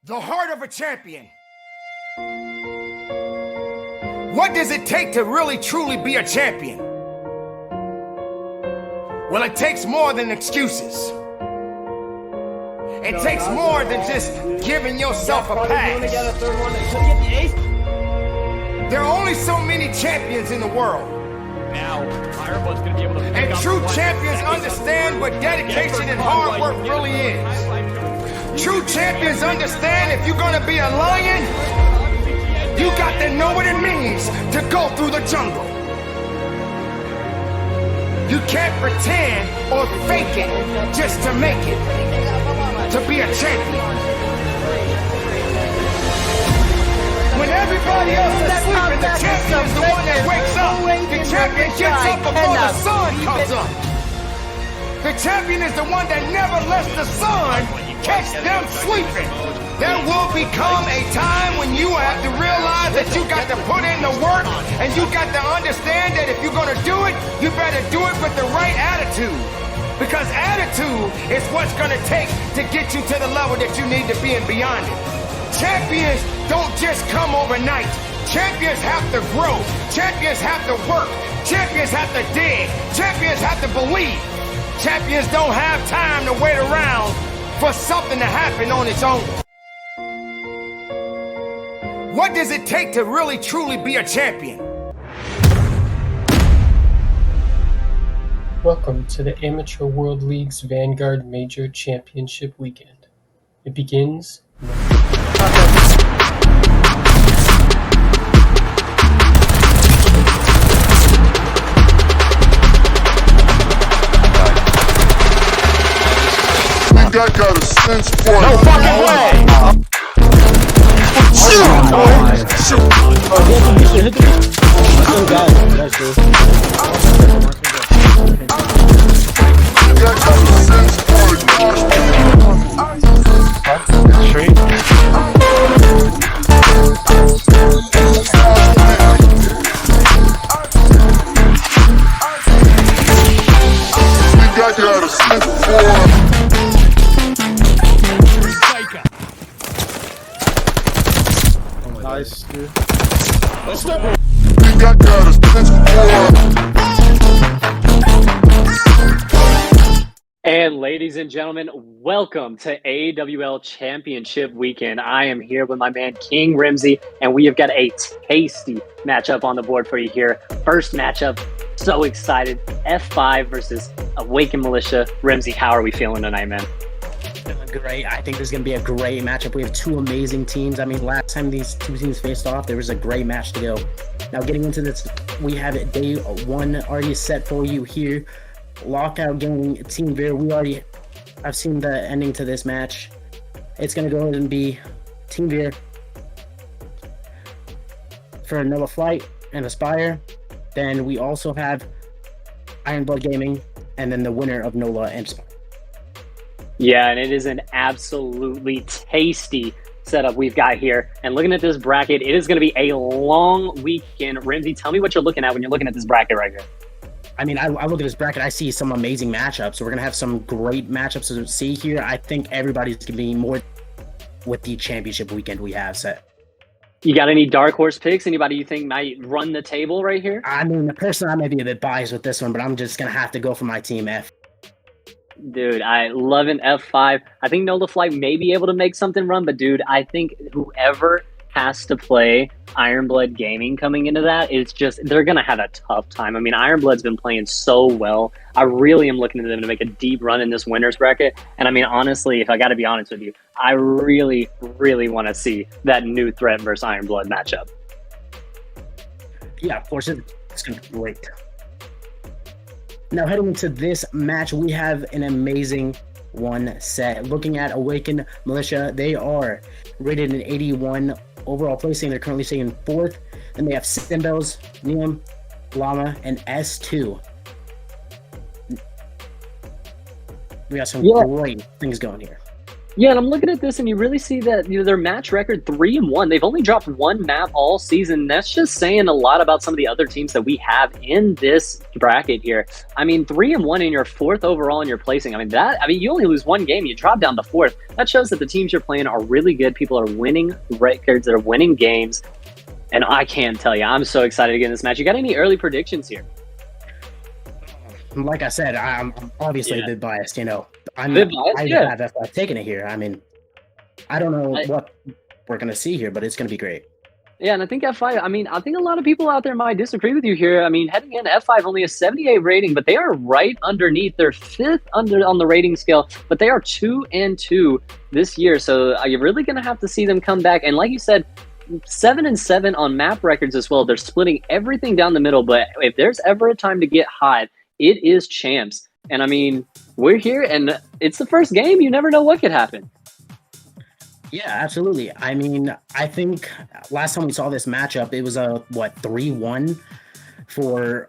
The heart of a champion. What does it take to really truly be a champion? Well, it takes more than excuses. It takes more than just giving yourself a pass. There are only so many champions in the world. Now, Ironblood's gonna be able to pick And up true one. champions understand what dedication and hard work really is. True champions understand if you're gonna be a lion, you got to know what it means to go through the jungle. You can't pretend or fake it just to make it, to be a champion. When everybody else is sleeping, the champion is the one that wakes up. The champion gets up before the sun comes up. The champion is the one that never lets the sun catch them sleeping. There will become a time when you have to realize that you got to put in the work and you got to understand that if you're going to do it, you better do it with the right attitude. Because attitude is what's going to take to get you to the level that you need to be and beyond it. Champions don't just come overnight. Champions have to grow. Champions have to work. Champions have to dig. Champions have to believe. Champions don't have time to wait around for something to happen on its own. What does it take to really truly be a champion? Welcome to the Amateur World League's Vanguard Major Championship Weekend. It begins That got a sense for it. No fucking way! That got a sense for it. Straight. That got a sense for it. Nice, dude. That got a sense for it. And ladies and gentlemen, welcome to AWL Championship Weekend. I am here with my man King Rimsey, and we have got a tasty matchup on the board for you here. First matchup, so excited. F5 versus Awakened Militia. Rimsey, how are we feeling tonight, man? Feeling great. I think this is going to be a great matchup. We have two amazing teams. I mean, last time these two teams faced off, there was a great match to go. Now, getting into this, we have day one already set for you here. Lockout Gaming, Team Veer. I've seen the ending to this match. It's going to go ahead and be Team Veer for Nola Flight and Aspire. Then we also have Ironblood Gaming, and then the winner of Nola and Aspire. Yeah, and it is an absolutely tasty setup we've got here. And looking at this bracket, it is going to be a long weekend. Rimsey, tell me what you're looking at when you're looking at this bracket right here. I mean, I look at this bracket, I see some amazing matchups. We're going to have some great matchups to see here. I think everybody's going to be more with the championship weekend we have set. You got any dark horse picks? Anybody you think might run the table right here? I mean, personally, I may be a bit biased with this one, but I'm just going to have to go for my team F. Dude, I love an F5. I think Nola Flight may be able to make something run, but dude, I think whoever has to play Ironblood Gaming coming into that, it's just, they're going to have a tough time. I mean, Ironblood's been playing so well. I really am looking at them to make a deep run in this winner's bracket. And I mean, honestly, if I got to be honest with you, I really, really want to see that new threat versus Ironblood matchup. Yeah, of course, it's going to be great. Now, heading into this match, we have an amazing one set. Looking at Awakened Militia, they are rated an 81 overall placing. They're currently sitting in 4th. Then they have Simbels, Neum, Llama, and S2. We got some great things going here. Yeah, and I'm looking at this, and you really see that their match record 3-1. They've only dropped one map all season. That's just saying a lot about some of the other teams that we have in this bracket here. I mean, 3-1 and you're fourth overall in your placing. I mean, you only lose one game, you drop down to fourth. That shows that the teams you're playing are really good. People are winning records, that are winning games, and I can't tell you, I'm so excited to get in this match. You got any early predictions here? Like I said, I'm obviously a bit biased. I have F5 taking it here. I mean, I don't know what we're gonna see here, but it's gonna be great. Yeah, and I think F5, I think a lot of people out there might disagree with you here. I mean, heading in, F5 only a 78 rating, but they are right underneath. They're fifth on the rating scale, but they are 2-2 this year. So you're really going to have to see them come back. And like you said, 7-7 on map records as well. They're splitting everything down the middle, but if there's ever a time to get hot, it is champs. And I mean, we're here, and it's the first game. You never know what could happen. Yeah, absolutely. I mean, I think last time we saw this matchup, it was a 3-1 for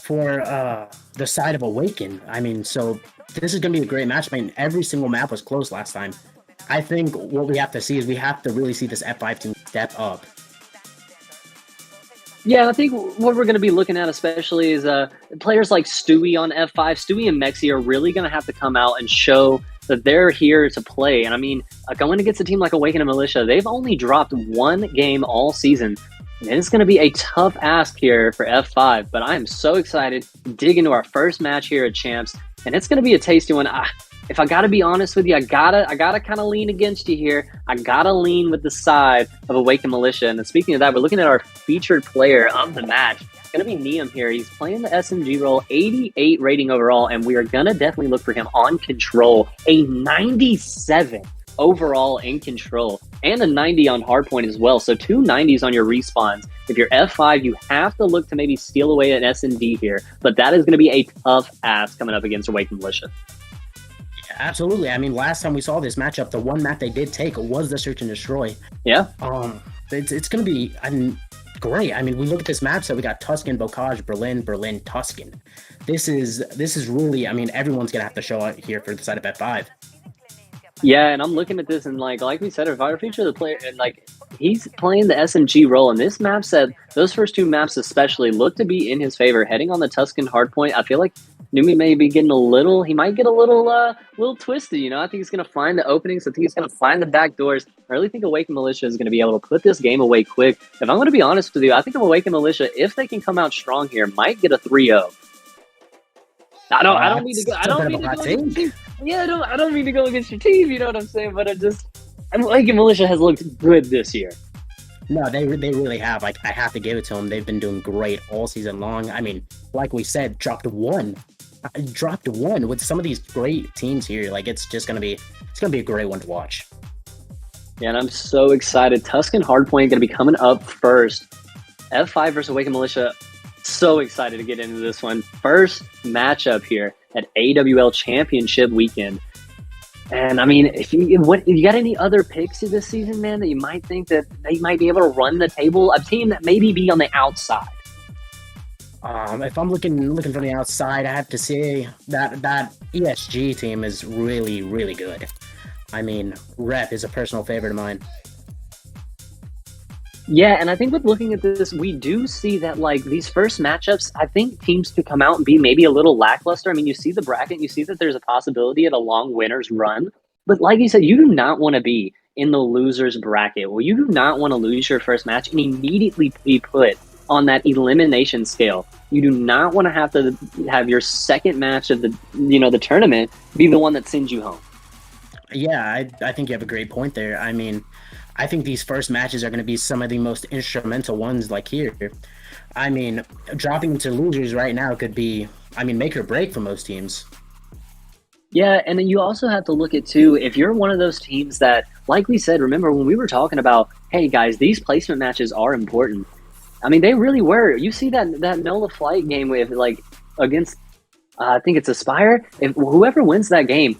the side of Awaken. I mean, so this is going to be a great match. I mean, every single map was close last time. I think what we have to see is we have to really see this F5 team step up. Yeah, I think what we're going to be looking at especially is players like Stewie on F5. Stewie and Mexi are really going to have to come out and show that they're here to play. And I mean, going against a team like Awaken and Militia, they've only dropped one game all season. And it's going to be a tough ask here for F5, but I am so excited to dig into our first match here at Champs. And it's going to be a tasty one. If I got to be honest with you, I gotta kind of lean against you here. I gotta lean with the side of Awaken Militia. And speaking of that, we're looking at our featured player of the match. It's going to be Neum here. He's playing the SMG role, 88 rating overall, and we are going to definitely look for him on Control. A 97 overall in Control, and a 90 on Hardpoint as well. So 2 90s on your respawns. If you're F5, you have to look to maybe steal away an S&D here, but that is going to be a tough ask coming up against Awaken Militia. Absolutely. I mean, last time we saw this matchup, the one map they did take was the Search and Destroy. Yeah. It's going to be great. I mean, we look at this map, so we got Tuscan, Bocage, Berlin, Tuscan. This is really, I mean, everyone's going to have to show out here for the side of F5. Yeah, and I'm looking at this, and like we said, if I feature the player, and like he's playing the SMG role, and this map set, those first two maps especially look to be in his favor. Heading on the Tuscan Hardpoint, I feel like Numi may be getting he might get a little twisted, you know. I think he's gonna find the openings. I think he's gonna find the back doors. I really think Awaken Militia is gonna be able to put this game away quick. If I'm gonna be honest with you, I think Awaken Militia, if they can come out strong here, might get a 3-0. I don't mean to go. I don't mean to go against you. Yeah, I don't mean to go against your team. You know what I'm saying? But Awaken Militia has looked good this year. No, they really have. Like, I have to give it to them. They've been doing great all season long. I mean, like we said, dropped one with some of these great teams here. Like, it's gonna be a great one to watch. Yeah, and I'm so excited. Tuscan Hardpoint gonna be coming up first. F5 versus Awaken Militia. So excited to get into this one. First matchup here at AWL Championship Weekend. And I mean, if you got any other picks this season, man, that you might think that they might be able to run the table? A team that maybe be on the outside. If I'm looking from the outside, I have to say that ESG team is really, really good. I mean, Rep is a personal favorite of mine. Yeah, and I think with looking at this, we do see that, like, these first matchups, I think teams could come out and be maybe a little lackluster. I mean, you see the bracket, you see that there's a possibility at a long winner's run. But like you said, you do not want to be in the loser's bracket. Well, you do not want to lose your first match and immediately be put on that elimination scale. You do not want to have your second match of the tournament be the one that sends you home. Yeah, I think you have a great point there. I mean, I think these first matches are going to be some of the most instrumental ones, like here. I mean, dropping into losers right now could be, make or break for most teams. Yeah, and then you also have to look at, too, if you're one of those teams that, like we said, remember when we were talking about, hey, guys, these placement matches are important. I mean, they really were. You see that Nola Flight game with, like, against, I think it's Aspire. If whoever wins that game,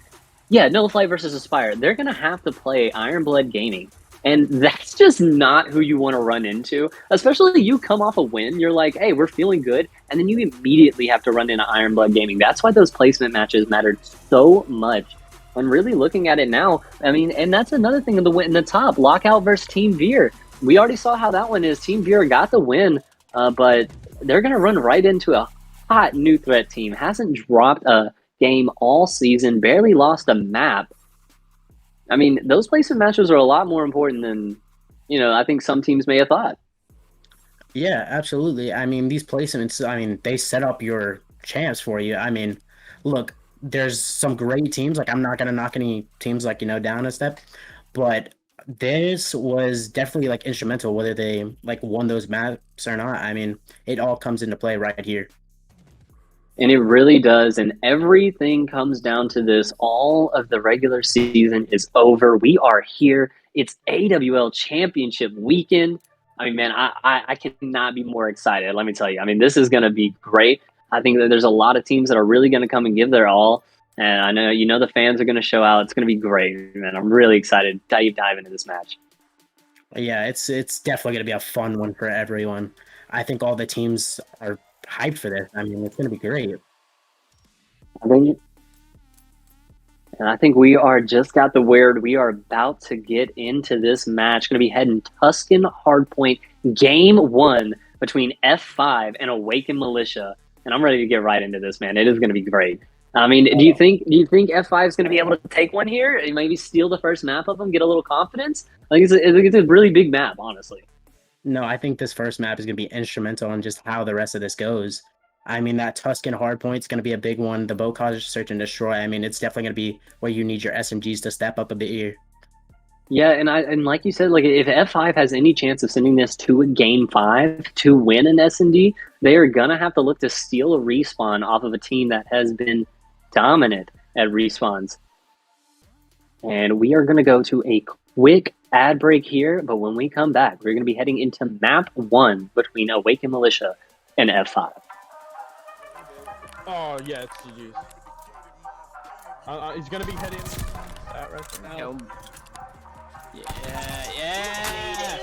yeah, Nola Flight versus Aspire, they're going to have to play Ironblood Gaming. And that's just not who you want to run into, especially you come off a win. You're like, hey, we're feeling good. And then you immediately have to run into Ironblood Gaming. That's why those placement matches mattered so much And really looking at it now, I mean, and that's another thing in the top lockout versus Team Veer. We already saw how that one is. Team Veer got the win, but they're going to run right into a hot new threat team. Hasn't dropped a game all season, barely lost a map. I mean, those placement matches are a lot more important than, I think some teams may have thought. Yeah, absolutely. I mean, these placements, I mean, they set up your chance for you. I mean, look, there's some great teams. Like, I'm not going to knock any teams, like, down a step. But this was definitely, like, instrumental, whether they, like, won those maps or not. I mean, it all comes into play right here. And it really does. And everything comes down to this. All of the regular season is over. We are here. It's AWL Championship weekend. I mean, man, I cannot be more excited. Let me tell you. I mean, this is going to be great. I think that there's a lot of teams that are really going to come and give their all. And I know, the fans are going to show out. It's going to be great, man. I'm really excited to dive into this match. Yeah, it's definitely going to be a fun one for everyone. I think all the teams are hyped for this. I mean, it's going to be great. I think we are just got the word. We are about to get into this match. Going to be heading Tuscan Hardpoint Game 1 between F5 and Awaken Militia. And I'm ready to get right into this, man. It is going to be great. I mean, do you think F5 is going to be able to take one here and maybe steal the first map of them, get a little confidence? I think it's a really big map, honestly. No, I think this first map is going to be instrumental in just how the rest of this goes. I mean, that Tuscan Hardpoint is going to be a big one. The Bocage Search and Destroy. I mean, it's definitely going to be where you need your SMGs to step up a bit here. Yeah, and like you said, like if F5 has any chance of sending this to a Game 5 to win an S&D, they are going to have to look to steal a respawn off of a team that has been dominant at respawns. And we are going to go to a quick ad break here, but when we come back, we're going to be heading into map 1 between Awaken Militia and F5. Oh, yeah, it's GG's. He's gonna be heading that right now. Yeah!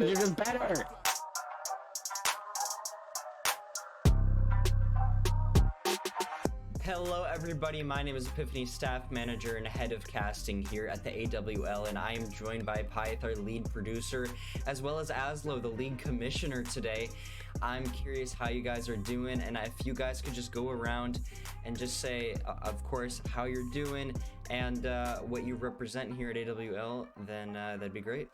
Even better. Hello everybody, my name is Epiphany, staff manager and head of casting here at the AWL, and I am joined by Pyth, our lead producer, as well as Aslo, the league commissioner today. I'm curious how you guys are doing, and if you guys could just go around and just say, of course, how you're doing and what you represent here at AWL, then that'd be great.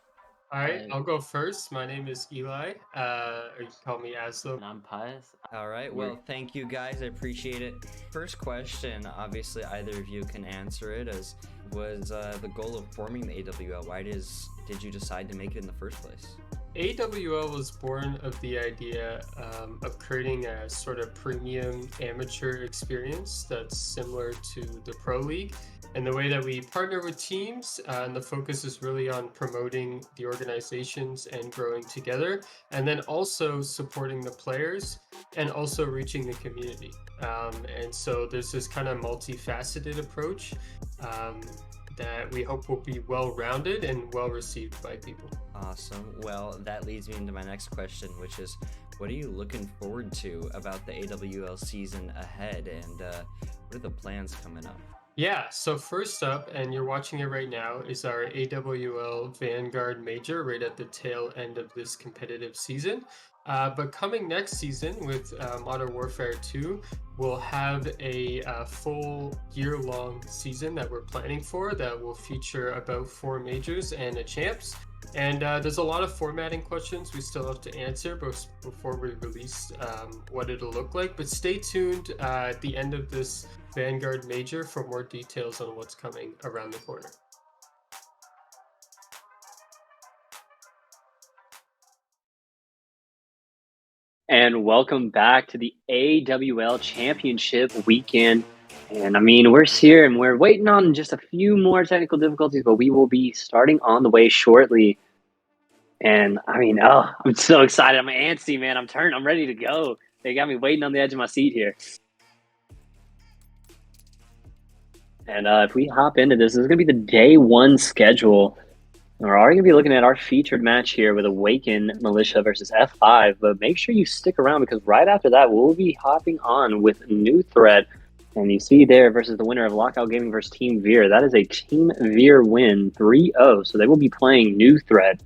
All right, I'll go first. My name is Eli. Or you can call me Aslo. And I'm Pyth. All right, well, thank you guys. I appreciate it. First question, obviously either of you can answer it, as was the goal of forming the AWL. Why did you decide to make it in the first place? AWL was born of the idea of creating a sort of premium amateur experience that's similar to the Pro League. And the way that we partner with teams, and the focus is really on promoting the organizations and growing together, and then also supporting the players and also reaching the community. And so there's this kind of multifaceted approach that we hope will be well-rounded and well-received by people. Awesome. Well, that leads me into my next question, which is, what are you looking forward to about the AWL season ahead, and what are the plans coming up? Yeah, so first up, and you're watching it right now, is our AWL Vanguard Major right at the tail end of this competitive season. But coming next season with Modern Warfare 2, we'll have a full year-long season that we're planning for that will feature about 4 majors and a champs. And there's a lot of formatting questions we still have to answer before we release what it'll look like. But stay tuned at the end of this Vanguard Major for more details on what's coming around the corner. And welcome back to the AWL Championship weekend. And I mean, we're here and we're waiting on just a few more technical difficulties, but we will be starting on the way shortly. And I mean, I'm so excited. I'm antsy, man. I'm ready to go. They got me waiting on the edge of my seat here. And if we hop into this is going to be the day 1 schedule. We're already going to be looking at our featured match here with Awaken Militia versus F5. But make sure you stick around, because right after that, we'll be hopping on with New Threat And you see there versus the winner of Lockout Gaming versus Team Veer. That is a Team Veer win, 3-0. So they will be playing New Threat.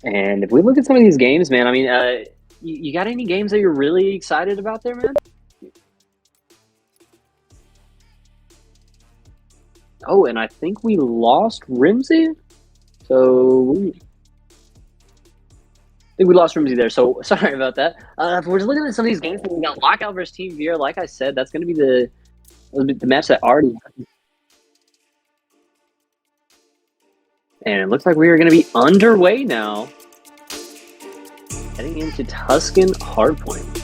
And if we look at some of these games, man, I mean, you got any games that you're really excited about there, man? Oh, and I think we lost Rimsey. So I think we lost Rimsey there. So sorry about that. If we're just looking at some of these games, we got Lockout versus Team Veer. Like I said, that's going to be the match that already. And it looks like we are going to be underway now, heading into Tuscan Hardpoint.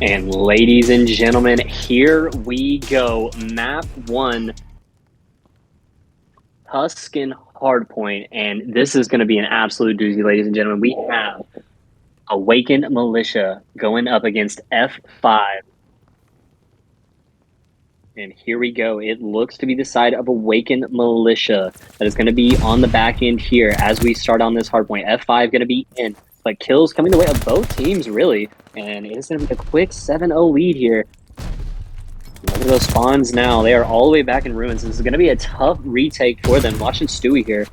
And ladies and gentlemen, here we go. Map 1, Tuscan Hardpoint. And this is going to be an absolute doozy, ladies and gentlemen. We have Awakened Militia going up against F5. And here we go. It looks to be the side of Awakened Militia that is going to be on the back end here as we start on this hardpoint. F5 going to be in. But kills coming the way of both teams, really. And it's going to be a quick 7-0 lead here. Look at those spawns now. They are all the way back in ruins. This is going to be a tough retake for them. Watching Stewie here.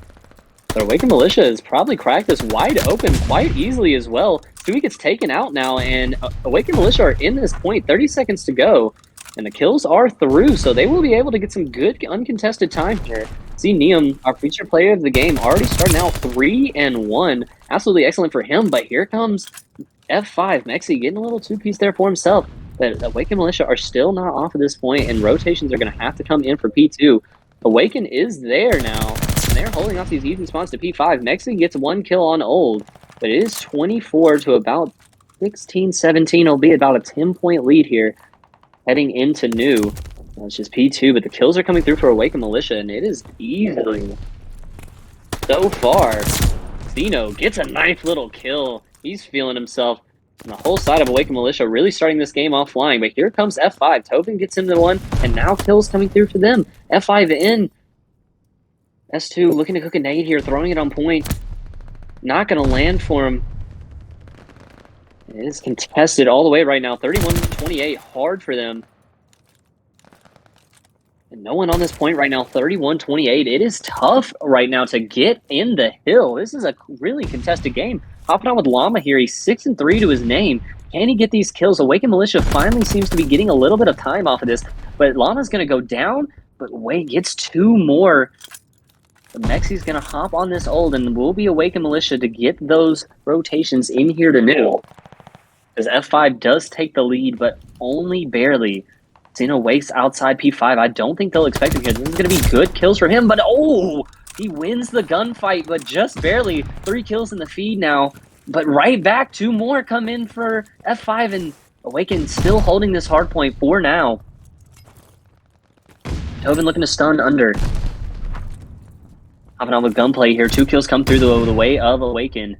But Awakened Militia has probably cracked this wide open quite easily as well. Stewie gets taken out now, and Awakened Militia are in this point. 30 seconds to go. And the kills are through, so they will be able to get some good uncontested time here. See Neum, our featured player of the game, already starting out 3-1. Absolutely excellent for him, but here comes F5. Mexi getting a little two-piece there for himself. But Awakened Militia are still not off at this point, and rotations are going to have to come in for P2. Awaken is there now, and they're holding off these even spawns to P5. Mexi gets 1 kill on Old, but it is 24 to about 16-17, albeit about a 10-point lead here. Heading into New. It's just P2, but the kills are coming through for Awakened Militia, and it is easily. So far, Zeno gets a nice little kill. He's feeling himself. And the whole side of Awakened Militia really starting this game off flying. But here comes F5. Tobin gets him the one, and now kills coming through for them. F5 in. S2 looking to cook a nade here, throwing it on point. Not going to land for him. It is contested all the way right now. 31-28, hard for them. And no one on this point right now, 31-28. It is tough right now to get in the hill. This is a really contested game. Hopping on with Llama here. He's 6-3 to his name. Can he get these kills? Awakened Militia finally seems to be getting a little bit of time off of this. But Llama's going to go down, but Wade gets 2 more. The Mexi's going to hop on this Old, and will be Awakened Militia to get those rotations in here to New. Because F5 does take the lead, but only barely. Zeno wakes outside P5. I don't think they'll expect him here. This is going to be good kills for him, but oh! He wins the gunfight, but just barely. 3 kills in the feed now. But right back, 2 more come in for F5, and Awaken still holding this hard point for now. Tobin looking to stun under. Hopping on with gunplay here. 2 kills come through the way of Awaken.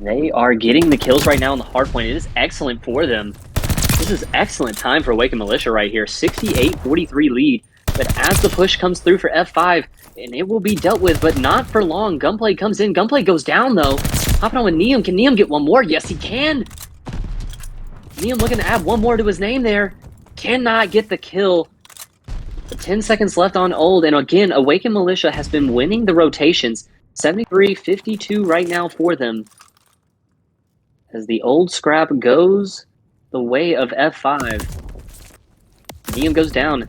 They are getting the kills right now on the hardpoint. It is excellent for them. This is excellent time for Awakened Militia right here. 68-43 lead. But as the push comes through for F5, and it will be dealt with, but not for long. Gunplay comes in. Gunplay goes down, though. Hopping on with Neum. Can Neum get 1 more? Yes, he can. Neum looking to add 1 more to his name there. Cannot get the kill. But 10 seconds left on Old. And again, Awakened Militia has been winning the rotations. 73-52 right now for them. As the Old scrap goes the way of F5. Neum goes down.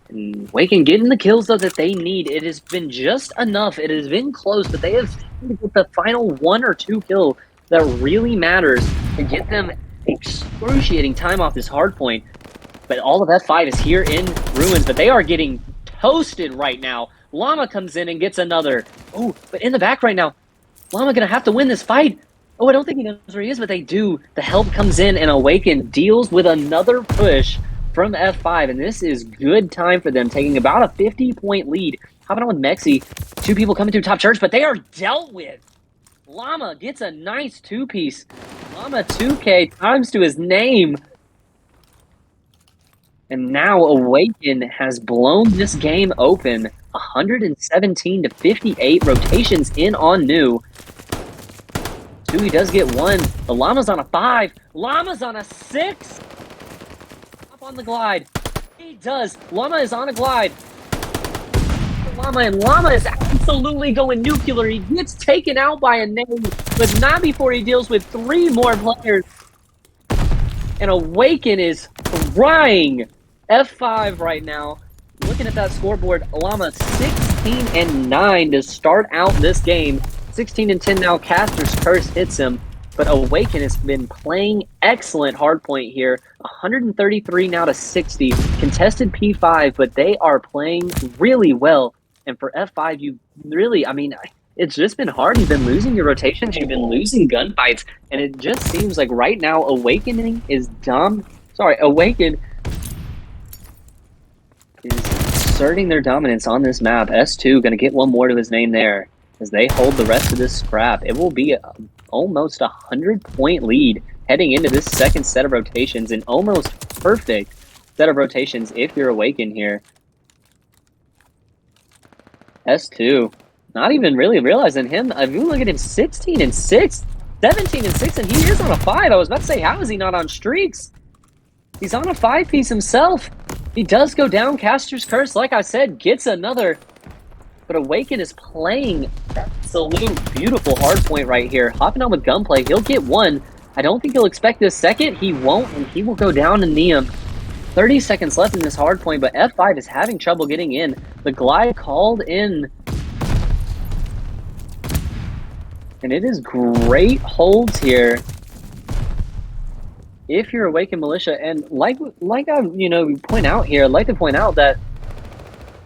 And Awaken getting the kills, though, that they need. It has been just enough. It has been close, but they have to get the final 1 or 2 kill that really matters to get them excruciating time off this hard point. But all of F5 is here in ruins, but they are getting toasted right now. Llama comes in and gets another. Oh, but in the back right now, Llama gonna have to win this fight. Oh, I don't think he knows where he is, but they do. The help comes in, and Awaken deals with another push from F5, and this is good time for them, taking about a 50-point lead. Hopping on with Mexi. Two people coming through top church, but they are dealt with. Llama gets a nice two-piece. Llama 2K times to his name. And now Awaken has blown this game open. 117 to 58 rotations in on New. Stewie does get one. The Llama's on a 5. Llama's on a 6. Up on the glide. He does. Llama is on a glide. Llama is absolutely going nuclear. He gets taken out by a name, but not before he deals with 3 more players. And Awaken is trying. F5 right now. Looking at that scoreboard, Llama 16-9 to start out this game. 16-10 now. Caster's Curse hits him, but Awaken has been playing excellent hardpoint here. 133 now to 60. Contested P5, but they are playing really well. And for F5, you really, I mean, it's just been hard. You've been losing your rotations. You've been losing gunfights. And it just seems like right now, Awaken is asserting their dominance on this map. S2 going to get one more to his name there as they hold the rest of this scrap. It will be almost a 100-point lead heading into this second set of rotations, an almost perfect set of rotations if you're Awaken here. S2, not even really realizing him. If you look at him, 16-6, 17-6, and he is on a 5. I was about to say, how is he not on streaks? He's on a 5-piece himself. He does go down. Caster's Curse, like I said, gets another. But Awaken is playing absolute beautiful hardpoint right here. Hopping on with Gunplay, he'll get one. I don't think he'll expect this second. He won't, and he will go down to Neum. 30 seconds left in this hardpoint, but F5 is having trouble getting in. The glide called in. And it is great holds here. If you're Awaken Militia, and like I point out here, I'd like to point out that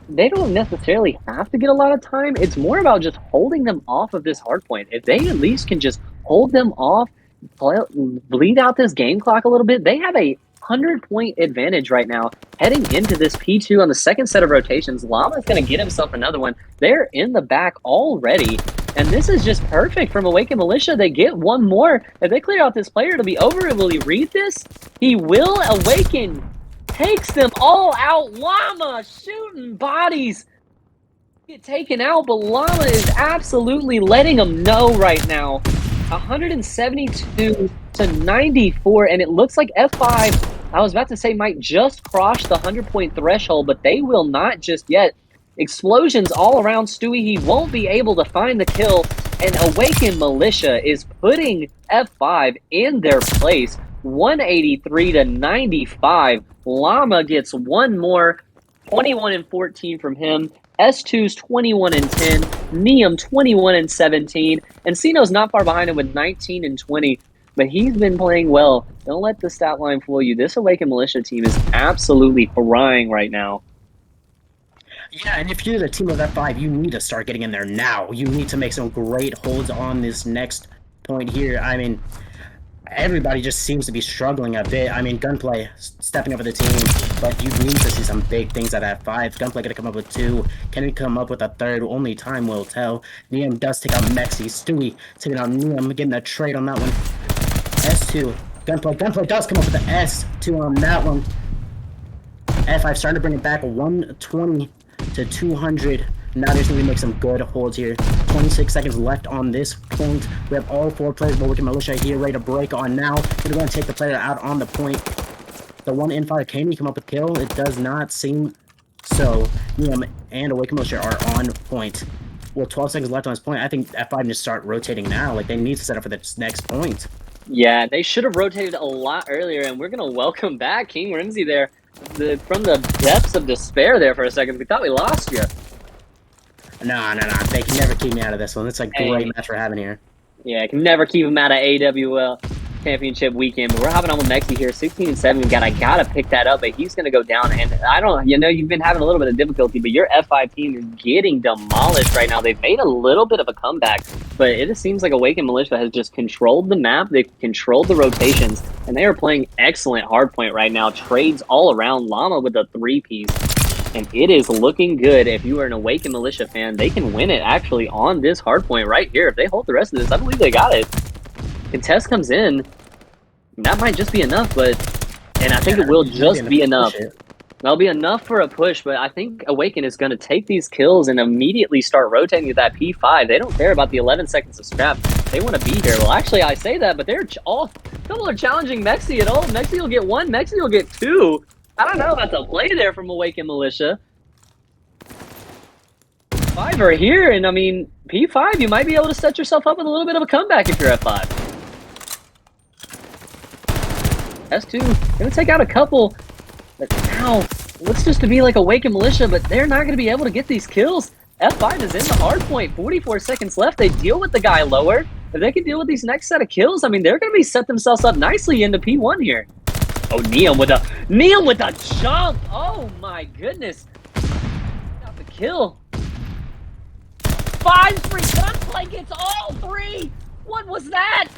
they don't necessarily have to get a lot of time. It's more about just holding them off of this hardpoint. If they at least can just hold them off, bleed out this game clock a little bit, they have a 100-point advantage right now heading into this P2 on the second set of rotations. Llama's going to get himself another one. They're in the back already, and this is just perfect from Awaken Militia. They get one more. If they clear out this player, it'll be over. Will he read this? He will. Awaken takes them all out. Llama shooting bodies. Get taken out, but Llama is absolutely letting them know right now. 172 to 94, and it looks like F5, I was about to say, might just cross the 100-point threshold, but they will not just yet. Explosions all around Stewie. He won't be able to find the kill, and Awaken Militia is putting F5 in their place. 183 to 95. Llama gets one more. 21-14 from him. S2's 21-10, Neum 21-17, and Cino's not far behind him with 19-20, but he's been playing well. Don't let the stat line fool you. This Awaken Militia team is absolutely frying right now. Yeah, and if you're the team of F5, you need to start getting in there now. You need to make some great holds on this next point here. I mean, everybody just seems to be struggling a bit. I mean, Gunplay stepping up with the team, but you need to see some big things at F5. Gunplay gonna come up with 2. Can he come up with a 3rd? Only time will tell. Neum does take out Mexi. Stewie taking out Neum, getting a trade on that one. S2. Gunplay does come up with the S2 on that one. F5 starting to bring it back 120 to 200. Now they just need to make some good holds here. 26 seconds left on this point. We have all 4 players, but Awaken Militia here ready to break on now. They're going to take the player out on the point. The one in fire, can he come up with kill? It does not seem so. Neum and Awaken Militia are on point. Well, 12 seconds left on this point. I think F5 needs to start rotating now. Like, they need to set up for this next point. Yeah, they should have rotated a lot earlier, and we're going to welcome back King Rimsey there. From the depths of despair there for a second. We thought we lost you. No. They can never keep me out of this one. It's a great match we're having here. Yeah, I can never keep him out of AWL Championship weekend. But we're hopping on with Mexi here. 16-7. I gotta pick that up, but he's gonna go down. And I don't, you've been having a little bit of difficulty, but your F5 team is getting demolished right now. They've made a little bit of a comeback. but it just seems like Awakened Militia has just controlled the map. They've controlled the rotations, and they are playing excellent hardpoint right now. Trades all around. Llama with a 3-piece, and it is looking good. If you are an Awakened Militia fan, they can win it actually on this hardpoint right here. If they hold the rest of this, I believe they got it. Contest comes in. That might just be enough, and I think it will just be enough. That'll be enough for a push, but I think Awaken is going to take these kills and immediately start rotating to that P5. They don't care about the 11 seconds of scrap. They want to be here. Well, actually, I say that, but they're all people are challenging Mexi at all. Mexi will get 1. Mexi will get 2. I don't know about the play there from Awaken Militia. 5 are here, and I mean, P5, you might be able to set yourself up with a little bit of a comeback if you're at 5. S2 going to take out a couple. But now, looks just to be like Awakened Militia, but they're not going to be able to get these kills. F5 is in the hard point. 44 seconds left. They deal with the guy lower. If they can deal with these next set of kills, I mean, they're going to be set themselves up nicely into P1 here. Oh, Neum with a jump. Oh, my goodness. Got the kill. 5 free gunplay gets all 3. What was that?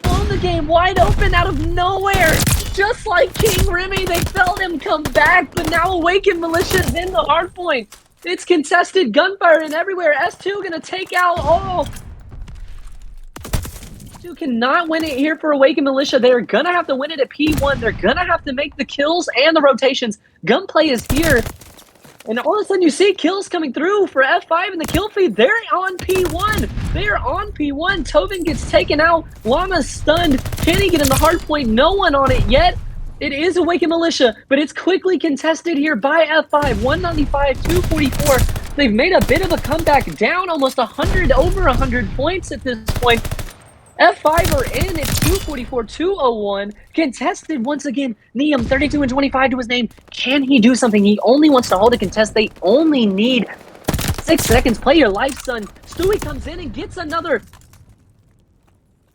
Blown the game wide open out of nowhere. Just like King Remy, they felt him come back, but now Awakened Militia's in the hard point. It's contested gunfire and everywhere. S2 gonna take out all. S2 cannot win it here for Awakened Militia. They're gonna have to win it at P1. They're gonna have to make the kills and the rotations. Gunplay is here. And all of a sudden you see kills coming through for F5 in the kill feed. They're on P1. They're on P1. Tovin gets taken out. Llama's stunned. Can he get in the hard point? No one on it yet. It is Awakened Militia, but it's quickly contested here by F5. 195, 244. They've made a bit of a comeback, down almost 100, over 100 points at this point. F5 are in at 244, 201. Contested once again. Neum, 32 and 25 to his name. Can he do something? He only wants to hold a contest. They only need 6 seconds. Play your life, son. Stewie comes in and gets another.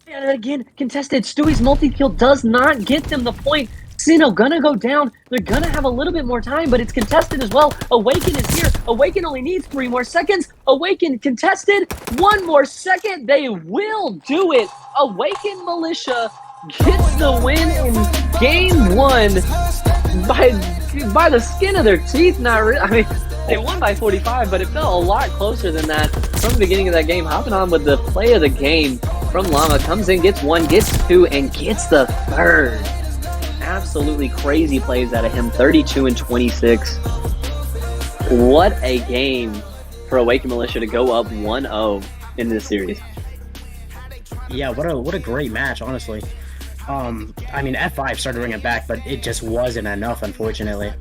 And again, contested. Stewie's multi-kill does not get them the point. Sino gonna go down. They're gonna have a little bit more time, but it's contested as well. Awaken is here. Awaken only needs 3 more seconds. Awaken contested. 1 more second. They will do it. Awaken Militia gets the win in game 1 by the skin of their teeth. Not really. I mean, they won by 45, but it felt a lot closer than that from the beginning of that game. Hopping on with the play of the game from Llama. Comes in, gets 1, gets 2, and gets the 3rd. Absolutely crazy plays out of him. 32 and 26. What a game for Awakened Militia to go up 1-0 in this series. Yeah, what a great match, honestly. I mean, F5 started bringing it back, but it just wasn't enough, unfortunately.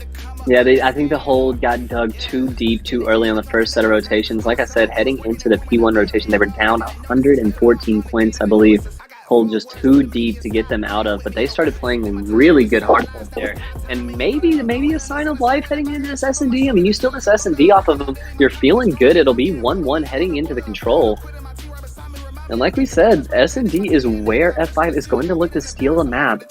Yeah, I think the hold got dug too deep too early on the first set of rotations. Like I said, heading into the P1 rotation, they were down 114 points, I believe. Hold just too deep to get them out of, but they started playing really good hardpoint there, and maybe a sign of life heading into this S&D. I mean, you steal this S&D off of them, you're feeling good. It'll be 1-1 heading into the control, and like we said, S&D is where F5 is going to look to steal a map.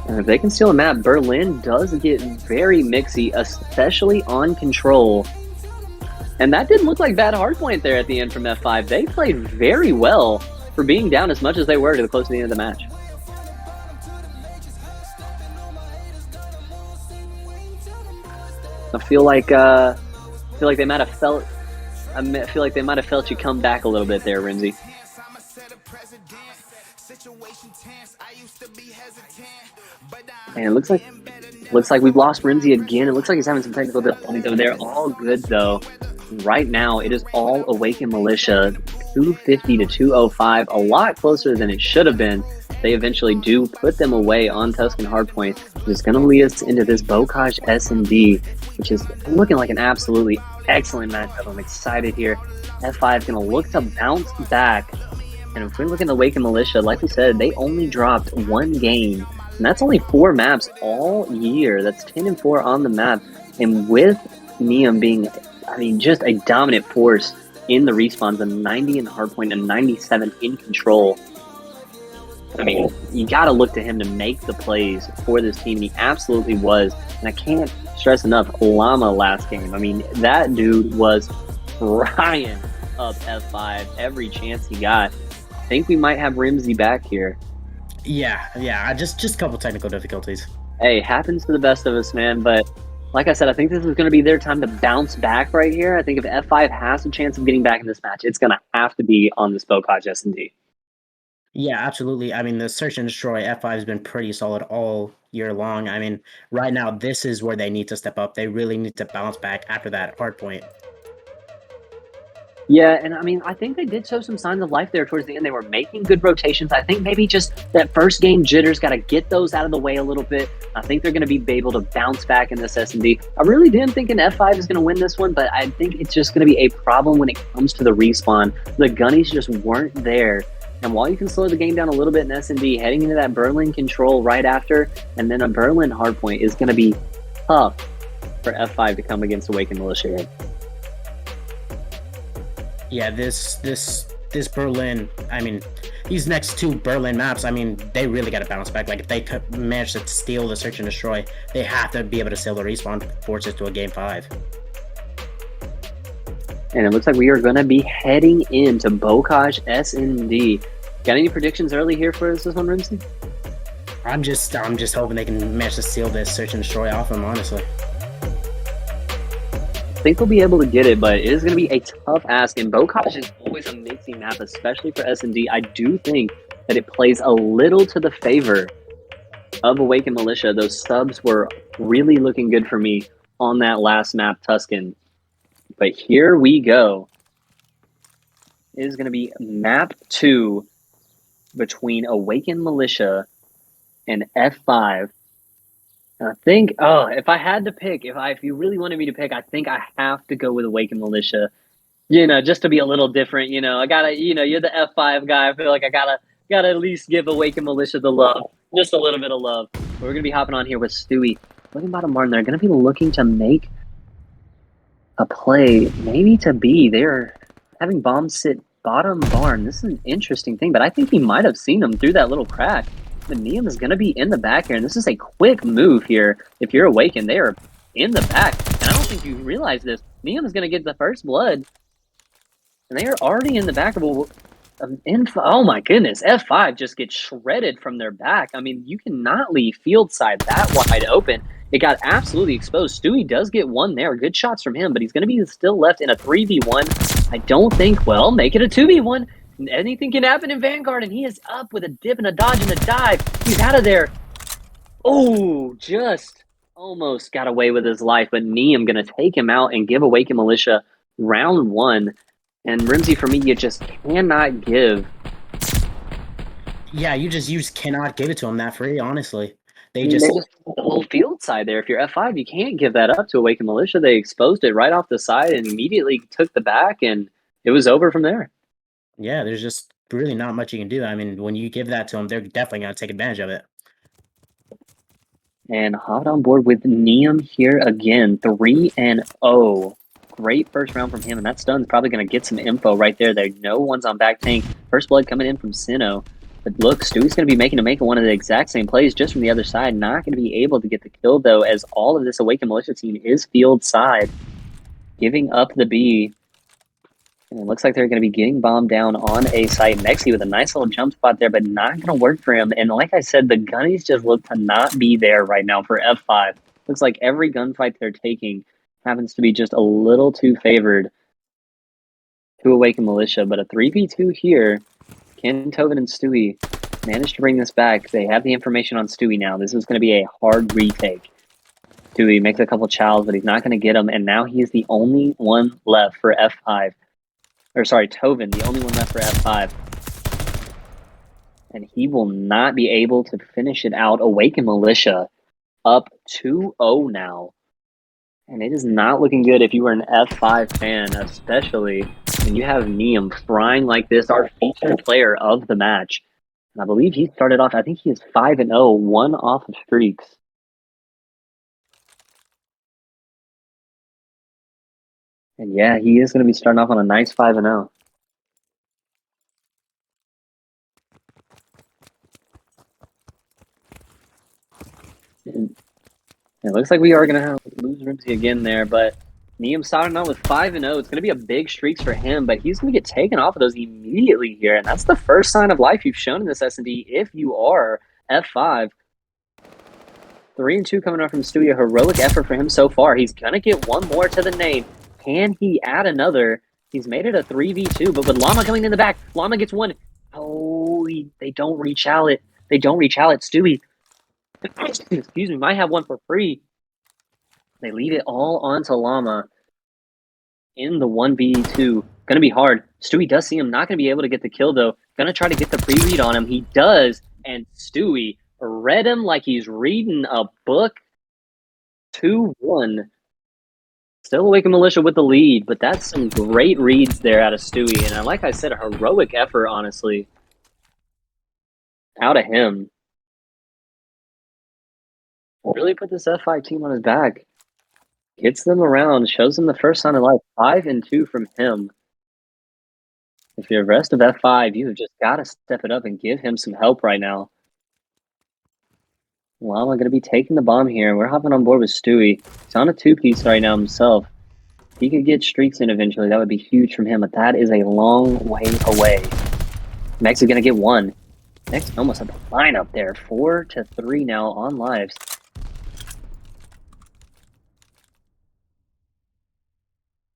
And if they can steal a map, Berlin does get very mixy, especially on control. And that didn't look like bad hardpoint there at the end from F5. They played very well for being down as much as they were to the close to the end of the match. I feel like they might have felt. I feel like they might have felt you come back a little bit there, Rimsey. And it looks like we've lost Rimsey again. It looks like he's having some technical difficulties over there. All good though. Right now, it is all Awakened Militia, 250 to 205, a lot closer than it should have been. They eventually do put them away on Tuscan Hardpoint, which is going to lead us into this Bocage S&D, which is looking like an absolutely excellent matchup. I'm excited here. F5 is going to look to bounce back. And if we're looking at Awakened Militia, like we said, they only dropped 1 game. And that's only 4 maps all year. That's 10 and 4 on the map. And with Neum being, I mean, just a dominant force in the respawns, a 90 in hardpoint and 97 in control. I mean, you got to look to him to make the plays for this team, and he absolutely was. And I can't stress enough, Llama last game. I mean, that dude was trying up F5 every chance he got. I think we might have Rimsey back here. Yeah, just a couple technical difficulties. Hey, happens to the best of us, man. But like I said, I think this is going to be their time to bounce back right here. I think if F5 has a chance of getting back in this match, it's going to have to be on this Bocage S&D. Yeah, absolutely. I mean, the search and destroy F5 has been pretty solid all year long. I mean, right now, this is where they need to step up. They really need to bounce back after that hard point. Yeah, and I mean, I think they did show some signs of life there towards the end. They were making good rotations. I think maybe just that first game jitters, got to get those out of the way a little bit. I think they're going to be able to bounce back in this S&D. I really didn't think an F5 is going to win this one, but I think it's just going to be a problem when it comes to the respawn. The gunnies just weren't there. And while you can slow the game down a little bit in S&D, heading into that Berlin control right after, and then a Berlin hardpoint is going to be tough for F5 to come against Awakened Militia here. Yeah, this Berlin, I mean, these next two Berlin maps, I mean, they really got to bounce back. Like, if they could manage to steal the search and destroy, they have to be able to steal the respawn, force it to a game 5. And it looks like we are going to be heading into Bocage S&D. Got any predictions early here for this one, Rimsey? I'm just hoping they can manage to steal this search and destroy off them, honestly. I think they'll be able to get it, but it is going to be a tough ask. And Bocage is always a mixing map, especially for S&D. I do think that it plays a little to the favor of Awakened Militia. Those subs were really looking good for me on that last map, Tuscan. But here we go. It is going to be map 2 between Awakened Militia and F5. And I think, if I had to pick, if you really wanted me to pick, I think I have to go with Awakened Militia. You know, just to be a little different. You know, I gotta, you're the F5 guy. I feel like I gotta at least give Awakened Militia the love, just a little bit of love. But we're gonna be hopping on here with Stewie. Looking bottom Martin, they're gonna be looking to make a play, maybe to B. They're having bombs sit bottom barn. This is an interesting thing, but I think he might have seen them through that little crack. But Neum is going to be in the back here, and this is a quick move here. If you're Awakened, they are in the back. And I don't think you realize this. Neum is going to get the first blood, and they are already in the back of info. Oh my goodness, F5 just gets shredded from their back. I mean, you cannot leave field side that wide open. It got absolutely exposed. Stewie does get one there. Good shots from him, but he's going to be still left in a 3v1. I don't think, well, make it a 2v1. Anything can happen in Vanguard, and he is up with a dip and a dodge and a dive. He's out of there. Oh, just almost got away with his life, but Neum going to take him out and give Awakened Militia round 1. And Rimsey, for me, you just cannot give. Yeah, you just cannot give it to them that free, honestly. They The whole field side there. If you're F5, you can't give that up to Awakened Militia. They exposed it right off the side and immediately took the back, and it was over from there. Yeah, there's just really not much you can do. I mean, when you give that to them, they're definitely going to take advantage of it. And hopped on board with Neum here again, 3-0. Great first round from him, and that stun's probably going to get some info right there. There, no one's on back tank. First blood coming in from Sinnoh. But look, Stewie's going to be making one of the exact same plays just from the other side. Not going to be able to get the kill, though, as all of this Awakened Militia team is field side, giving up the B. And it looks like they're going to be getting bombed down on A site. Mexi with a nice little jump spot there, but not going to work for him. And like I said, the gunnies just look to not be there right now for F5. Looks like every gunfight they're taking happens to be just a little too favored to Awakened Militia. But a 3v2 here. Ken, Tovin, and Stewie managed to bring this back. They have the information on Stewie now. This is going to be a hard retake. Stewie makes a couple chows, but he's not going to get them. And now he is the only one left for F5. Or sorry, Tovin, the only one left for F5. And he will not be able to finish it out. Awakened Militia up 2-0 now. And it is not looking good if you were an F5 fan, especially when you have Neum frying like this, our featured player of the match. And I believe he started off, I think he is 5-0, one off of streaks. And yeah, he is going to be starting off on a nice 5-0. And it looks like we are going to lose Rimsey again there, but Neum starting out with 5-0. It's going to be a big streaks for him, but he's going to get taken off of those immediately here. And that's the first sign of life you've shown in this S&D if you are F5. 3-2 coming up from Stewie. A heroic effort for him so far. He's going to get one more to the name. Can he add another? He's made it a 3v2, but with Llama coming in the back, Llama gets one. Oh, they don't reach out. They don't reach out. Stewie, excuse me, might have one for free. They leave it all onto Llama in the 1v2. Gonna be hard. Stewie does see him. Not gonna be able to get the kill, though. Gonna try to get the pre-read on him. He does, and Stewie read him like he's reading a book. 2-1. Still Awakened Militia with the lead, but that's some great reads there out of Stewie. And like I said, a heroic effort, honestly, out of him. Really put this F5 team on his back. Gets them around, shows them the first sign of life. 5-2 from him. If you're the rest of F5, you have just got to step it up and give him some help right now. Llama going to be taking the bomb here, and we're hopping on board with Stewie. He's on a 2-piece right now himself. If he could get streaks in eventually, that would be huge from him, but that is a long way away. Max is going to get one. Max almost at the lineup there. 4-3 now on lives.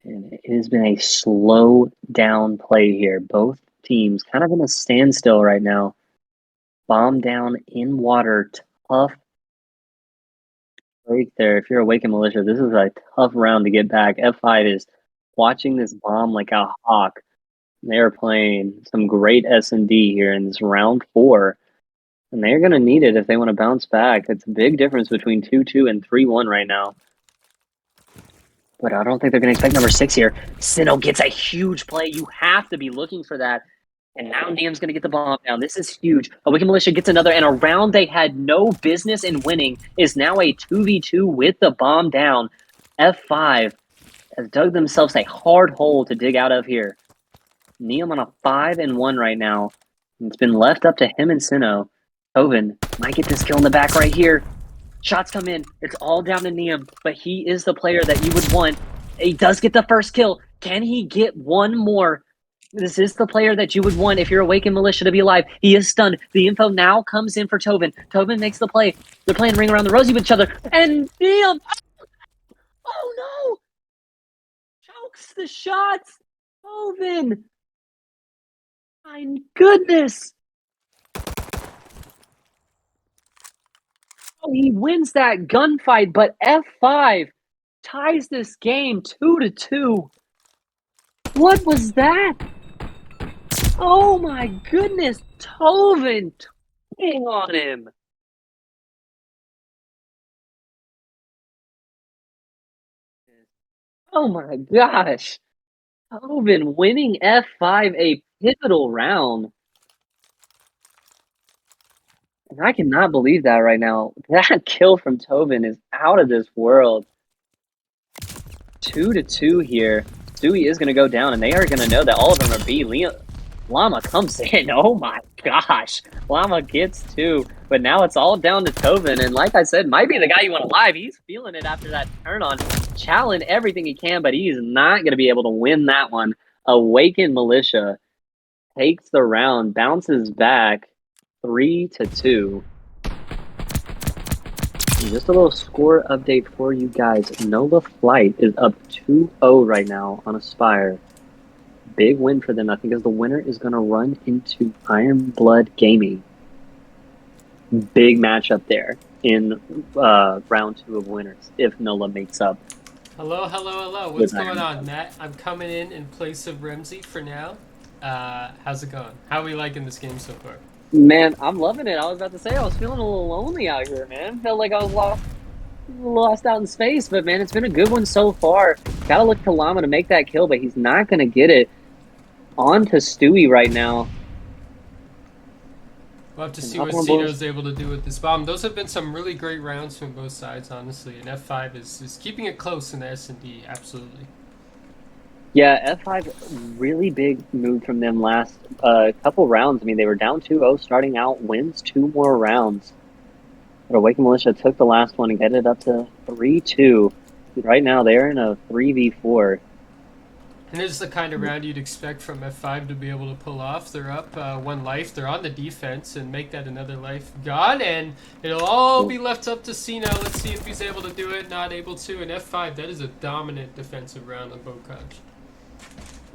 And it has been a slow down play here. Both teams kind of in a standstill right now. Bomb down in water. Tough break there. If you're Awakened Militia, this is a tough round to get back. F5 is watching this bomb like a hawk. They are playing some great S&D here in this round 4. And they're going to need it if they want to bounce back. It's a big difference between 2-2 and 3-1 right now. But I don't think they're going to expect number 6 here. Sinnoh gets a huge play. You have to be looking for that. And now Neum's going to get the bomb down. This is huge. Awakened Militia gets another, and a round they had no business in winning is now a 2v2 with the bomb down. F5 has dug themselves a hard hole to dig out of here. Neum on a 5-1 right now. And it's been left up to him and Sinnoh. Tovin might get this kill in the back right here. Shots come in. It's all down to Neum, but he is the player that you would want. He does get the first kill. Can he get one more? This is the player that you would want if you're Awakened Militia to be alive. He is stunned. The info now comes in for Tovin. Tovin makes the play. They're playing Ring Around the Rosie with each other. And Neum! Oh no! Chokes the shots! Tovin! My goodness! He wins that gunfight, but F5 ties this game 2-2. What was that? Oh my goodness, Tovin twitting on him. Oh my gosh. Tovin winning F5 a pivotal round. And I cannot believe that right now. That kill from Tovin is out of this world. 2-2 here. Stewie is going to go down, and they are going to know that all of them are B. Llama comes in. Oh my gosh. Llama gets 2. But now it's all down to Tovin. And like I said, might be the guy you want alive. He's feeling it after that turn on. Challenge everything he can, but he's not going to be able to win that one. Awakened Militia takes the round, bounces back. 3-2. And just a little score update for you guys. Nova Flight is up 2-0 right now on Aspire. Big win for them, I think, as the winner is going to run into Iron Blood Gaming. Big matchup there in round 2 of winners, if Nola makes up. Hello. What's going on, Matt? I'm coming in place of Remzi for now. How's it going? How are we liking this game so far? Man, I'm loving it. I was about to say I was feeling a little lonely out here, man. Felt like I was lost out in space, but man, it's been a good one so far. Gotta look to Llama to make that kill, but he's not gonna get it. On to Stewie right now. We'll have to see what Cino's able to do with this bomb. Those have been some really great rounds from both sides, honestly, and F5 is keeping it close in the S&D, absolutely. Yeah, F5, really big move from them last couple rounds. I mean, they were down 2-0 starting out, wins 2 more rounds. But Awakened Militia took the last one and get it up to 3-2. right now they're in a 3v4. And this is the kind of round you'd expect from F5 to be able to pull off. They're up 1 life. They're on the defense and make that another life gone. And it'll all be left up to C now. Let's see if he's able to do it. Not able to. And F5, that is a dominant defensive round on Bocage.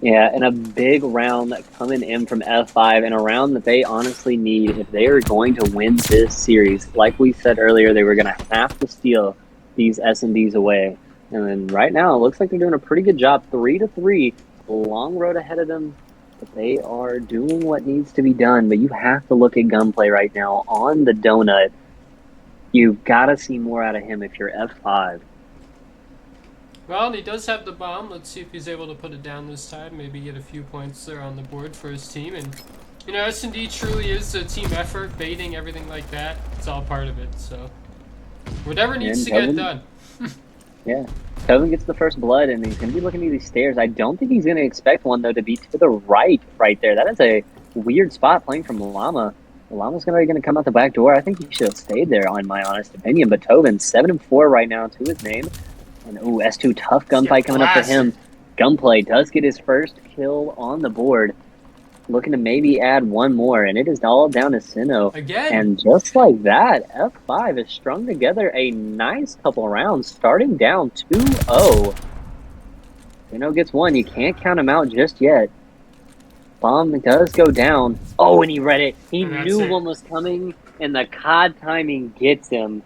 Yeah, and a big round coming in from F5, and a round that they honestly need if they are going to win this series. Like we said earlier, they were going to have to steal these S&Ds away. And then right now, it looks like they're doing a pretty good job. 3-3, long road ahead of them, but they are doing what needs to be done. But you have to look at Gunplay right now on the donut. You've got to see more out of him if you're F5. Well, he does have the bomb. Let's see if he's able to put it down this time. Maybe get a few points there on the board for his team. And, you know, S&D truly is a team effort, baiting, everything like that. It's all part of it, so whatever needs to get done. Yeah. Tobin gets the first blood, and he's going to be looking at these stairs. I don't think he's going to expect one, though, to be to the right there. That is a weird spot playing from Llama. Llama's going to come out the back door. I think he should have stayed there, in my honest opinion. But Tobin, 7-4 right now to his name. And, ooh, S2, tough gunfight coming up for him. Gunplay does get his first kill on the board. Looking to maybe add one more, and it is all down to Sinnoh. Again. And just like that, F5 has strung together a nice couple rounds, starting down 2-0. Sinnoh gets one. You can't count him out just yet. Bomb does go down. Oh, and he read it. He knew one was coming, and the COD timing gets him.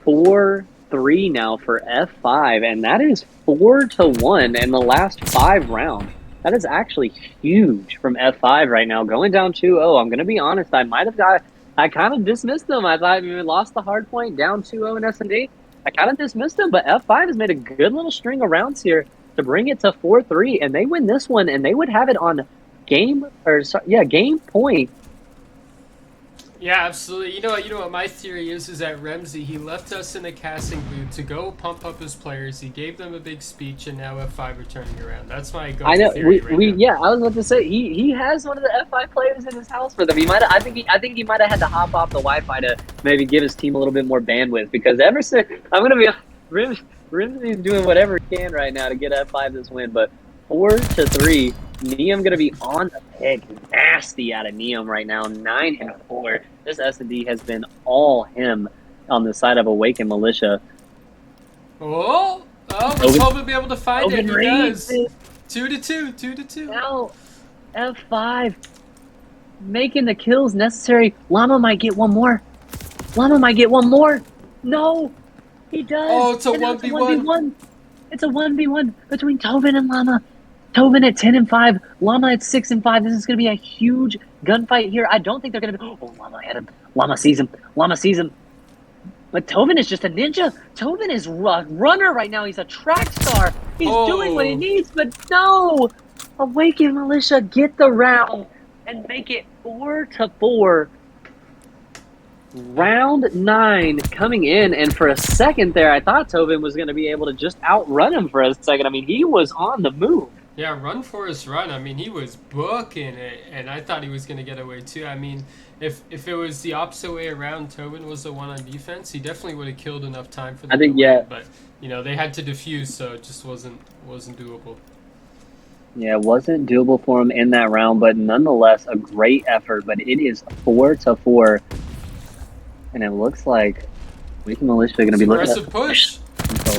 4-3 now for F5, and that is 4-1 in the last 5 rounds. That is actually huge from F5 right now. Going down 2-0, I'm going to be honest, I kind of dismissed them. I thought we lost the hard point, down 2-0 in S&D. I kind of dismissed them, but F5 has made a good little string of rounds here to bring it to 4-3, and they win this one, and they would have it on game point. Yeah, absolutely. You know what my theory is that Remzi, he left us in a casting booth to go pump up his players. He gave them a big speech, and now F5 are turning around. That's my go-to theory right now. Yeah, I was about to say he has one of the F5 players in his house for them. I think he might have had to hop off the Wi-Fi to maybe give his team a little bit more bandwidth, because ever since Remzi's doing whatever he can right now to get F5 this win, but 4-3. Neum gonna be on the pick. Nasty out of Neum right now. 9-4. This S&D has been all him on the side of Awaken Militia. Oh, let's hope he'll be able to find it. He does. 2-2. Now, F5 making the kills necessary. Llama might get one more. No, he does. Oh, it's a 1v1. It's a 1v1 between Tobin and Llama. Tobin at 10-5, Llama at 6-5. This is going to be a huge gunfight here. I don't think they're going to be... Oh, Llama had him. Llama sees him. But Tobin is just a ninja. Tobin is a runner right now. He's a track star. He's doing what he needs, but no! Awaken Militia, get the round and make it 4-4. Round 9 coming in, and for a second there, I thought Tobin was going to be able to just outrun him for a second. I mean, he was on the move. Yeah, run for his run. I mean, he was booking it, and I thought he was going to get away too. I mean, if it was the opposite way around, Tobin was the one on defense, he definitely would have killed enough time for them to win. But, you know, they had to defuse, so it just wasn't doable. Yeah, it wasn't doable for him in that round, but nonetheless, a great effort. But it is 4-4, and it looks like Awaken Militia are going to be looking at aggressive push.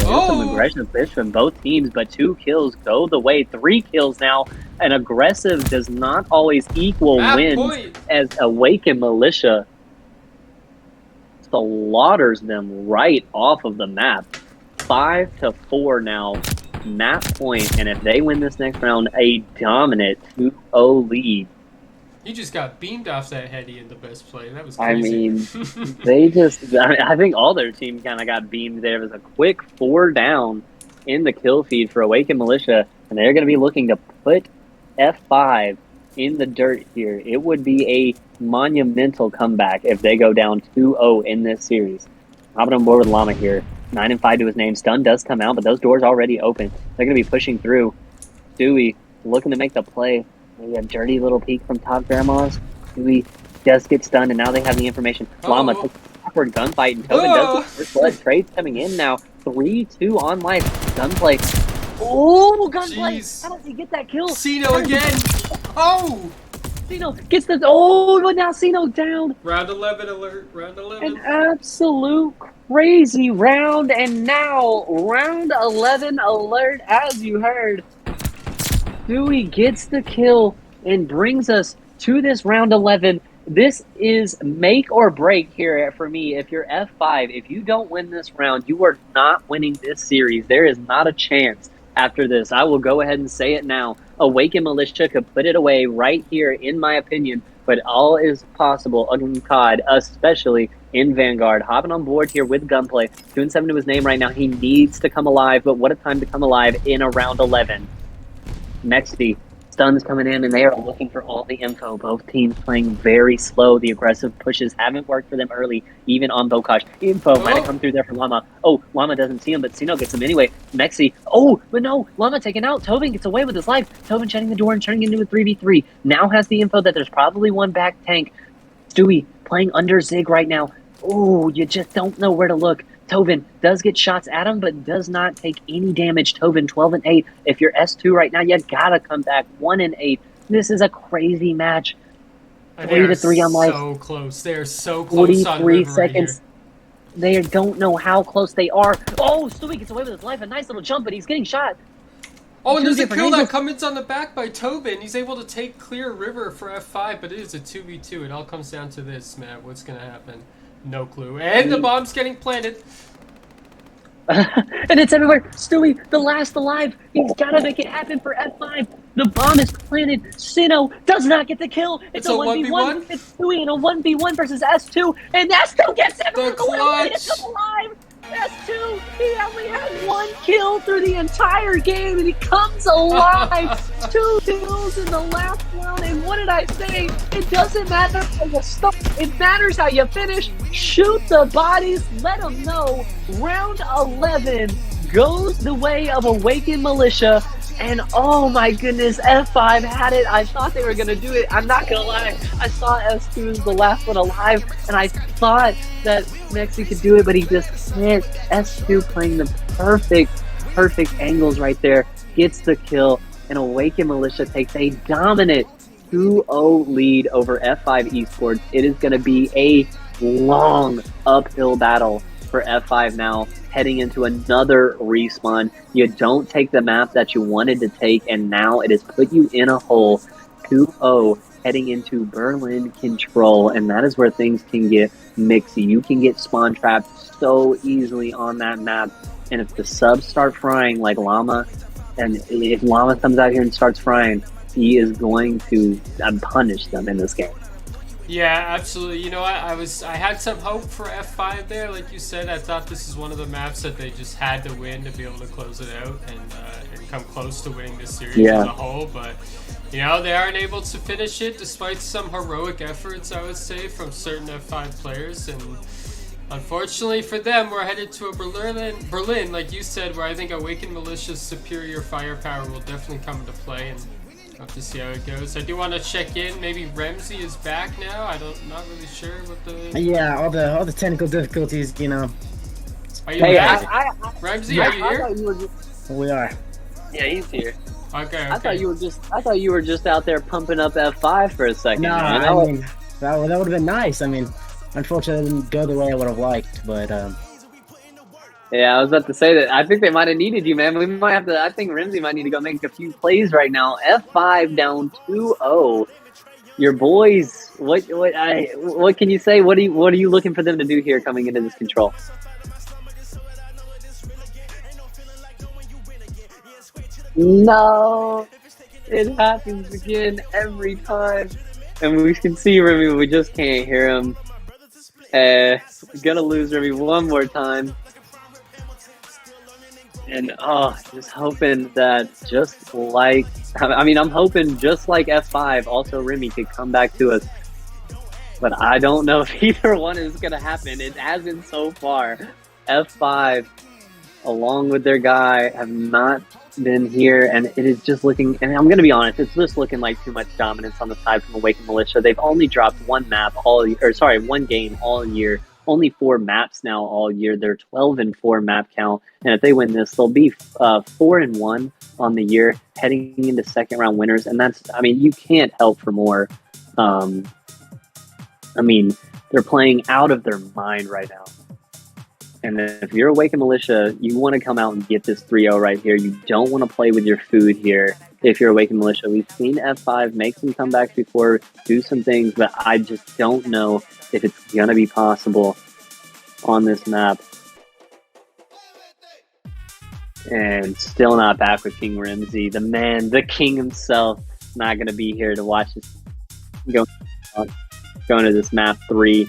Some aggressive push from both teams, but 2 kills go the way. 3 kills now. And aggressive does not always equal wins, as Awaken Militia slaughters them right off of the map. 5-4 now, map point, and if they win this next round, a dominant 2-0 lead. He just got beamed off that heady in the best play. That was crazy. I mean, I think all their team kind of got beamed there. It was a quick 4 down in the kill feed for Awaken Militia, and they're going to be looking to put F5 in the dirt here. It would be a monumental comeback if they go down 2-0 in this series. Hopping on board with Llama here. 9-5 to his name. Stun does come out, but those doors already open. They're going to be pushing through. Dewey looking to make the play. Maybe a dirty little peek from Top Grandma's. Dewey does get stunned, and now they have the information. Llama takes a backward gunfight, and Tobin does get first blood. Trade's coming in now. 3-2 on life. Gunplay. Oh, Gunplay! Jeez. How does he get that kill? Sino again. Oh, Sino gets the. Oh, but now Sino down. round 11 alert. Round 11. An absolute crazy round, and now round 11 alert, as you heard. Dewey gets the kill and brings us to this round 11. This is make or break here for me. If you're F5, if you don't win this round, you are not winning this series. There is not a chance after this. I will go ahead and say it now. Awaken Militia could put it away right here, in my opinion, but all is possible against COD, especially in Vanguard. Hopping on board here with Gunplay. 2-7 to his name right now. He needs to come alive, but what a time to come alive in a round 11. Nexty, Stuns coming in, and they are looking for all the info. Both teams playing very slow. The aggressive pushes haven't worked for them early, even on Bokash. Info might have come through there for Llama. Oh, Llama doesn't see him, but Sino gets him anyway. Nexty, oh, but no, Llama taken out. Tobin gets away with his life. Tobin shutting the door and turning into a 3v3. Now has the info that there's probably one back tank. Stewie playing under Zig right now. Oh, you just don't know where to look. Tovin does get shots at him, but does not take any damage. Tovin 12-8. If you're S2 right now, you gotta come back 1-8. This is a crazy match. 3-3 on life. So close. They're so close on 43 River seconds. Right here. They don't know how close they are. Oh, Stewie gets away with his life. A nice little jump, but he's getting shot. Oh, and Two there's a different kill that angles. comes on the back by Tobin. He's able to take clear River for F5, but it is a 2v2. It all comes down to this, Matt. What's gonna happen? No clue. And the bomb's getting planted. And it's everywhere. Stewie, the last alive. He's got to make it happen for F5. The bomb is planted. Sino does not get the kill. It's a 1v1. It's Stewie in a 1v1 versus S2. And S2 gets everyone clutch. to come alive. S2, he only had one kill through the entire game, and he comes alive. 2 kills in the last round, and what did I say? It doesn't matter how you start. It matters how you finish. Shoot the bodies. Let them know. Round 11 goes the way of Awaken Militia. And oh my goodness, F5 had it. I thought they were going to do it. I'm not going to lie. I saw S2 as the last one alive, and I thought that Mexi could do it, but he just can't. S2 playing the perfect angles right there. Gets the kill, and Awaken Militia takes a dominant 2-0 lead over F5 Esports. It is going to be a long uphill battle for F5 now, heading into another respawn. You don't take the map that you wanted to take, and now it has put you in a hole. 2-0 heading into Berlin Control, and that is where things can get mixy. You can get spawn trapped so easily on that map, and if the subs start frying like Llama, and if Llama comes out here and starts frying, he is going to punish them in this game. Yeah, absolutely. You know what? I had some hope for F5 there. Like you said, I thought this is one of the maps that they just had to win to be able to close it out and come close to winning this series as a whole. But, you know, they aren't able to finish it despite some heroic efforts, I would say, from certain F5 players. And unfortunately for them, we're headed to a Berlin, like you said, where I think Awaken Militia's superior firepower will definitely come into play. And have to see how it goes. I do want to check in. Maybe Remzi is back now. Not really sure what the. Yeah, all the technical difficulties, you know. Are you back? Remzi, are you here? We are. Yeah, he's here. Okay. I thought you were just out there pumping up F5 for a second. No, man. I mean that would have been nice. I mean, unfortunately, it didn't go the way I would have liked, but Yeah, I was about to say that. I think they might have needed you, man. We might have to. I think Remzi might need to go make a few plays right now. F5 down 2-0. Your boys. What can you say? What are you looking for them to do here coming into this control? No, it happens again every time, and we can see Remy. We just can't hear him. Gonna lose Remy one more time. And just hoping that I'm hoping just like F5, also Remy could come back to us. But I don't know if either one is going to happen. It hasn't so far. F5, along with their guy, have not been here. And it is just looking, and I'm going to be honest, it's just looking like too much dominance on the side from Awaken Militia. They've only dropped one game all year only 4 maps now all year. They're 12-4 map count, and if they win this, they'll be 4-1 on the year, heading into second round winners. And that's, I mean, you can't help for more. I mean, they're playing out of their mind right now. And if you're Awakened Militia, you want to come out and get this 3-0 right here. You don't want to play with your food here if you're Awakened Militia. We've seen F5 make some comebacks before, do some things, but I just don't know if it's going to be possible on this map. And still not back with King Ramsey. The man, the king himself, not going to be here to watch this going to this map 3.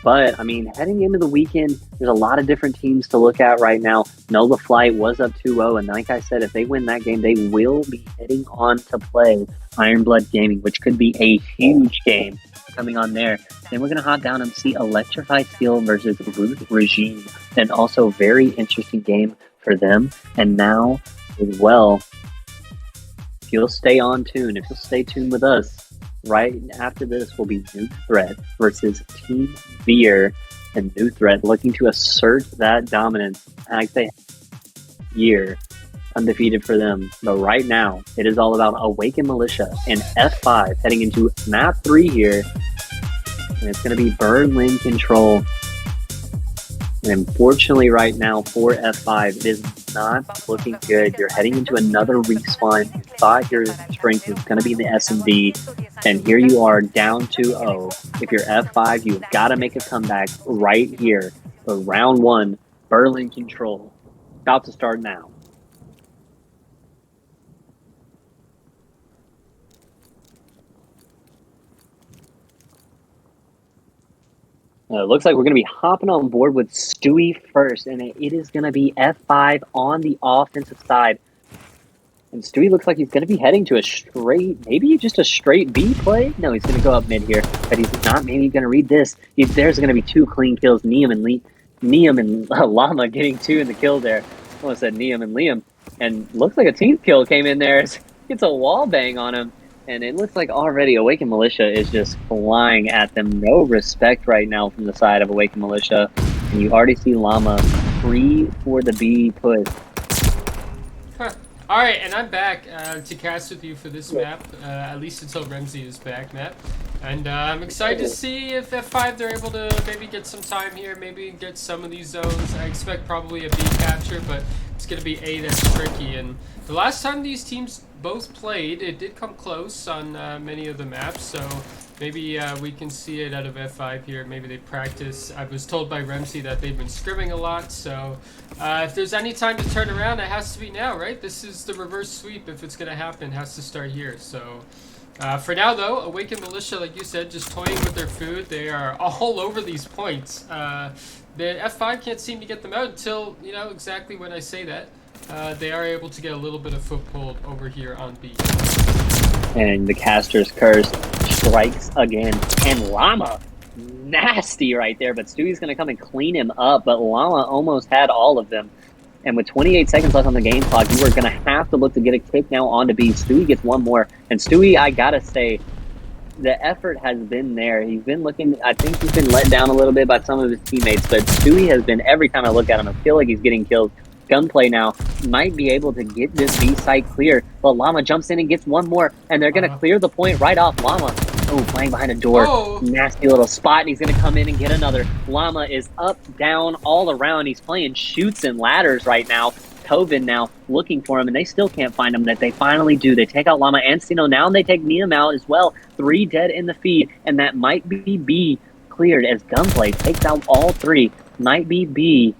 But, I mean, heading into the weekend, there's a lot of different teams to look at right now. Nola Flight was up 2-0, and like I said, if they win that game, they will be heading on to play Ironblood Gaming, which could be a huge game coming on there. Then we're going to hop down and see Electrify Steel versus Root Regime, and also very interesting game for them. And now, as well, if you'll stay on tune, if you'll stay tuned with us, right after this will be New Threat versus Team Veer, and New Threat looking to assert that dominance. And I say year undefeated for them, but right now it is all about Awakened Militia and F5 heading into map 3 here, and it's going to be Berlin Control. And unfortunately right now for F5, it is not looking good. You're heading into another respawn. You thought your strength was going to be in the S&D, and here you are down 2-0. If you're F5, you've got to make a comeback right here. For round 1, Berlin Control. About to start now. Looks like we're going to be hopping on board with Stewie first, and it is going to be F5 on the offensive side. And Stewie looks like he's going to be heading to a straight, maybe just a straight B play? No, he's going to go up mid here, but he's not maybe going to read this. There's going to be 2 clean kills, Neum and Llama getting 2 in the kill there. I almost said Neum and Liam. And looks like a team kill came in there. It's a wall bang on him. And it looks like already Awakened Militia is just flying at them. No respect right now from the side of Awakened Militia. And you already see Llama free for the B push. All right, and I'm back to cast with you for this map, at least until Ramsey is back, Matt. And I'm excited to see if F5 they're able to maybe get some time here, maybe get some of these zones. I expect probably a B capture, but it's going to be A that's tricky. And the last time these teams both played, it did come close on many of the maps, so maybe we can see it out of F5 here. Maybe they practice. I was told by Ramsey that they've been scrimming a lot, so if there's any time to turn around, it has to be now, right? This is the reverse sweep. If it's going to happen, it has to start here. So for now, though, Awakened Militia, like you said, just toying with their food. They are all over these points. The F5 can't seem to get them out until, you know, exactly when I say that. They are able to get a little bit of foothold over here on B. And the Caster's Curse strikes again. And Llama, nasty right there. But Stewie's going to come and clean him up. But Llama almost had all of them. And with 28 seconds left on the game clock, you are going to have to look to get a kick now onto B. Stewie gets one more. And Stewie, I got to say, the effort has been there. He's been looking, I think he's been let down a little bit by some of his teammates. But Stewie has been, every time I look at him, I feel like he's getting killed. Gunplay now might be able to get this B site clear, but Llama jumps in and gets one more, and they're going to clear the point right off Llama. Oh, playing behind a door. Oh. Nasty little spot, and he's going to come in and get another. Llama is up, down, all around. He's playing shoots and ladders right now. Tovin now looking for him, and they still can't find him. That they finally do. They take out Llama and Sino. Now they take Neum out as well. 3 dead in the feed, and that might be B cleared as Gunplay takes out all 3. Might be B.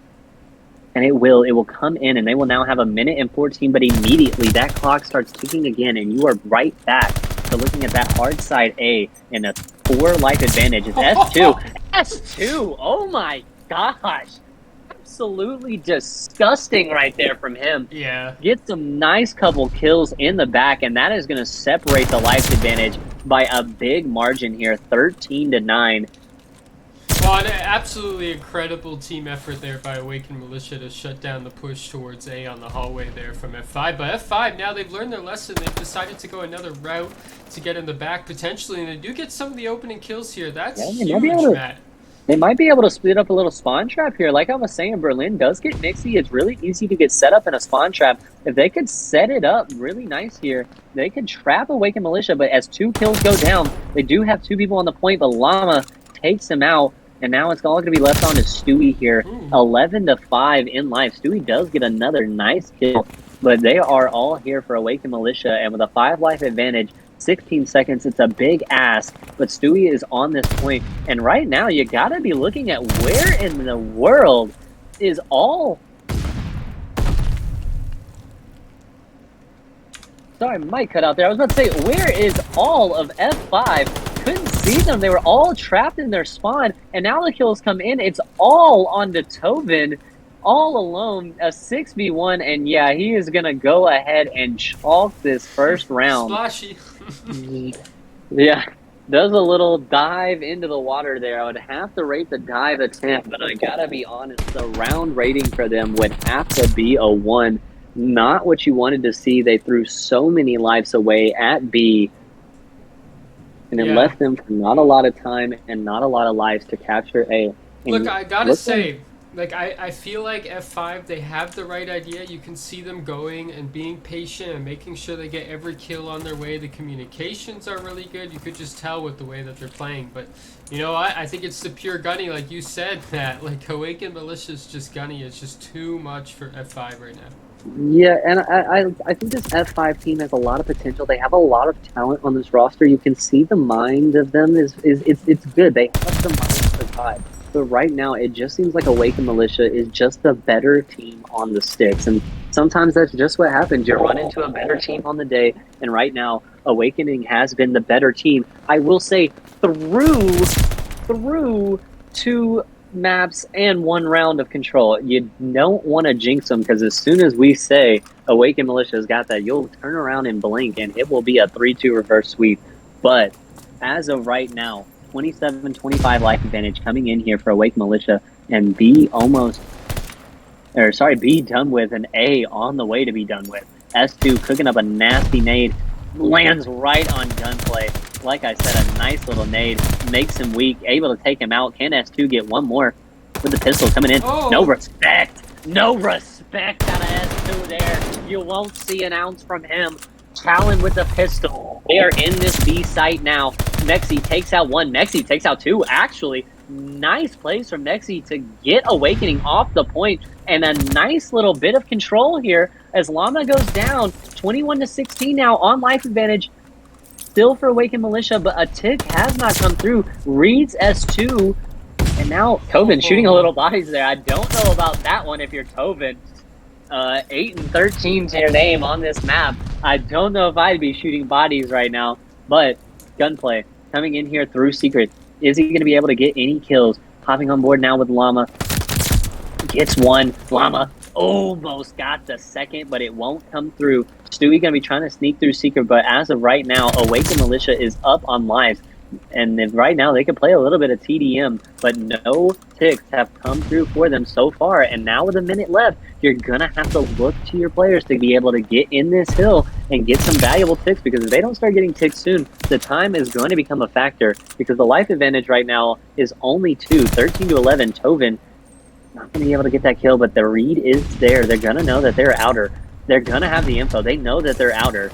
And it will come in, and they will now have 1:14, but immediately that clock starts ticking again, and you are right back to looking at that hard side A and a 4 life advantage. It's S2. S2! Oh my gosh! Absolutely disgusting right there from him. Yeah. Get some nice couple kills in the back, and that is going to separate the life advantage by a big margin here, 13-9. Well, an absolutely incredible team effort there by Awakened Militia to shut down the push towards A on the hallway there from F5. But F5, now they've learned their lesson. They've decided to go another route to get in the back potentially, and they do get some of the opening kills here. That's huge, Matt. They might be able to split up a little spawn trap here. Like I was saying, Berlin does get Mixie. It's really easy to get set up in a spawn trap. If they could set it up really nice here, they could trap Awakened Militia. But as 2 kills go down, they do have 2 people on the point, but Llama takes him out. And now it's all going to be left on to Stewie here. 11-5 in life. Stewie does get another nice kill, but they are all here for Awakened Militia. And with a 5 life advantage, 16 seconds, it's a big ask, but Stewie is on this point. And right now, you gotta be looking at where in the world is all... Sorry, mic cut out there. I was about to say, where is all of F5? Couldn't see them. They were all trapped in their spawn, and now the kills come in. It's all onto Tovin, all alone, a 6v1, and yeah, he is gonna go ahead and chalk this first round. Splashy. Yeah, does a little dive into the water there. I would have to rate the dive a 10, but I gotta be honest, the round rating for them would have to be a 1. Not what you wanted to see. They threw so many lives away at B, and it left them for not a lot of time and not a lot of lives to capture A. And Look, I gotta say, like, I feel like F5, they have the right idea. You can see them going and being patient and making sure they get every kill on their way. The communications are really good. You could just tell with the way that they're playing. But, you know what? I think it's the pure gunny, like you said, Matt. Like, Awakened Militia's just gunny. It's just too much for F5 right now. Yeah, and I think this F5 team has a lot of potential. They have a lot of talent on this roster. You can see the mind of them it's good. They have the mind to survive. But right now, it just seems like Awakened Militia is just a better team on the sticks. And sometimes that's just what happens. You run into a better team on the day. And right now, Awakening has been the better team. I will say, through 2 maps and 1 round of control. You don't want to jinx them, because as soon as we say Awakened Militia's got that, you'll turn around and blink, and it will be a 3-2 reverse sweep. But as of right now, 27-25 life advantage coming in here for Awakened Militia, and B done with, and A on the way to be done with. S2 cooking up a nasty nade, lands right on Gunplay. Like I said, a nice little nade, makes him weak, able to take him out. Can S2 get one more with the pistol coming in? Oh. No respect out of S2 there. You won't see an ounce from him. Talon with the pistol. They are in this B site now. Mexi takes out 1. Mexi takes out 2, actually. Nice plays from Mexi to get Awakening off the point, and a nice little bit of control here as Llama goes down. 21-16 now on life advantage. Still for Awakened Militia, but a tick has not come through. Reads S2, and now Tovin shooting a little bodies there. I don't know about that one if you're Tovin. 8 and 13 to your name on this map. I don't know if I'd be shooting bodies right now, but Gunplay coming in here through Secret. Is he going to be able to get any kills? Hopping on board now with Llama. Gets 1. Llama almost got the second, but it won't come through. Stewie going to be trying to sneak through Secret, but as of right now, Awakened Militia is up on lives. And if right now they can play a little bit of TDM, but no ticks have come through for them so far. And now with a minute left, you're going to have to look to your players to be able to get in this hill and get some valuable ticks, because if they don't start getting ticks soon, the time is going to become a factor, because the life advantage right now is only 2, 13-11. Tovin not going to be able to get that kill, but the read is there. They're going to know that they're outer. They're going to have the info. They know that they're outer.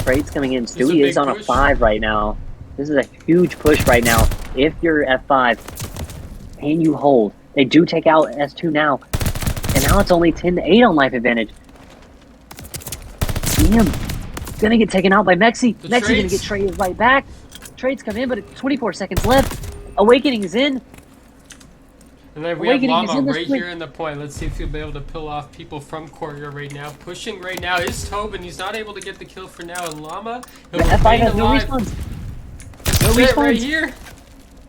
Trade's coming in. Stewie is on a 5 right now. This is a huge push right now. If you're F5 and you hold, they do take out S2 now. And now it's only 10-8 on life advantage. Damn. Gonna get taken out by Mexi. Mexi gonna get traded right back. Trades come in, but it's 24 seconds left. Awakening is in. And then we have Llama right here in the point. Let's see if he'll be able to pull off people from Courier right now. Pushing right now is Tovin. He's not able to get the kill for now. And Llama, he'll F5 has no respawns. No respawns. Right here.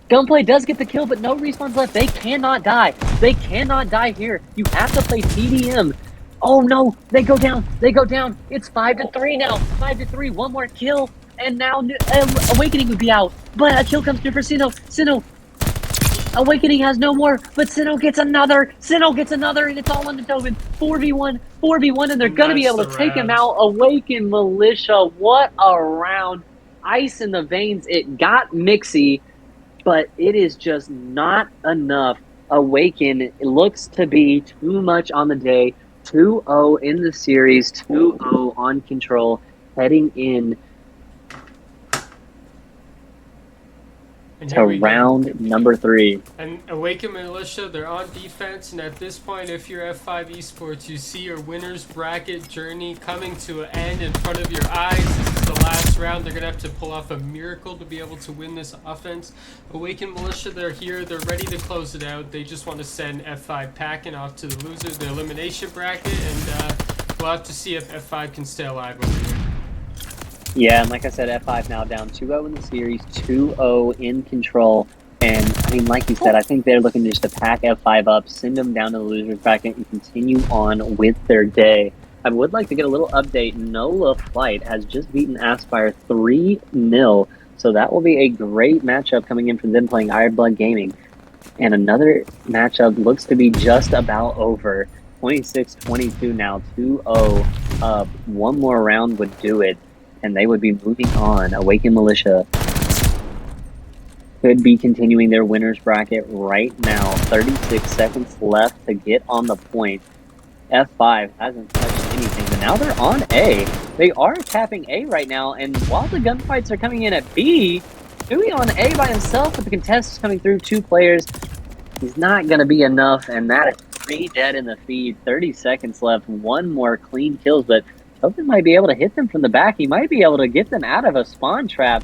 Gunplay does get the kill, but no respawns left. They cannot die. They cannot die here. You have to play TDM. Oh no, they go down. They go down. It's 5-3 now. 5-3. One more kill, and now Awakening would be out. But a kill comes through for Sinnoh. Sinnoh. Awakening has no more, but Sinnoh gets another. Sinnoh gets another, and it's all on the Tovin. 4v1, and they're going to be able to take him out. Awakened Militia, what a round. Ice in the veins. It got Mixie, but it is just not enough. Awaken it looks to be too much on the day. 2-0 in the series, 2-0 on Control, heading in And to here we go. round number 3. And Awaken Militia, they're on defense, and at this point, if you're F5 Esports, you see your winner's bracket journey coming to an end in front of your eyes. This is the last round. They're going to have to pull off a miracle to be able to win this offense. Awaken Militia, they're here. They're ready to close it out. They just want to send F5 packing off to the loser, the elimination bracket, and we'll have to see if F5 can stay alive over here. Yeah, and like I said, F5 now down 2-0 in the series, 2-0 in Control. And, I mean, like you said, I think they're looking just to pack F5 up, send them down to the loser's bracket, and continue on with their day. I would like to get a little update. NOLA Flight has just beaten Aspire 3-0, so that will be a great matchup coming in for them playing Ironblood Gaming. And another matchup looks to be just about over. 26-22 now, 2-0 up. One more round would do it, and they would be moving on. Awaken Militia could be continuing their winner's bracket right now. 36 seconds left to get on the point. F5 hasn't touched anything, but now they're on A. They are capping A right now, and while the gunfights are coming in at B, Dewey on A by himself with the contests coming through 2 players. He's not going to be enough, and that is 3 dead in the feed. 30 seconds left, 1 more clean kills, but Tobin might be able to hit them from the back. He might be able to get them out of a spawn trap.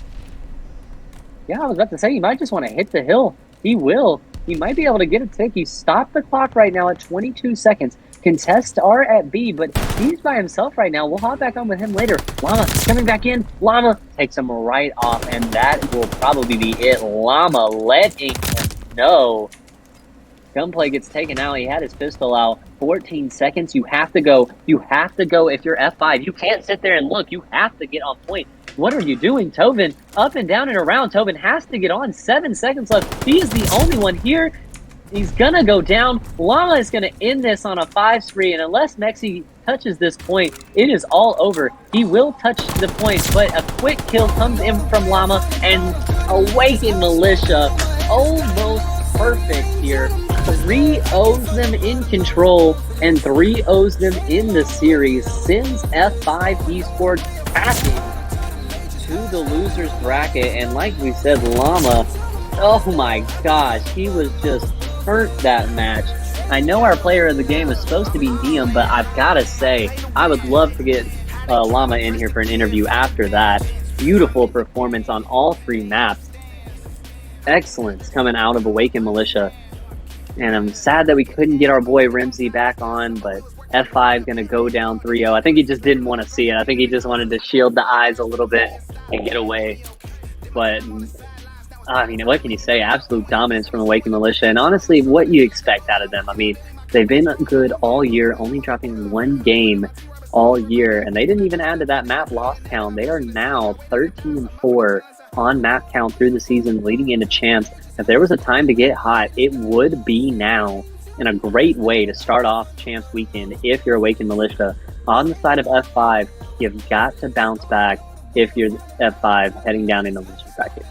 Yeah, I was about to say, he might just want to hit the hill. He will. He might be able to get a tick. He stopped the clock right now at 22 seconds. Contests are at B, but he's by himself right now. We'll hop back on with him later. Llama coming back in. Llama takes him right off, and that will probably be it. Llama letting him know. Gunplay gets taken out. He had his pistol out. 14 seconds. You have to go. You have to go if you're F5. You can't sit there and look. You have to get on point. What are you doing, Tobin? Up and down and around. Tobin has to get on. 7 seconds left. He is the only one here. He's gonna go down. Llama is gonna end this on a 5 spree, and unless Mexi touches this point, it is all over. He will touch the point, but a quick kill comes in from Llama, and Awaken Militia almost perfect here. 3-0s them in Control, and 3-0s them in the series. Sends F5 Esports passing to the loser's bracket, and like we said, Llama, oh my gosh, he was just hurt that match. I know our player of the game is supposed to be Diem, but I've got to say, I would love to get Llama in here for an interview after that. Beautiful performance on all 3 maps. Excellence coming out of Awaken Militia. And I'm sad that we couldn't get our boy Remzi back on, but F5 going to go down 3-0. I think he just didn't want to see it. I think he just wanted to shield the eyes a little bit and get away. But I mean, what can you say? Absolute dominance from Awaken Militia. And honestly, what you expect out of them. I mean, they've been good all year, only dropping 1 game all year. And they didn't even add to that map loss count. They are now 13-4 on map count through the season, leading into Champs. If there was a time to get hot, it would be now. And a great way to start off Champs weekend if you're Awaken Militia. On the side of F5, you've got to bounce back if you're F5 heading down in the loser bracket.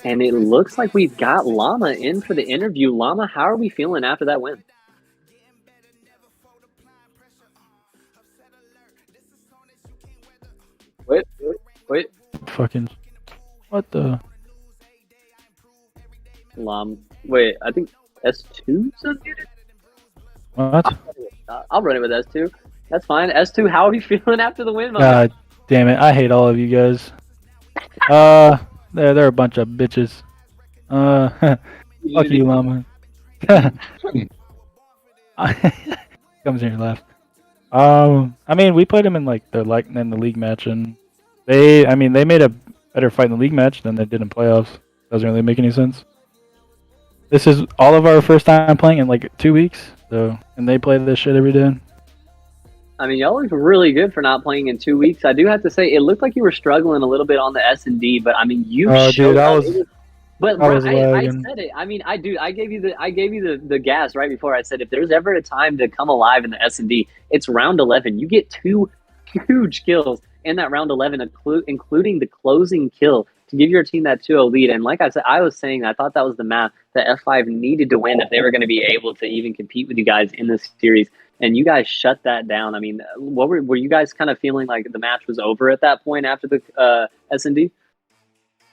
And it looks like we've got Llama in for the interview. Llama, how are we feeling after that win? Wait. Fucking. What the? Wait, I think S2's unmuted? What? I'll run it with S2. That's fine. S2, how are you feeling after the win? God damn it. I hate all of you guys. They're a bunch of bitches. Fuck you, Llama. Comes in your left. I mean, we played them in in the league match, and they made a better fight in the league match than they did in playoffs. Doesn't really make any sense. This is all of our first time playing in like 2 weeks, so and they play this shit every day. I mean, y'all look really good for not playing in 2 weeks. I do have to say, it looked like you were struggling a little bit on the S&D, but I mean, you showed up. But I was I lagging. said it. I mean, I gave you the gas right before. I said if there's ever a time to come alive in the S&D, it's round 11. You get 2 huge kills in that round 11, including the closing kill to give your team that 2-0 lead. And like I said, I was saying, I thought that was the map that F5 needed to win if they were going to be able to even compete with you guys in this series. And you guys shut that down. I mean, what were you guys kind of feeling like the match was over at that point after the S&D?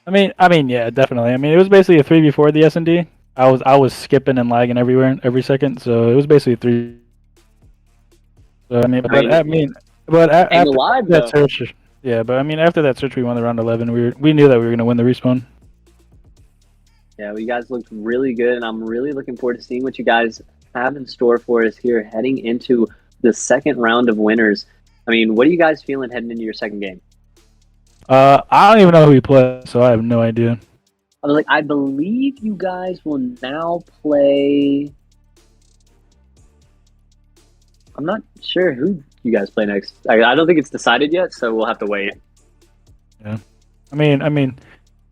I mean, yeah, definitely. I mean, it was basically a 3v4 the S&D. I was skipping and lagging every second, so it was basically 3. So and after live that though. search, yeah, but I mean, after that search, we won the round 11. We knew that we were gonna win the respawn. Yeah, well, you guys looked really good, and I'm really looking forward to seeing what you guys have in store for us here heading into the second round of winners. I mean, what are you guys feeling heading into your second game? I don't even know who we play, so I have no idea. I believe you guys will now play. I'm not sure who you guys play next. I don't think it's decided yet, so we'll have to wait. Yeah, I mean,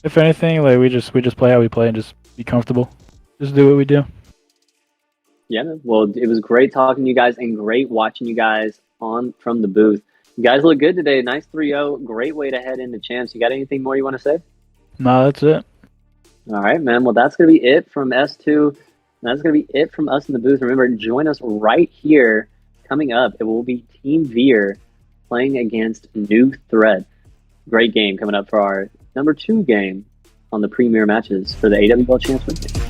if anything, like we just play how we play and just be comfortable. Just do what we do. Yeah, well, it was great talking to you guys and great watching you guys from the booth. You guys look good today. Nice 3-0. Great way to head into champs. You got anything more you want to say? No, that's it. All right, man. Well, that's going to be it from S2. That's going to be it from us in the booth. Remember, join us right here. Coming up, it will be Team Veer playing against New Threat. Great game coming up for our number 2 game on the premier matches for the AWL Champs Weekend.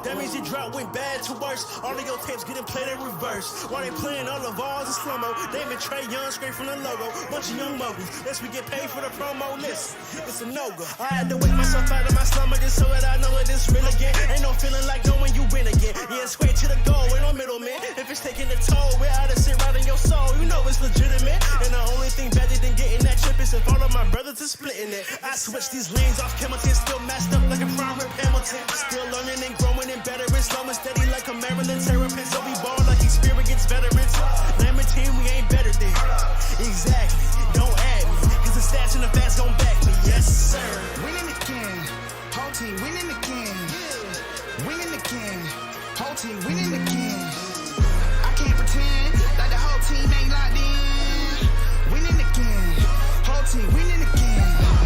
That means he dropped, went back. bad to worse. All of your tapes getting played in reverse. While they playing all the balls in slow-mo. Damon Trey Young straight from the logo. Bunch of young moguls. Lest we get paid for the promo list. It's a no-go. I had to wake myself out of my slumber just so that I know that it's real again. Ain't no feeling like knowing you win again. Yeah, it's straight to the goal. Ain't no middleman. If it's taking a toll, we're out of sit right in your soul. You know it's legitimate. And the only thing better than getting that chip is if all of my brothers are splitting it. I switch these lanes off Hamilton, still messed up like a prime rip Hamilton. Still learning and growing and better and slow and steady like a Maryland Terrapin. So we ball like experienced veterans. Name a team we ain't better than. Exactly. Don't add me. Cause the stats and the facts gon' back me. Yes, sir. Winning again. Whole team winning again. Winning again. Whole team winning again. I can't pretend like the whole team ain't locked in. Winning again. Whole team winning again.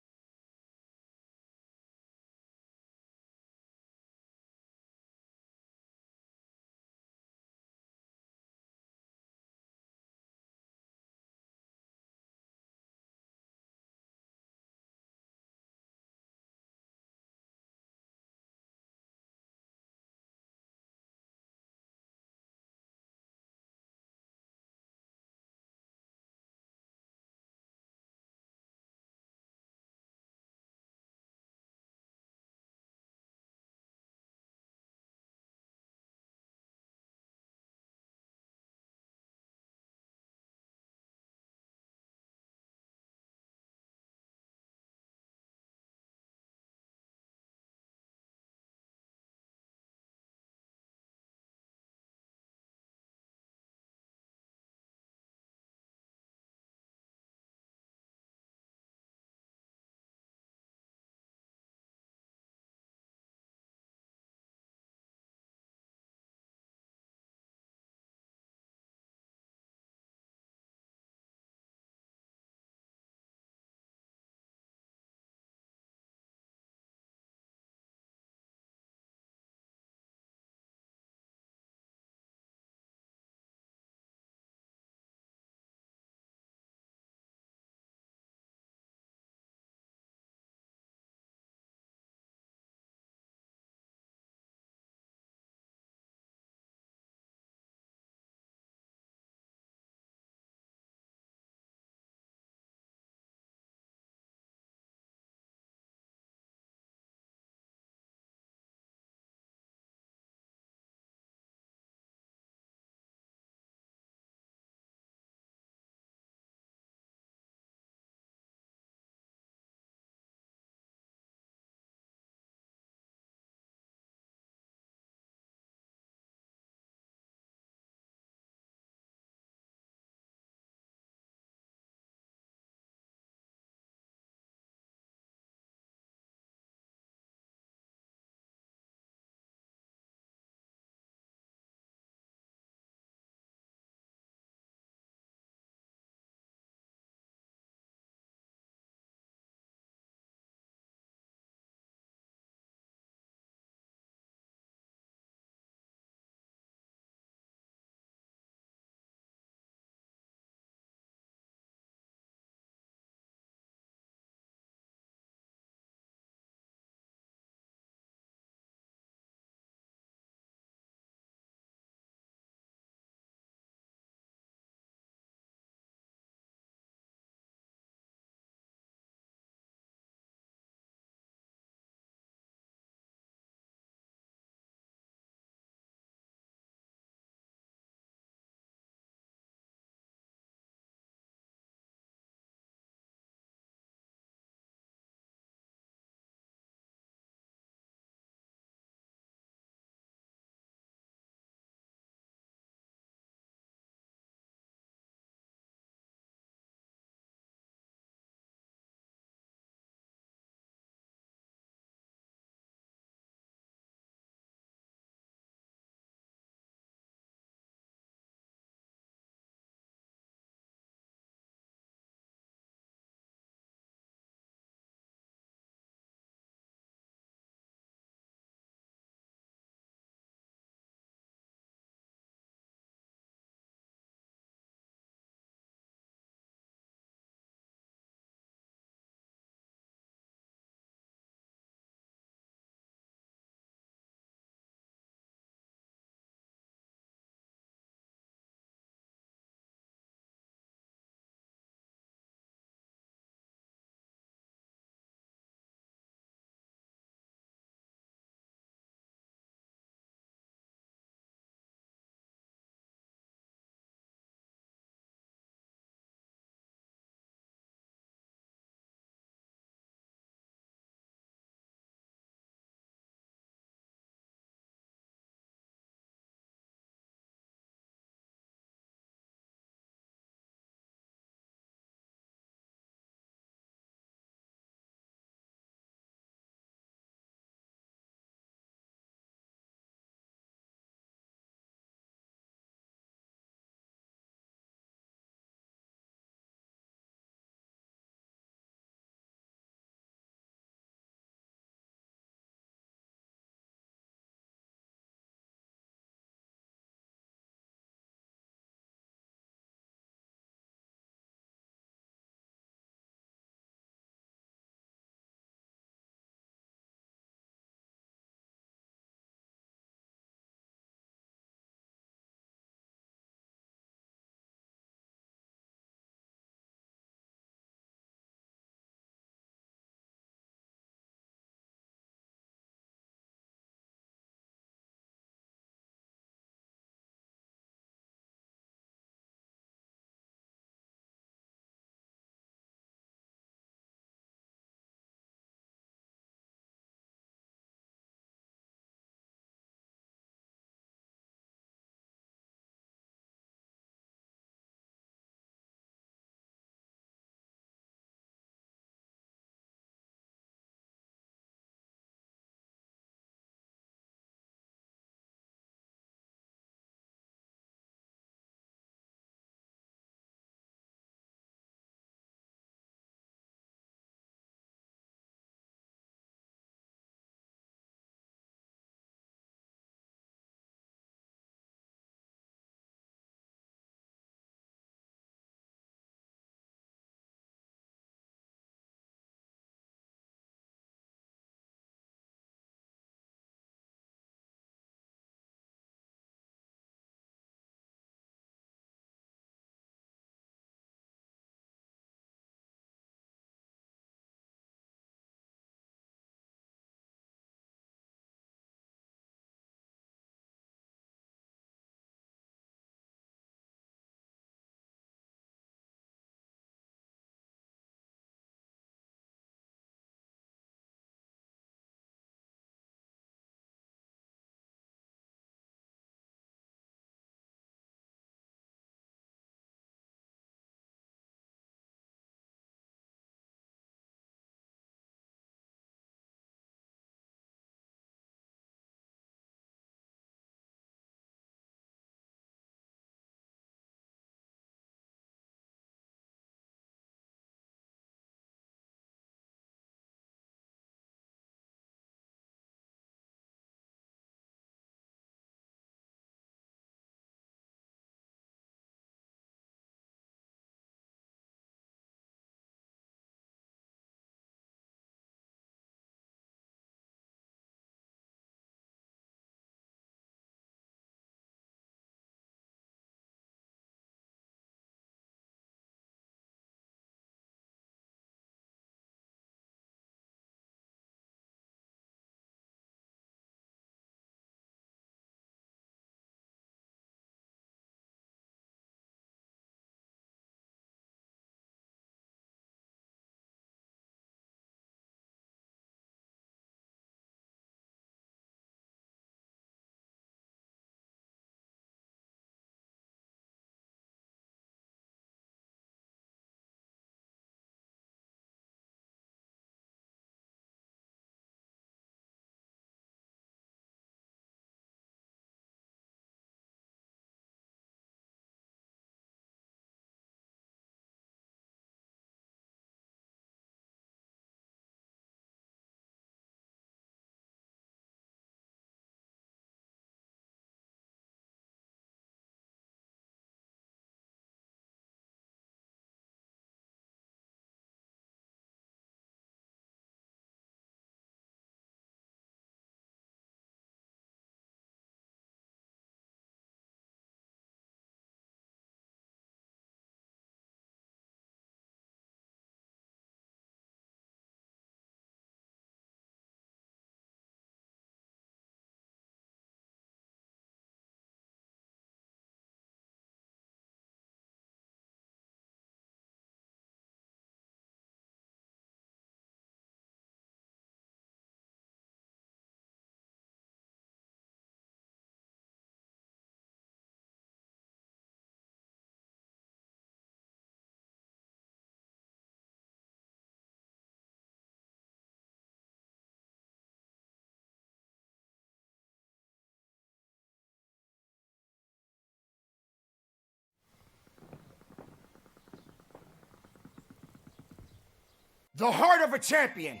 The heart of a champion.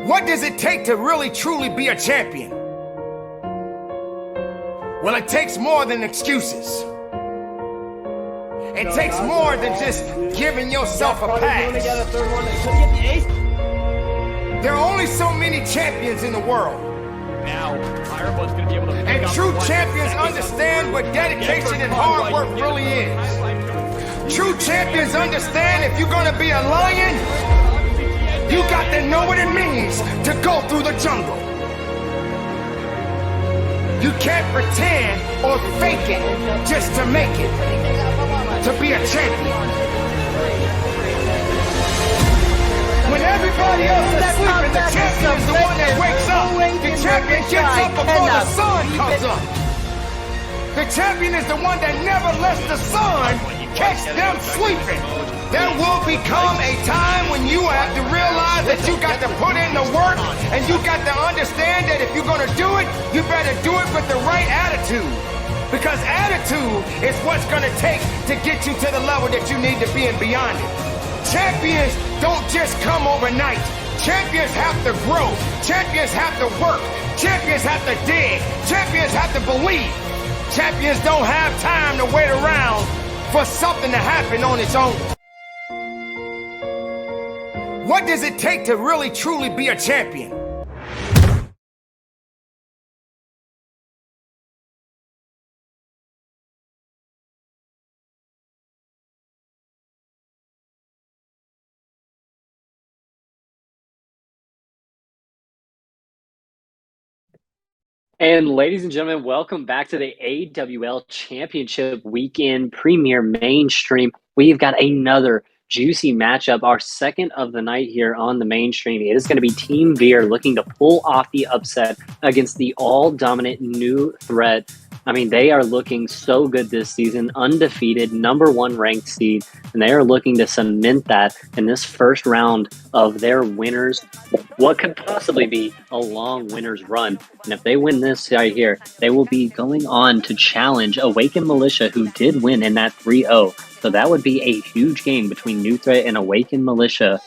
What does it take to really truly be a champion? Well, it takes more than excuses. It takes more than just giving yourself a pass. There are only so many champions in the world. Now, Iron Blood's gonna be able to. And true champions understand what dedication and hard work really is. True champions understand if you're gonna be a lion, you got to know what it means to go through the jungle. You can't pretend or fake it just to make it, to be a champion. When everybody else is sleeping, the champion is the one that wakes up. The champion gets up before the sun comes up. The champion is the one that never lets the sun catch them sleeping. There will become a time when you have to realize that you got to put in the work and you got to understand that if you're going to do it, you better do it with the right attitude. Because attitude is what's going to take to get you to the level that you need to be and beyond it. Champions don't just come overnight. Champions have to grow. Champions have to work. Champions have to dig. Champions have to believe. Champions don't have time to wait around for something to happen on its own. What does it take to really truly be a champion? And ladies and gentlemen, welcome back to the AWL Championship Weekend Premier Mainstream. We've got another juicy matchup, our second of the night here on the mainstream. It is going to be Team Veer looking to pull off the upset against the all-dominant New Threat. I mean, they are looking so good this season, undefeated, #1 ranked seed, and they are looking to cement that in this first round of their winners. What could possibly be a long winner's run. And if they win this right here, they will be going on to challenge Awakened Militia, who did win in that 3-0. So that would be a huge game between New Threat and Awakened Militia.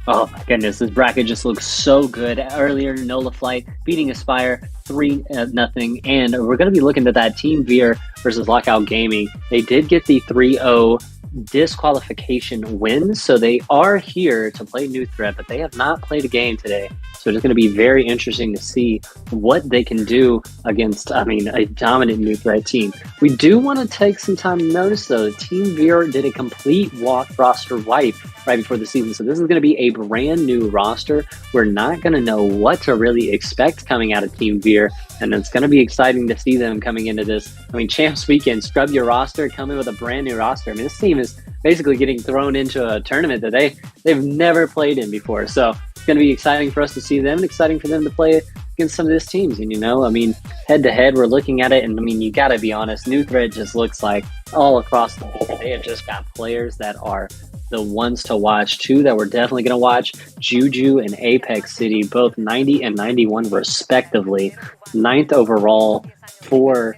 Oh my goodness, this bracket just looks so good. Earlier, Nola Flight beating Aspire 3-0, and we're going to be looking at that Team Veer versus Lockout Gaming. They did get the 3-0 disqualification win, so they are here to play New Threat, but they have not played a game today. So it's going to be very interesting to see what they can do against, a dominant New Threat team. We do want to take some time to notice, though, Team Veer did a complete roster wipe right before the season. So this is going to be a brand new roster. We're not going to know what to really expect coming out of Team Veer, and it's going to be exciting to see them coming into this. Champs Weekend, scrub your roster, come in with a brand new roster. This team is basically getting thrown into a tournament that they've never played in before. So it's going to be exciting for us to see them and exciting for them to play against some of these teams. And, head to head, we're looking at it. And, you got to be honest, New Threat just looks like all across the board. They have just got players that are the ones to watch. Two that we're definitely going to watch, Juju and Apex City, both 90 and 91 respectively. 9th overall for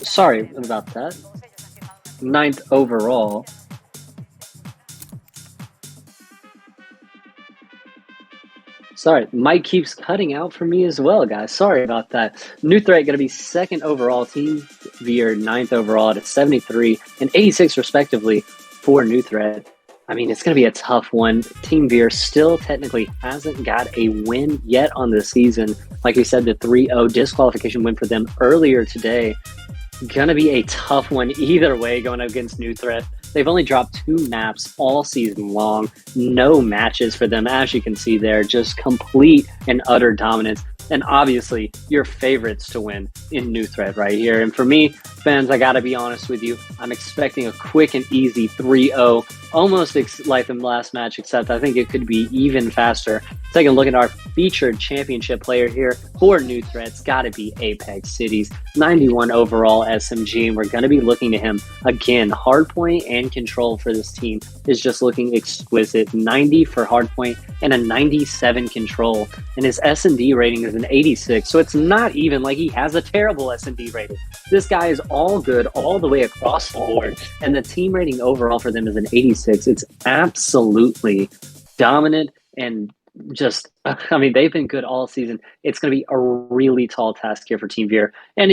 sorry about that. 9th overall. Sorry, mic keeps cutting out for me as well, guys. Sorry about that. New Threat going to be 2nd overall. Team Veer 9th overall at 73 and 86 respectively for New Threat. It's going to be a tough one. Team Veer still technically hasn't got a win yet on the season. Like we said, the 3-0 disqualification win for them earlier today. Going to be a tough one either way going against New Threat. They've only dropped 2 maps all season long. No matches for them, as you can see there. Just complete and utter dominance. And obviously, your favorites to win in New Threat right here. And for me, fans, I got to be honest with you. I'm expecting a quick and easy 3-0. Almost like the last match, except I think it could be even faster. Taking a look at our featured championship player here for New Threat. It's got to be Apex Cities. 91 overall SMG. And we're going to be looking to him again. Hardpoint and control for this team is just looking exquisite. 90 for hardpoint and a 97 control. And his S&D rating is an 86. So it's not even like he has a terrible S&D rating. This guy is all good all the way across the board. And the team rating overall for them is an 86. It's absolutely dominant and just, I mean, they've been good all season. It's going to be a really tall task here for Team Veer. And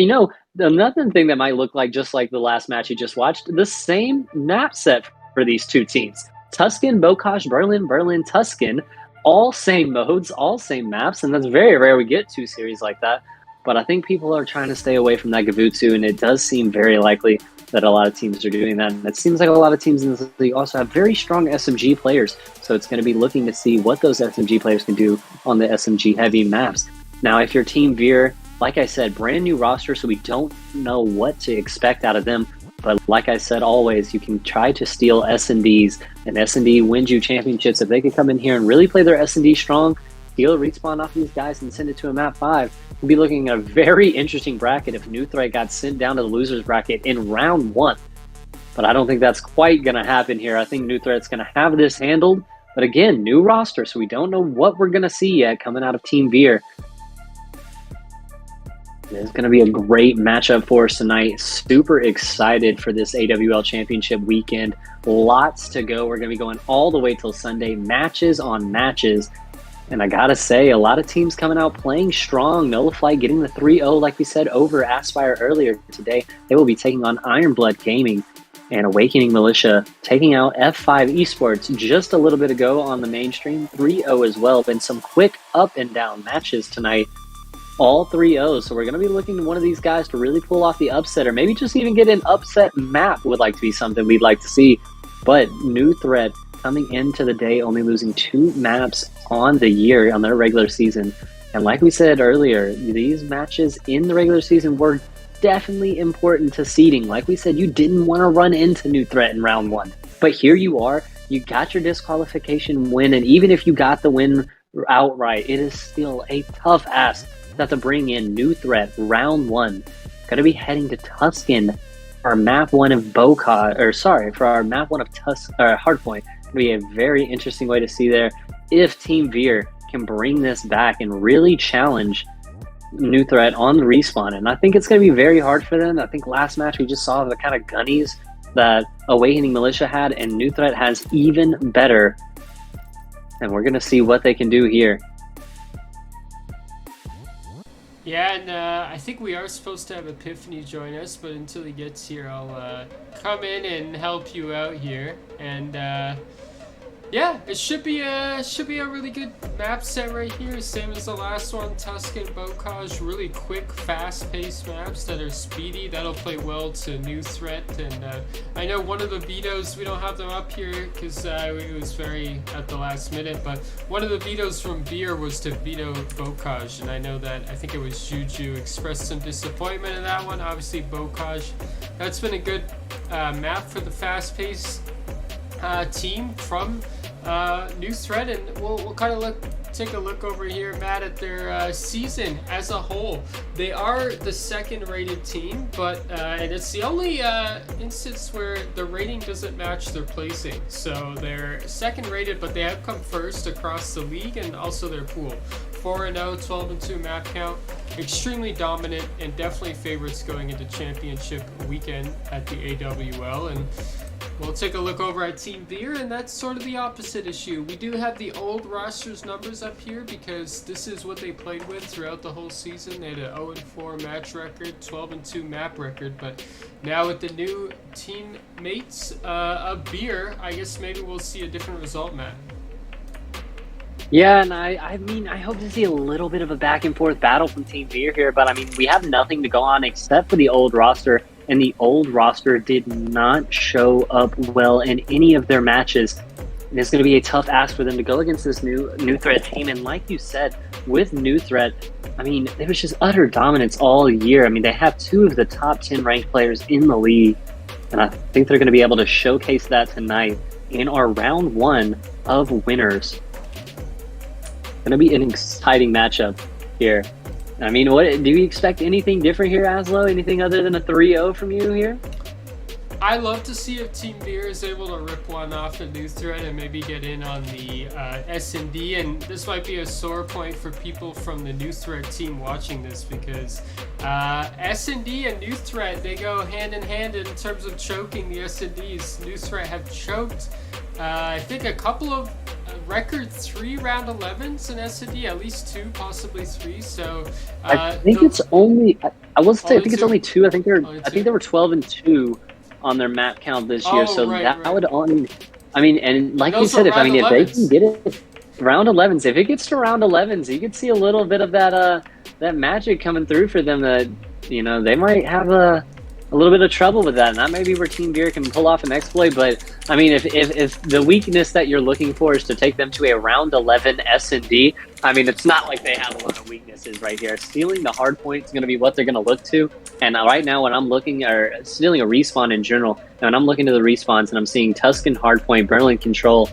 another thing that might look like just like the last match you just watched, the same map set for these two teams. Tuscan, Bokash, Berlin, Berlin, Tuscan, all same modes, all same maps, and that's very rare we get two series like that. But I think people are trying to stay away from that Gavutsu, and it does seem very likely that a lot of teams are doing that. And it seems like a lot of teams in this league also have very strong SMG players, so it's going to be looking to see what those SMG players can do on the SMG heavy maps. Now, if you're Team Veer, like I said, brand new roster, so we don't know what to expect out of them. But like I said, always, you can try to steal S&Ds, and S&D wins you championships. If they could come in here and really play their S&D strong, steal a respawn off these guys and send it to a map 5, we'll be looking at a very interesting bracket if New Threat got sent down to the losers bracket in round 1. But I don't think that's quite going to happen here. I think New Threat's going to have this handled. But again, new roster, so we don't know what we're going to see yet coming out of Team Veer. It's going to be a great matchup for us tonight. Super excited for this AWL Championship weekend. Lots to go. We're going to be going all the way till Sunday. Matches on matches. And I got to say, a lot of teams coming out playing strong. Nulaflight getting the 3-0, like we said, over Aspire earlier today. They will be taking on Ironblood Gaming. And Awakening Militia taking out F5 Esports just a little bit ago on the mainstream. 3-0 as well. Been some quick up and down matches tonight. All 3-0, so we're going to be looking to one of these guys to really pull off the upset, or maybe just even get an upset map would like to be something we'd like to see. But New Threat coming into the day only losing 2 maps on the year on their regular season. And like we said earlier, these matches in the regular season were definitely important to seeding. Like we said, you didn't want to run into New Threat in round 1. But here you are, you got your disqualification win, and even if you got the win outright, it is still a tough ask to bring in New Threat round 1. Gonna be heading to Tuscan for our map 1 of for our map 1 of Hardpoint. Gonna be a very interesting way to see there if Team Veer can bring this back and really challenge New Threat on the respawn. And I think it's gonna be very hard for them. I think last match we just saw the kind of gunnies that Awakening Militia had, and New Threat has even better. And we're gonna see what they can do here. Yeah, and I think we are supposed to have Epiphany join us, but until he gets here, I'll come in and help you out here. And yeah, it should be a really good map set right here, same as the last one. Tuscan, Bokash, really quick, fast-paced maps that are speedy. That'll play well to New Threat. And I know one of the vetoes, we don't have them up here because it was very at the last minute, but one of the vetoes from Veer was to veto Bokash, and I know that, I think it was Juju, expressed some disappointment in that one. Obviously Bokash, that's been a good map for the fast-paced team from New Threat, and we'll kind of take a look over here, Matt, at their season as a whole. They are the second rated team, but and it's the only instance where the rating doesn't match their placing. So they're second rated, but they have come first across the league and also their pool. 4-0, 12-2 map count, extremely dominant, and definitely favorites going into championship weekend at the AWL. And we'll take a look over at Team Veer, and that's sort of the opposite issue. We do have the old roster's numbers up here because this is what they played with throughout the whole season. They had an 0-4 match record, 12-2 map record, but now with the new teammates of Veer, I guess maybe we'll see a different result, Matt. Yeah, and I mean, I hope to see a little bit of a back and forth battle from Team Veer here, but I mean, we have nothing to go on except for the old roster. And the old roster did not show up well in any of their matches. And it's going to be a tough ask for them to go against this new Threat team. And like you said, with New Threat, I mean, there was just utter dominance all year. I mean, they have 2 of the top 10 ranked players in the league. And I think they're going to be able to showcase that tonight in our round 1 of winners. Going to be an exciting matchup here. I mean, what do you expect? Anything different here, Aslo? Anything other than a 3-0 from you here? I love to see if Team Beer is able to rip one off a new threat and maybe get in on the S&D. And this might be a sore point for people from the new threat team watching this, because S&D and new threat, they go hand in hand in terms of choking the S&Ds. New threat have choked, I think, a couple of record 3 round 11s in S&D, at least 2, possibly 3. So I think it's only. I will say, I think it's 2? only 2. I think they're. Only I 2? think they were 12-2 on their map count this year. Oh, So right, that right. would only. I mean, and like you those said, are round if they 11s. can get it round 11s, if it gets to round 11s, you could see a little bit of that that magic coming through for them. That they might have a little bit of trouble with that, and that may be where Team Beer can pull off an exploit. But I mean, if the weakness that you're looking for is to take them to a round 11 S&D, I mean, it's not like they have a lot of weaknesses right here. Stealing the hard point is going to be what they're going to look to. And right now, when I'm looking, or stealing a respawn in general, and I'm looking to the respawns and I'm seeing Tuscan hardpoint, Berlin Control,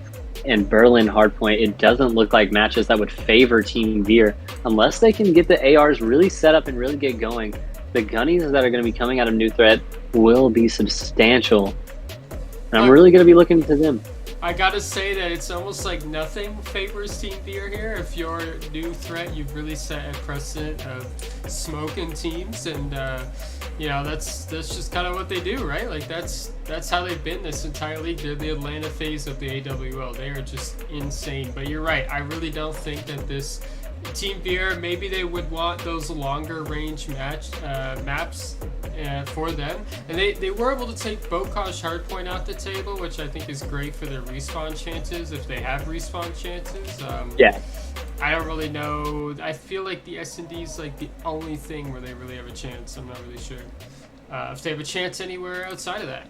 and Berlin hardpoint, it doesn't look like matches that would favor Team Beer unless they can get the ARs really set up and really get going. The gunnies that are going to be coming out of New Threat will be substantial. And I'm really going to be looking to them. I gotta say that it's almost like nothing favors Team Beer here. If you're new threat, you've really set a precedent of smoking teams, and that's just kind of what they do, right? Like that's how they've been this entire league. They're the Atlanta phase of the AWL. They are just insane. But you're right. I really don't think that this Team Beer, maybe they would want those longer range maps for them, and they were able to take Bokaj hardpoint off the table, which I think is great for their respawn chances if they have respawn chances. Yeah. I don't really know. I feel like the S&D is like the only thing where they really have a chance. I'm not really sure if they have a chance anywhere outside of that.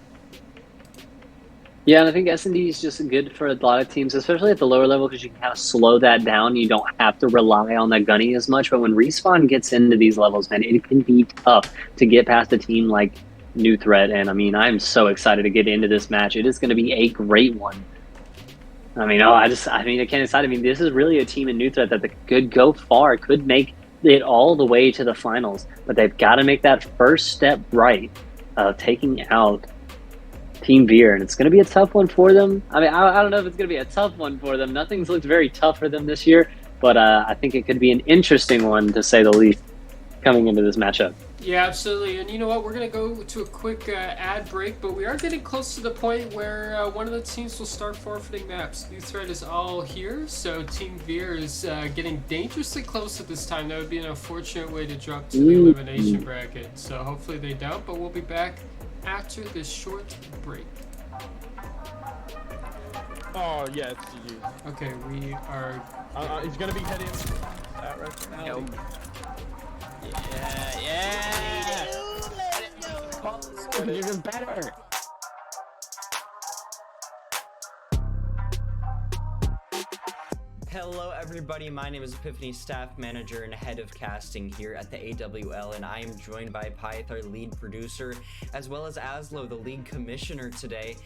Yeah, and I think S&D is just good for a lot of teams, especially at the lower level, because you can kind of slow that down. You don't have to rely on that gunny as much. But when Respawn gets into these levels, man, it can be tough to get past a team like New Threat. And I mean, I'm so excited to get into this match. It is going to be a great one. I mean, I can't decide. I mean, this is really a team in New Threat that could go far, could make it all the way to the finals. But they've got to make that first step right of taking out Team Beer, and it's going to be a tough one for them. I mean, I don't know if it's going to be a tough one for them. Nothing's looked very tough for them this year, but I think it could be an interesting one, to say the least, coming into this matchup. Yeah, absolutely. And you know what? We're going to go to a quick ad break, but we are getting close to the point where one of the teams will start forfeiting maps. New Threat is all here, so Team Beer is getting dangerously close at this time. That would be an unfortunate way to drop to the elimination bracket, so hopefully they don't, but we'll be back after this short break. Oh, yeah, it's GG. Okay, we are... He's gonna be heading right now. Yeah! Even better. Hello everybody, my name is Epiphany, staff manager and head of casting here at the AWL, and I am joined by Pyth, our lead producer, as well as Aslo, the league commissioner today.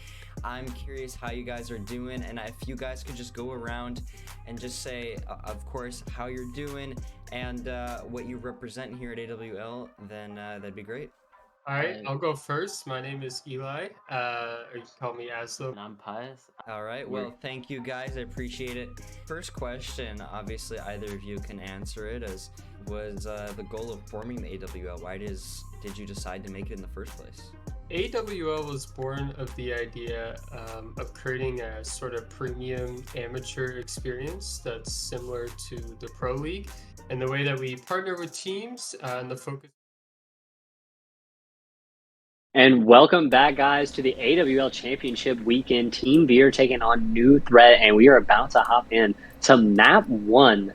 I'm curious how you guys are doing, and if you guys could just go around and just say, of course, how you're doing and what you represent here at AWL, then that'd be great. All right, I'll go first. My name is Eli. Or you can call me Aslo. And I'm Pyth. All right, well, thank you guys. I appreciate it. First question, obviously either of you can answer it, as was the goal of forming the AWL. Why did you decide to make it in the first place? AWL was born of the idea of creating a sort of premium amateur experience that's similar to the Pro League, and the way that we partner with teams and the focus. And welcome back, guys, to the AWL Championship Weekend. Team Beer taking on New Threat, and we are about to hop in to map 1,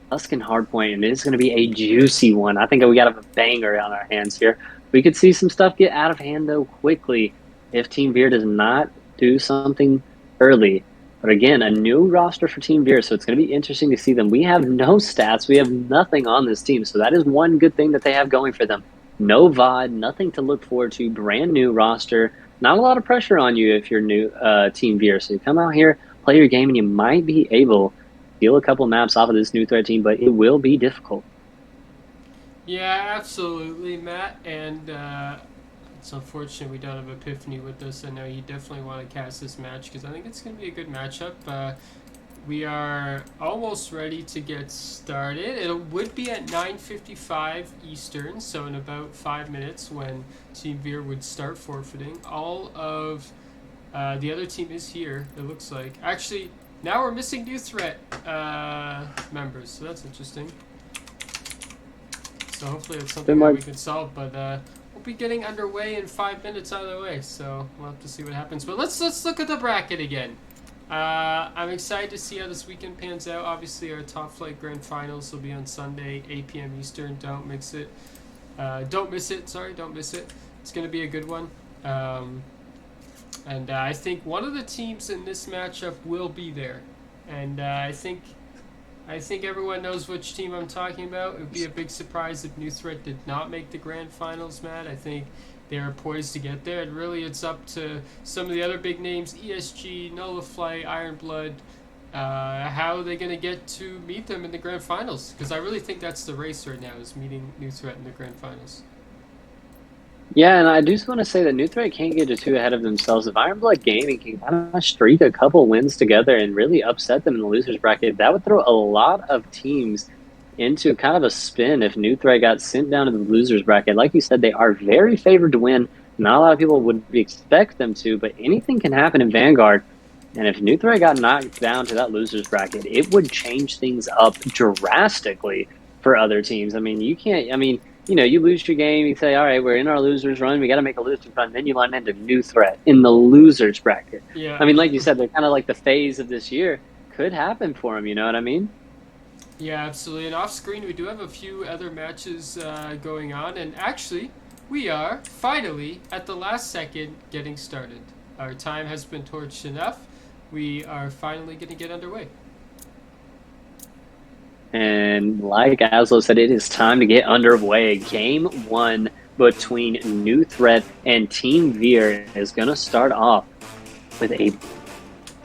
Tuscan Hardpoint, and it's going to be a juicy one. I think we got a banger on our hands here. We could see some stuff get out of hand, though, quickly if Team Beer does not do something early. But again, a new roster for Team Beer, so it's going to be interesting to see them. We have no stats. We have nothing on this team, so that is one good thing that they have going for them. No VOD, nothing to look forward to, brand new roster. Not a lot of pressure on you if you're new Team Beer. So you come out here, play your game, and you might be able to steal a couple maps off of this New Threat team, but it will be difficult. Yeah, absolutely, Matt. And It's unfortunate we don't have Epiphany with us. I know you definitely want to cast this match because I think it's going to be a good matchup. We are almost ready to get started. It would be at 9:55 Eastern, so in about 5 minutes when Team Veer would start forfeiting. All of the other team is here, it looks like. Actually, now we're missing New Threat members, so that's interesting. So hopefully it's something that we can solve, but we'll be getting underway in 5 minutes either way, so we'll have to see what happens. But let's look at the bracket again. I'm excited to see how this weekend pans out. Obviously, our Top Flight Grand Finals will be on Sunday, 8 p.m. Eastern. Don't miss it. Don't miss it. Sorry, don't miss it. It's going to be a good one. And I think one of the teams in this matchup will be there. And I think everyone knows which team I'm talking about. It would be a big surprise if New Threat did not make the Grand Finals, Matt. I think they are poised to get there. And really, it's up to some of the other big names, ESG, Nullify, Ironblood. How are they going to get to meet them in the Grand Finals? Because I really think that's the race right now, is meeting New Threat in the Grand Finals. Yeah, and I do just want to say that New Threat can't get too ahead of themselves. If Ironblood Gaming can kind of streak a couple wins together and really upset them in the losers bracket, that would throw a lot of teams into kind of a spin if New Threat got sent down to the losers bracket. Like you said, they are very favored to win. Not a lot of people would expect them to, but anything can happen in Vanguard. And if New Threat got knocked down to that losers bracket, it would change things up drastically for other teams. I mean, you lose your game, you say, all right, we're in our losers run, we got to make a losers run, then you run into New Threat in the losers bracket. Yeah. I mean, like you said, they're kind of like the phase of this year. Could happen for them, you know what I mean? Yeah, absolutely. And off screen, we do have a few other matches going on. And actually, we are finally, at the last second, getting started. Our time has been torched enough. We are finally going to get underway. And like Aslo said, it is time to get underway. Game 1 between New Threat and Team Veer is going to start off with a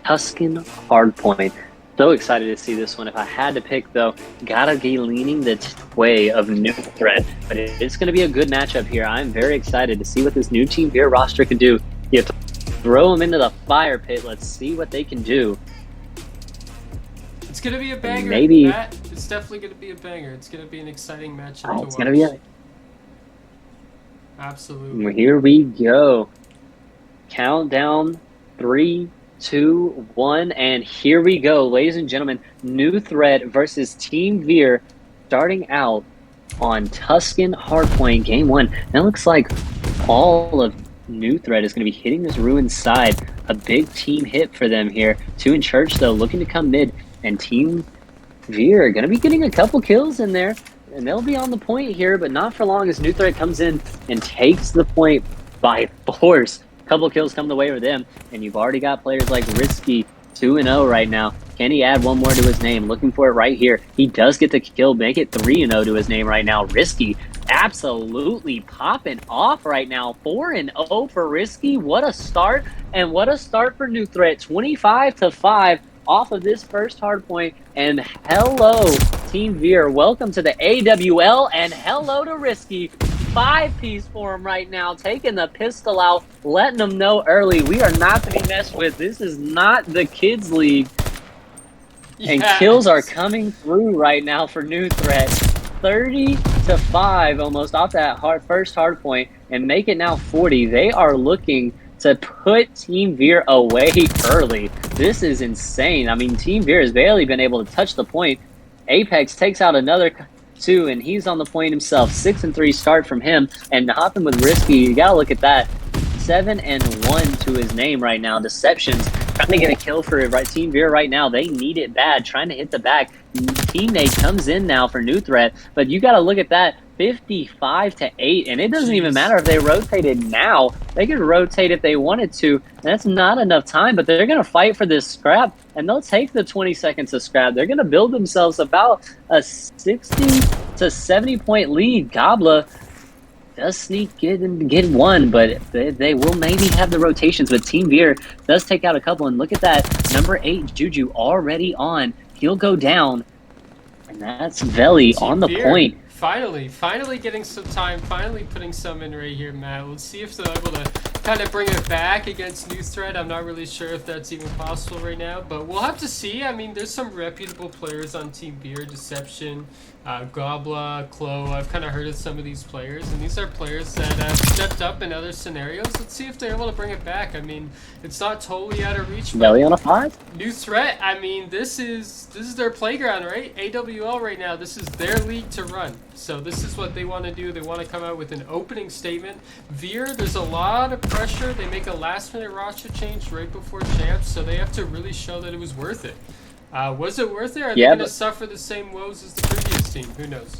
Tuscan hardpoint. So excited to see this one. If I had to pick, though, gotta be leaning the way of New Threat. But it's going to be a good matchup here. I'm very excited to see what this new Team Veer roster can do. You have to throw them into the fire pit. Let's see what they can do. It's going to be a banger, Maybe. Matt. It's definitely going to be a banger. It's going to be an exciting matchup to watch. It's going to be Absolutely. Here we go. Countdown 3, 2, 1, and here we go, ladies and gentlemen. New Threat versus Team Veer, starting out on Tuscan Hardpoint, Game 1. And it looks like all of New Threat is going to be hitting this ruined side. A big team hit for them here. 2 in church, though, looking to come mid. And Team Veer are going to be getting a couple kills in there. And they'll be on the point here, but not for long as New Threat comes in and takes the point by force. Couple kills come the way of them, and you've already got players like Risky 2-0 right now. Can he add one more to his name? Looking for it right here. He does get the kill, make it 3-0 to his name right now. Risky absolutely popping off right now. 4-0 for Risky. What a start, and what a start for New Threat. 25-5 off of this first hard point. And hello, Team Veer. Welcome to the AWL, and hello to Risky. 5-piece for him right now, taking the pistol out, letting them know early, we are not to be messed with. This is not the kids league. And kills are coming through right now for New Threat. 30-5 almost off that first hard point, and make it now 40. They are looking to put Team Veer away early. This is insane. I mean, Team Veer has barely been able to touch the point. Apex takes out another 2, and he's on the point himself. 6-3 start from him, and hopping with Risky, you gotta look at that. 7-1 to his name right now. Deceptions trying to get a kill for Team Veer right now. They need it bad, trying to hit the back. Teammate comes in now for New Threat, but you gotta look at that. 55-8, and it doesn't even matter if they rotated now. They could rotate if they wanted to. That's not enough time, but they're gonna fight for this scrap, and they'll take the 20 seconds of scrap. They're gonna build themselves about a 60-70 point lead. Gobla does sneak in and get one, but they will maybe have the rotations. But Team Veer does take out a couple, and look at that. Number 8, Juju, already on. He'll go down, and that's Veli on the point. Finally getting some time, finally putting some in right here, Matt. Let's see if they're able to kind of bring it back against New Threat. I'm not really sure if that's even possible right now, but we'll have to see. I mean, there's some reputable players on Team Beer, Deception, Gobla, Chloe. I've kind of heard of some of these players, and these are players that have stepped up in other scenarios. Let's see if they're able to bring it back. I mean, it's not totally out of reach. Belly on a 5? New Threat, I mean, this is their playground, right? AWL right now, this is their league to run. So this is what they want to do. They want to come out with an opening statement. Veer, there's a lot of pressure. They make a last-minute roster change right before champs, so they have to really show that it was worth it. Was it worth it? Or are they going to suffer the same woes as the previous team? Who knows?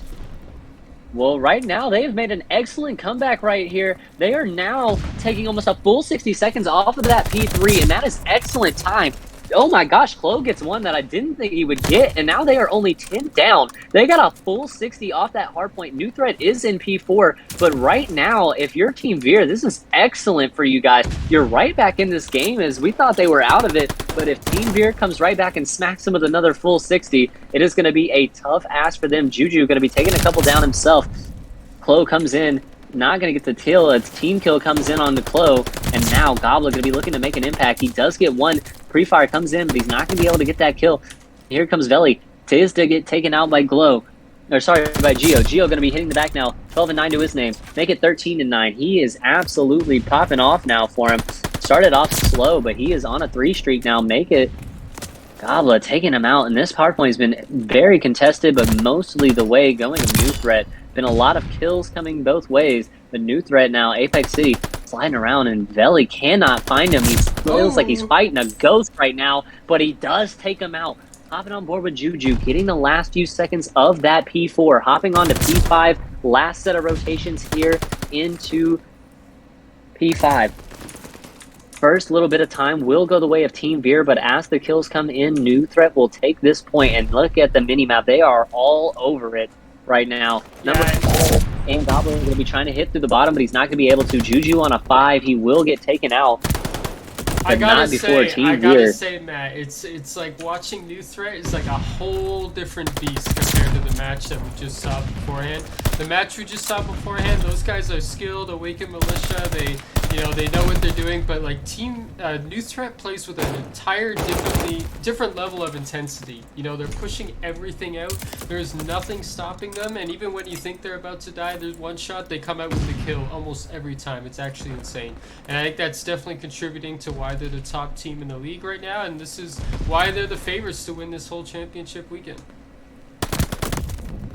Well, right now, they have made an excellent comeback right here. They are now taking almost a full 60 seconds off of that P3, and that is excellent time. Oh my gosh, Chloe gets one that I didn't think he would get, and now they are only 10 down. They got a full 60 off that hard point. New Threat is in P4, but right now, if you're Team Veer, this is excellent for you guys. You're right back in this game as we thought they were out of it, but if Team Veer comes right back and smacks them with another full 60, it is going to be a tough ask for them. Juju going to be taking a couple down himself. Chloe comes in, not going to get the kill. A team kill comes in on the Chloe, and now Gobla going to be looking to make an impact. He does get one. Pre-fire comes in, but he's not going to be able to get that kill. Here comes Veli. Tiz to get taken out by Glow. Or sorry, by Geo. Geo going to be hitting the back now. 12-9 to his name. Make it 13-9. He is absolutely popping off now for him. Started off slow, but he is on a 3 streak now. Make it. Gobla taking him out, and this hard point has been very contested, but mostly the way going of New Threat. Been a lot of kills coming both ways, but New Threat now, Apex City, sliding around, and Veli cannot find him. He feels like he's fighting a ghost right now, but he does take him out. Hopping on board with Juju, getting the last few seconds of that P4, hopping on to P5, last set of rotations here into P5. First little bit of time will go the way of Team Veer, but as the kills come in, New Threat will take this point, and look at the minimap. They are all over it right now. Number 4, and Goblin is going to be trying to hit through the bottom, but he's not going to be able to. Juju on a 5, he will get taken out. I gotta say, Matt, it's like watching New Threat is like a whole different beast compared to the match that we just saw beforehand. The match we just saw beforehand, those guys are skilled, Awakened Militia, they know what they're doing, but like New Threat plays with an entire different level of intensity. You know, they're pushing everything out. There's nothing stopping them, and even when you think they're about to die, there's one shot, they come out with the kill almost every time. It's actually insane. And I think that's definitely contributing to why they're the top team in the league right now, and this is why they're the favorites to win this whole championship weekend.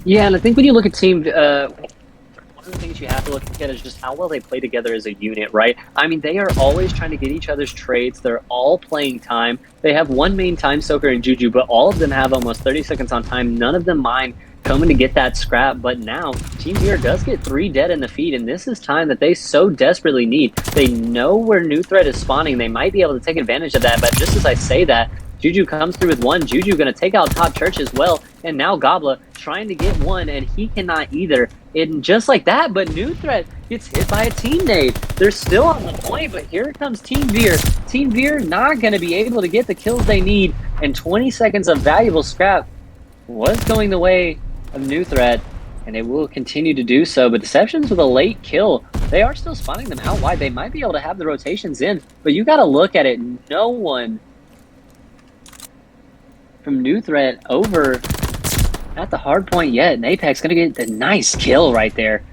Yeah, and I think when you look at Team one of the things you have to look at is just how well they play together as a unit, right? I mean, they are always trying to get each other's trades. They're all playing time. They have one main time soaker in Juju, but all of them have almost 30 seconds on time. None of them mind coming to get that scrap, but now Team Veer does get 3 dead in the feed, and this is time that they so desperately need. They know where New Threat is spawning. They might be able to take advantage of that, but just as I say that, Juju comes through with 1. Juju going to take out Top Church as well, and now Gobla trying to get 1, and he cannot either. And just like that, but New Threat gets hit by a team nade. They're still on the point, but here comes Team Veer. Team Veer not going to be able to get the kills they need, and 20 seconds of valuable scrap was going the way of New Threat, and it will continue to do so. But Deceptions with a late kill. They are still spawning them out wide. They might be able to have the rotations in, but you got to look at it. No one from New Threat over at the hard point yet, and Apex gonna get the nice kill right there.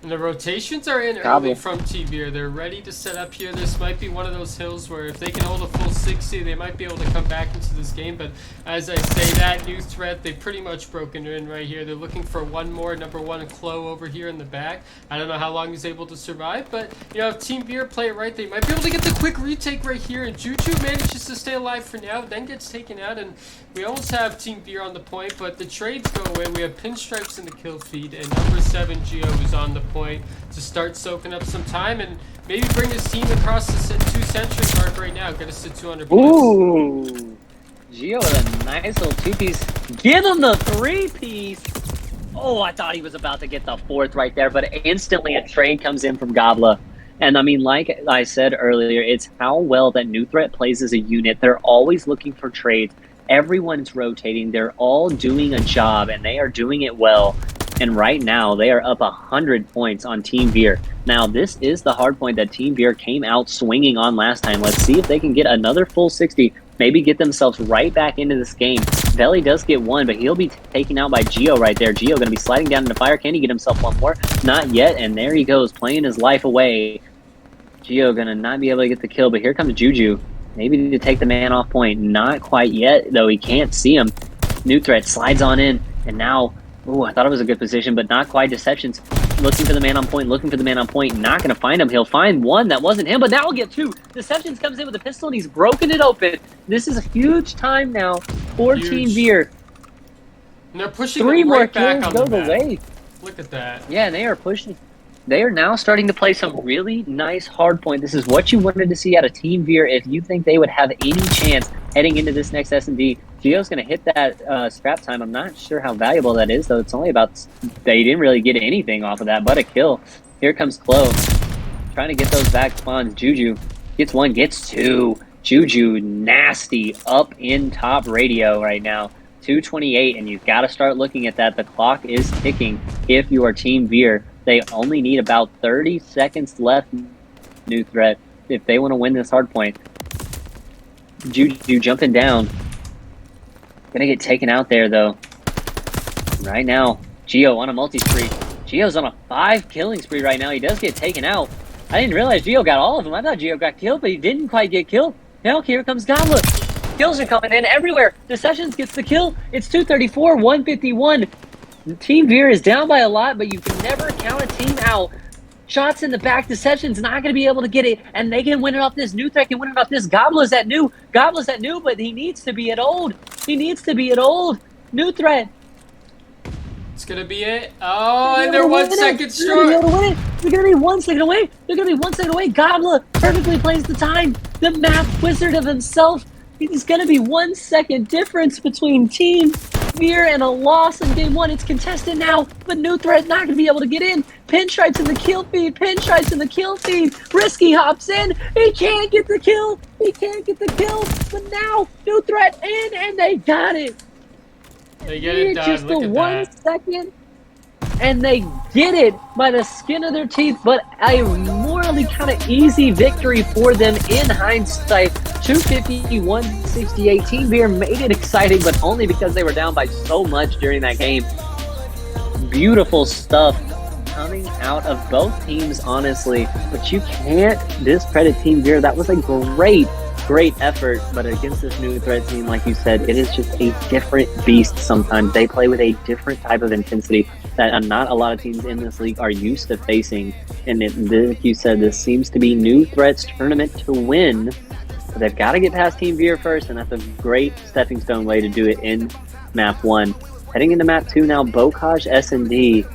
And the rotations are in early from Team Veer. They're ready to set up here. This might be one of those hills where if they can hold a full 60, they might be able to come back into this game. But as I say that, New Threat, they've pretty much broken in right here. They're looking for one more, number 1, Chloe over here in the back. I don't know how long he's able to survive, but you know, if Team Veer play it right, they might be able to get the quick retake right here. And Juju manages to stay alive for now, then gets taken out, and we almost have Team Veer on the point, but the trades go away. We have Pinstripes in the kill feed, and number 7, Geo, is on the point to start soaking up some time and maybe bring his team across the 2-century mark right now. Get us to 200 points. Ooh, Geo with a nice little 2-piece. Give him the 3-piece. Oh, I thought he was about to get the 4th right there, but instantly a trade comes in from Gobla. And I mean, like I said earlier, it's how well that New Threat plays as a unit. They're always looking for trades. Everyone's rotating. They're all doing a job, and they are doing it well. And right now, they are up 100 points on Team Veer. Now, this is the hard point that Team Veer came out swinging on last time. Let's see if they can get another full 60, maybe get themselves right back into this game. Veli does get one, but he'll be taken out by Gio right there. Gio going to be sliding down into fire. Can he get himself one more? Not yet, and there he goes, playing his life away. Gio going to not be able to get the kill, but here comes Juju. Maybe to take the man off point. Not quite yet, though. He can't see him. New threat slides on in, and now, ooh, I thought it was a good position, but not quite. Deceptions looking for the man on point, not going to find him. He'll find one. That wasn't him, but now he'll get two. Deceptions comes in with a pistol, and he's broken it open. This is a huge time now for Team Veer. And they're pushing 3 them more right back kills on go the the map. way. Look at that. Yeah, they are pushing. They are now starting to play some really nice hard point. This is what you wanted to see out of Team Veer if you think they would have any chance heading into this next S&D. Gio's going to hit that scrap time. I'm not sure how valuable that is, though. It's only about... They didn't really get anything off of that, but a kill. Here comes Chloe. Trying to get those back spawns. Juju gets one, gets two. Juju nasty up in top radio right now. 228, and you've got to start looking at that. The clock is ticking if you are Team Veer. They only need about 30 seconds left, New Threat, if they want to win this hard point. Juju jumping down. Gonna get taken out there, though. Right now, Gio on a multi-spree. Gio's on a 5 killing spree right now. He does get taken out. I didn't realize Gio got all of them. I thought Gio got killed, but he didn't quite get killed. Now here comes Goblet. Kills are coming in everywhere. Deceptions gets the kill. It's 234, 151. Team Veer is down by a lot, but you can never count a team out. Shots in the back. Deception's not going to be able to get it, and they can win it off this. New Threat can win it off this. Goblet's at new. Goblet's at new, but he needs to be at old. He needs to be at old. New Threat. It's going to be it. Oh, and they're 1 second short. They're going to be 1 second away. They're going to be 1 second away. Goblet perfectly plays the time. The map wizard of himself. It's going to be 1 second difference between Team Veer and a loss in game 1. It's contested now, but New Threat not going to be able to get in. Pinstripes in the kill feed. Pinstripes in the kill feed. Risky hops in. He can't get the kill. He can't get the kill. But now, New Threat in, and they got it. They get it done. Just Look the at 1 that. second, and they get it by the skin of their teeth, but a morally kind of easy victory for them in hindsight. 250, 168. Team Veer made it exciting, but only because they were down by so much during that game. Beautiful stuff coming out of both teams, honestly, but you can't discredit Team Veer. That was a great effort, but against this New Threat team, like you said, it is just a different beast sometimes. They play with a different type of intensity that not a lot of teams in this league are used to facing, and like you said, this seems to be New Threat's tournament to win. But they've got to get past Team Veer first, and that's a great stepping stone way to do it in Map 1. Heading into Map 2 now, Bocage S&D.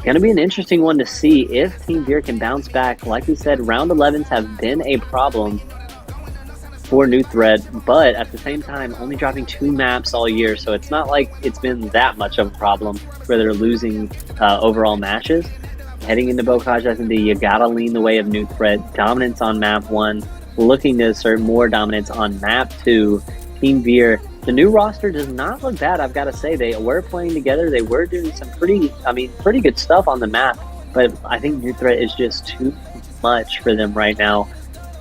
Going to be an interesting one to see if Team Veer can bounce back. Like we said, round 11s have been a problem for New Threat, but at the same time, only dropping 2 maps all year, so it's not like it's been that much of a problem where they're losing overall matches. Heading into Bocage S&D, you gotta lean the way of New Threat. Dominance on Map 1, looking to assert more dominance on Map 2. Team Veer, the new roster does not look bad, I've got to say. They were playing together, they were doing some pretty good stuff on the map, but I think New Threat is just too much for them right now.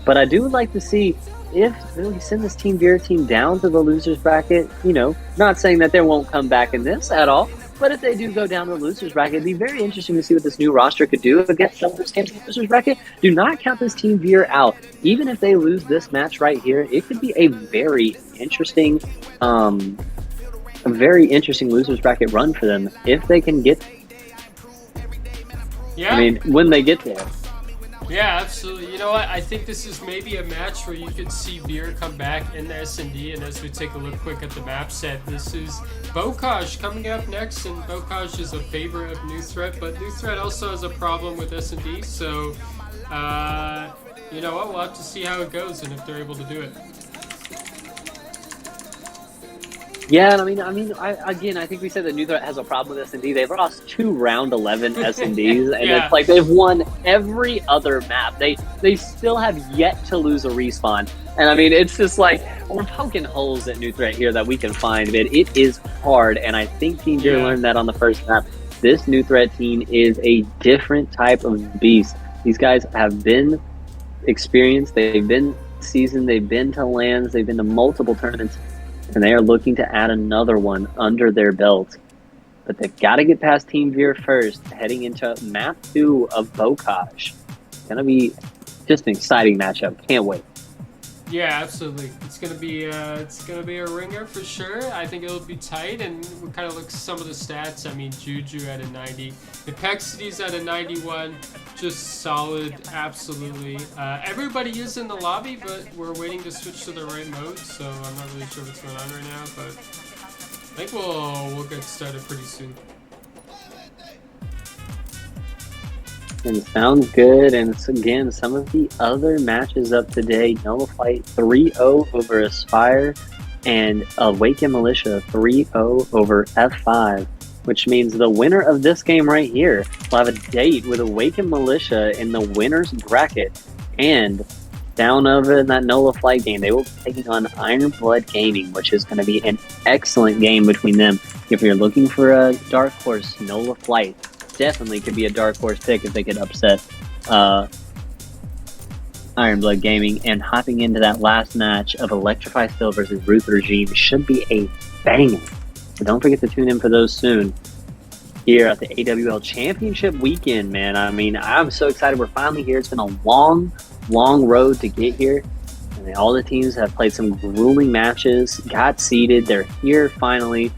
But I do like to see if we send this Team Veer team down to the losers bracket, you know, not saying that they won't come back in this at all, but if they do go down to the losers bracket, it'd be very interesting to see what this new roster could do against some of those teams in the losers bracket. Do not count this Team Veer out. Even if they lose this match right here, it could be a very interesting losers bracket run for them if they can get. Yeah. I mean, when they get there. Yeah, absolutely. You know what? I think this is maybe a match where you could see Veer come back in the S&D, and as we take a look quick at the map set, this is Bocage coming up next, and Bocage is a favorite of New Threat, but New Threat also has a problem with S&D, so you know what? We'll have to see how it goes and if they're able to do it. Yeah, and I think we said that New Threat has a problem with S&D. They've lost 2 round 11 S&Ds, and Yeah. it's like they've won every other map. They still have yet to lose a respawn. And I mean, it's just like, we're poking holes at New Threat here that we can find, but it is hard, and I think Team Veer learned that on the first map. this New Threat team is a different type of beast. These guys have been experienced, they've been seasoned, they've been to LANs, they've been to multiple tournaments, and they are looking to add another one under their belt. But they've got to get past Team Veer first, heading into map 2 of Bocage. It's going to be just an exciting matchup. Can't wait. Yeah, absolutely. It's gonna be a ringer for sure. I think it'll be tight, and we kind of look at some of the stats. I mean, Juju at a 90, Epexity's at a 91, just solid, absolutely. Everybody is in the lobby, but we're waiting to switch to the right mode, so I'm not really sure what's going on right now. But I think we'll get started pretty soon. And sounds good. And again, some of the other matches up today: Nullify 3-0 over Aspire, and Awaken Militia 3-0 over F5, which means the winner of this game right here will have a date with Awaken Militia in the winner's bracket. And down over in that Nullify game, they will be taking on Iron Blood Gaming, which is going to be an excellent game between them. If you're looking for a dark horse, Nullify definitely could be a dark horse pick if they could upset Iron Blood Gaming. And hopping into that last match of Electrify Still versus Ruth Regime should be a banger. So don't forget to tune in for those soon here at the AWL Championship weekend, man. I mean, I'm so excited we're finally here. It's been a long road to get here. And all the teams have played some grueling matches, got seeded, they're here finally.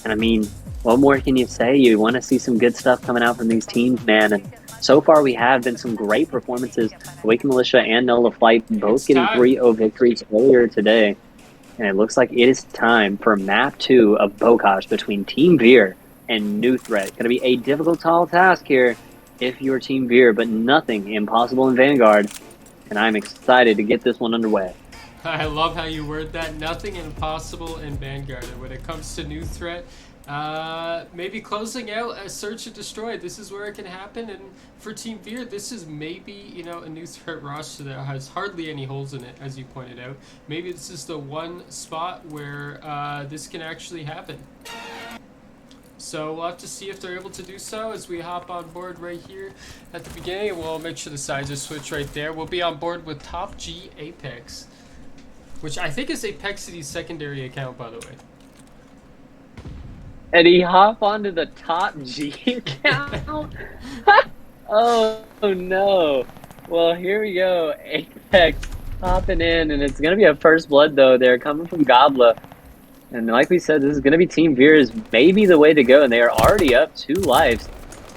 And I mean, what more can you say? You want to see some good stuff coming out from these teams, man. And so far we have been some great performances. Awaken Militia and Nullify both getting 3-0 victories earlier today. And it looks like it is time for map 2 of Bocage between Team Veer and New Threat. Going to be a difficult, tall task here if you're Team Veer, but nothing impossible in Vanguard. And I'm excited to get this one underway. I love how you word that. Nothing impossible in Vanguard. And when it comes to New Threat, maybe closing out a Search and Destroy, this is where it can happen. And for Team Veer, this is maybe, you know, a New Threat roster that has hardly any holes in it, as you pointed out. Maybe this is the one spot where this can actually happen. So we'll have to see if they're able to do so as we hop on board right here at the beginning. We'll make sure the sides are switched right there. We'll be on board with Top G Apex, which I think is Apexity's secondary account, by the way. And he hop onto the Top G account? Oh no. Well, here we go. Apex hopping in, and it's going to be a first blood, though. They're coming from Gobla. And like we said, this is going to be Team Veer's maybe the way to go, and they are already up 2 lives.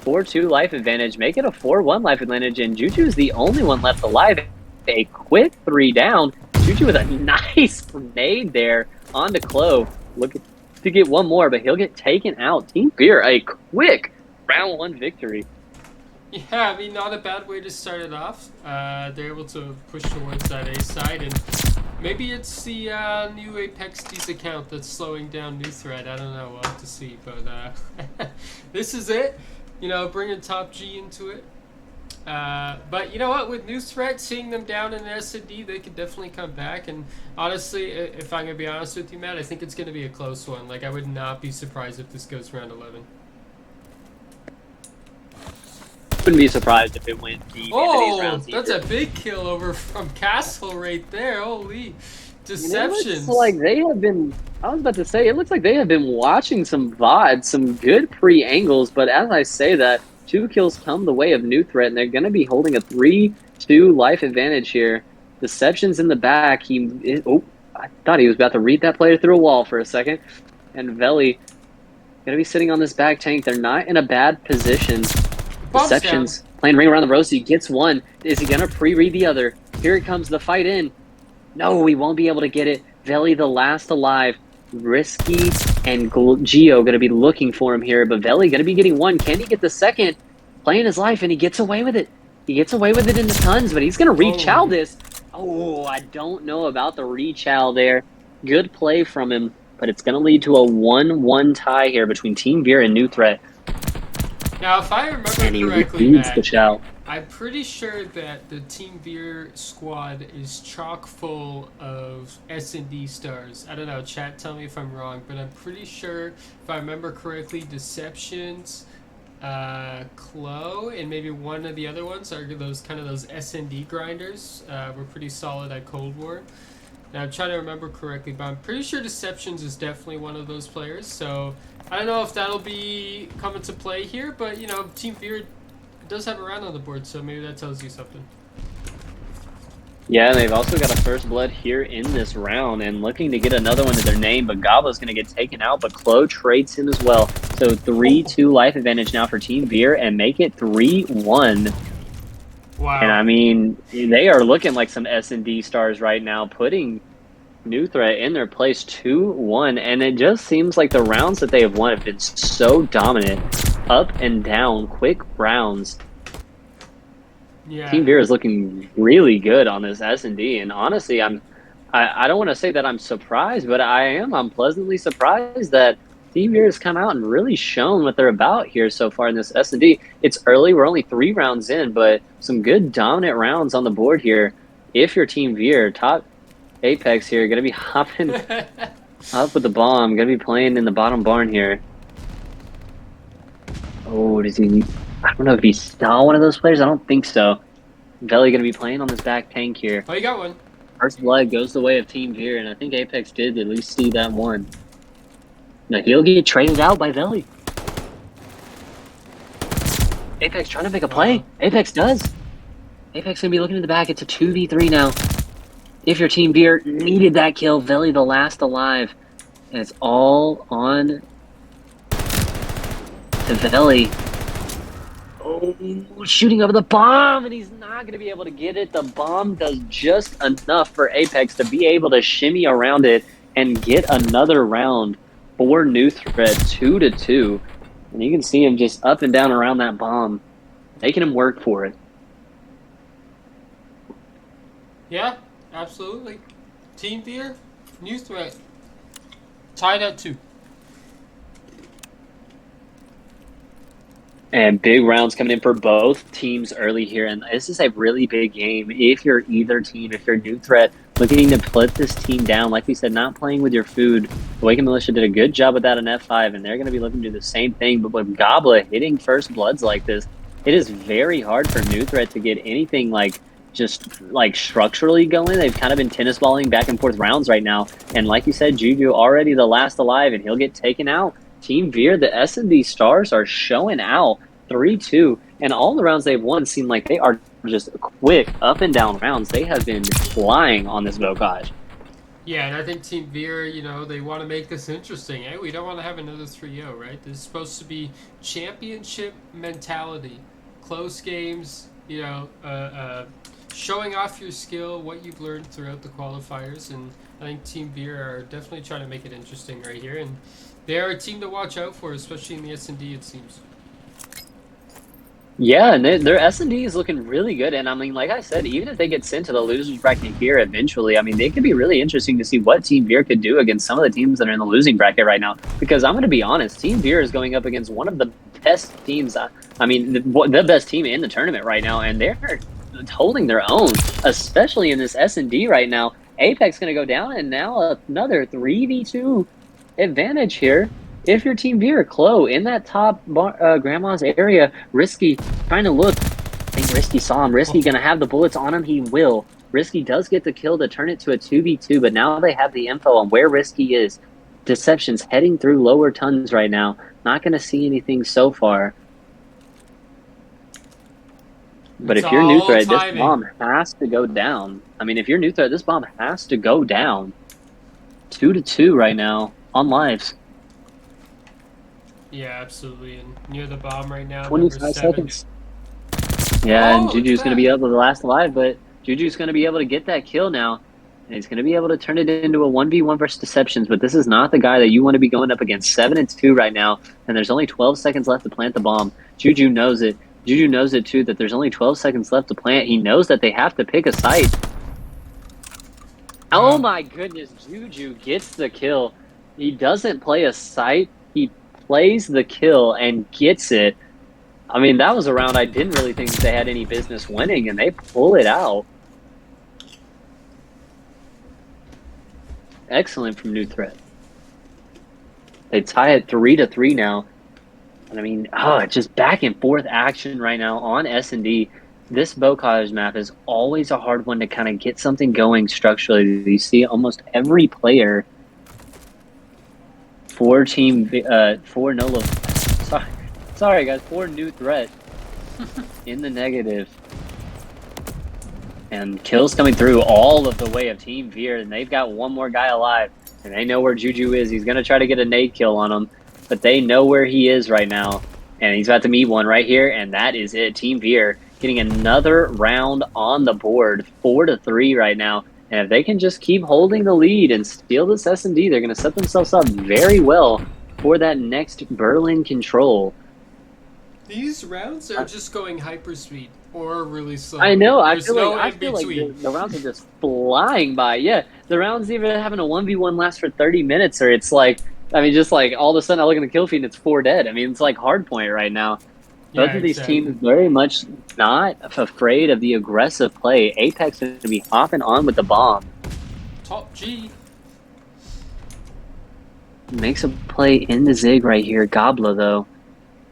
4-2 life advantage, make it a 4-1 life advantage, and Juju is the only one left alive. A quick 3 down. Juju with a nice grenade there onto Clove. Look to get one more, but he'll get taken out. Team Veer, a quick round 1 victory. Yeah, I mean, not a bad way to start it off. They're able to push towards that A side, and maybe it's the new Apexity's account that's slowing down New Threat. I don't know, we'll have to see, but this is it. You know, bringing Top G into it. But you know what, with New Threat, seeing them down in S&D, they could definitely come back. And honestly, if I'm going to be honest with you, Matt, I think it's going to be a close one. Like, I would not be surprised if this goes round 11. Wouldn't be surprised if it went deep into these rounds. That's a big kill over from Castle right there. Holy deceptions. It looks like they have been, I was about to say, it looks like they have been watching some VODs, some good pre-angles, but as I say that, 2 kills come the way of New Threat, and they're going to be holding a 3-2 life advantage here. Deception's in the back. I thought he was about to read that player through a wall for a second. And Veli going to be sitting on this back tank. They're not in a bad position. Deception's playing ring around the rosy. Gets one. Is he going to pre-read the other? Here it comes, the fight in. No, he won't be able to get it. Veli, the last alive. Risky and Geo going to be looking for him here, but Veli going to be getting one. Can he get the second? Playing his life, and he gets away with it. He gets away with it into tons, but he's going to re-chow this. Oh, I don't know about the re-chow there. Good play from him, but it's going to lead to a 1-1 tie here between Team Veer and New Threat. Now, if I remember And he correctly, reads Matt, the chow. I'm pretty sure that the Team Veer squad is chock full of S&D stars. I don't know, chat, tell me if I'm wrong, but I'm pretty sure, if I remember correctly, Deceptions, Clo and maybe one of the other ones are those S&D grinders. Were pretty solid at Cold War. Now I'm trying to remember correctly, but I'm pretty sure Deceptions is definitely one of those players. So I don't know if that'll be coming to play here, but you know, Team Veer does have a round on the board, so maybe that tells you something. Yeah, and they've also got a first blood here in this round and looking to get another one to their name, but Gobla's going to get taken out, but Clo trades him as well. So 3-2 life advantage now for Team Veer and make it 3-1. Wow. And I mean, they are looking like some S&D stars right now, putting New Threat in their place 2-1. And it just seems like the rounds that they have won have been so dominant. Up and down, quick rounds. Yeah. Team Veer is looking really good on this S&D. And honestly, I don't want to say that I'm surprised, but I'm pleasantly surprised that Team Veer has come out and really shown what they're about here so far in this S&D. It's early. We're only 3 rounds in, but some good dominant rounds on the board here. If you're Team Veer, top Apex here, going to be hopping up with the bomb. Going to be playing in the bottom barn here. Oh, does he... I don't know if he saw one of those players. I don't think so. Veli going to be playing on this back tank here. Oh, you got one. First blood goes the way of Team Veer, and I think Apex did at least see that one. Now he'll get traded out by Veli. Apex trying to make a play. Apex does. Apex going to be looking in the back. It's a 2v3 now. If your Team Veer needed that kill, Veli the last alive. And it's all on to Veli. Oh, shooting over the bomb, and he's not going to be able to get it. The bomb does just enough for Apex to be able to shimmy around it and get another round for New Threat, 2-2. And you can see him just up and down around that bomb, making him work for it. Yeah, absolutely. Team Veer, New Threat, tied at 2. And big rounds coming in for both teams early here. And this is a really big game. If you're either team, if you're New Threat, looking to put this team down, like we said, not playing with your food. The Awakened Militia did a good job with that in F5, and they're going to be looking to do the same thing. But with Gobla hitting first bloods like this, it is very hard for New Threat to get anything just structurally going. They've kind of been tennis balling back and forth rounds right now. And like you said, Juju already the last alive, and he'll get taken out. Team Veer, the S&D stars are showing out 3-2, and all the rounds they've won seem like they are just quick up and down rounds. They have been flying on this Bocage. Yeah, and I think Team Veer, you know, they want to make this interesting. Hey, we don't want to have another 3-0, right? This is supposed to be championship mentality, close games, you know, showing off your skill, what you've learned throughout the qualifiers, and I think Team Veer are definitely trying to make it interesting right here, and they are a team to watch out for, especially in the S&D, it seems. Yeah, and their S&D is looking really good. And I mean, like I said, even if they get sent to the losers bracket here eventually, I mean, they could be really interesting to see what Team Veer could do against some of the teams that are in the losing bracket right now. Because I'm going to be honest, Team Veer is going up against one of the best teams, I mean, the best team in the tournament right now. And they're holding their own, especially in this S&D right now. Apex going to go down, and now another 3v2 advantage here. If your Team Veer, Clo, in that top Grandma's area, Risky trying to look. I think Risky saw him. Risky going to have the bullets on him. He will. Risky does get the kill to turn it to a 2v2, but now they have the info on where Risky is. Deception's heading through lower tons right now. Not going to see anything so far. But if you're New Threat, this bomb has to go down. I mean, if you're New Threat, this bomb has to go down. 2-2 right now on lives. Yeah, absolutely. And near the bomb right now. 25 seconds. Yeah, and Juju's going to be able to last alive, but Juju's going to be able to get that kill now. And he's going to be able to turn it into a 1v1 versus Deceptions, but this is not the guy that you want to be going up against. 7-2 right now, and there's only 12 seconds left to plant the bomb. Juju knows it. Juju knows it too, that there's only 12 seconds left to plant. He knows that they have to pick a site. Oh my goodness, Juju gets the kill. He doesn't play a site. He plays the kill and gets it. I mean, that was a round I didn't really think they had any business winning, and they pull it out. Excellent from New Threat. They tie it 3-3 now. And I mean, it's just back and forth action right now on S&D. This Bocage map is always a hard one to kind of get something going structurally. You see almost every player for Nolo. Sorry guys, for New Threat in the negative. And kills coming through all of the way of Team Veer, and they've got one more guy alive. And they know where Juju is. He's going to try to get a nade kill on him, but they know where he is right now. And he's about to meet one right here, and that is it. Team Veer getting another round on the board, 4-3 right now. And if they can just keep holding the lead and steal this S&D, they're going to set themselves up very well for that next Berlin control. These rounds are just going hyperspeed or really slow. I know. I There's feel no like in-between. the rounds are just flying by. Yeah, the rounds even having a 1v1 last for 30 minutes, or it's like, I mean, just like all of a sudden I look at the kill feed and it's 4 dead. I mean, it's like hardpoint right now. Both of these teams very much not afraid of the aggressive play. Apex is going to be hopping on with the bomb. Top G. Makes a play in the Zig right here. Gobla, though,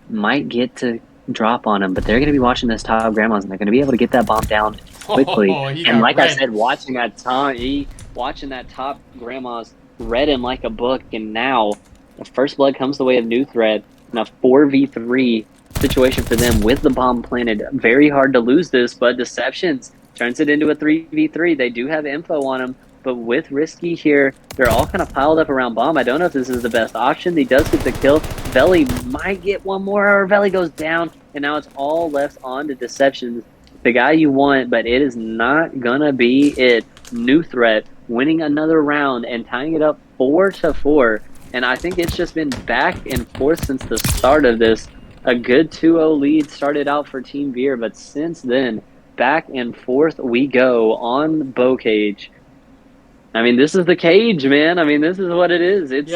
might get to drop on him, but they're going to be watching this top Grandma's, and they're going to be able to get that bomb down quickly. And like I said, watching that top Grandma's read him like a book, and now the first blood comes the way of New Threat in a 4v3 situation for them with the bomb planted. Very hard to lose this, but Deceptions turns it into a 3v3. They do have info on him, but with Risky here, they're all kind of piled up around bomb. I don't know if this is the best option. He does get the kill. Veli might get one more, or Veli goes down, and now it's all left on to Deceptions. The guy you want, but it is not gonna be it. New Threat winning another round and tying it up 4-4. And I think it's just been back and forth since the start of this. A good 2-0 lead started out for Team Veer, but since then, back and forth we go on Bocage. I mean, this is the cage, man. I mean, this is what it is. It's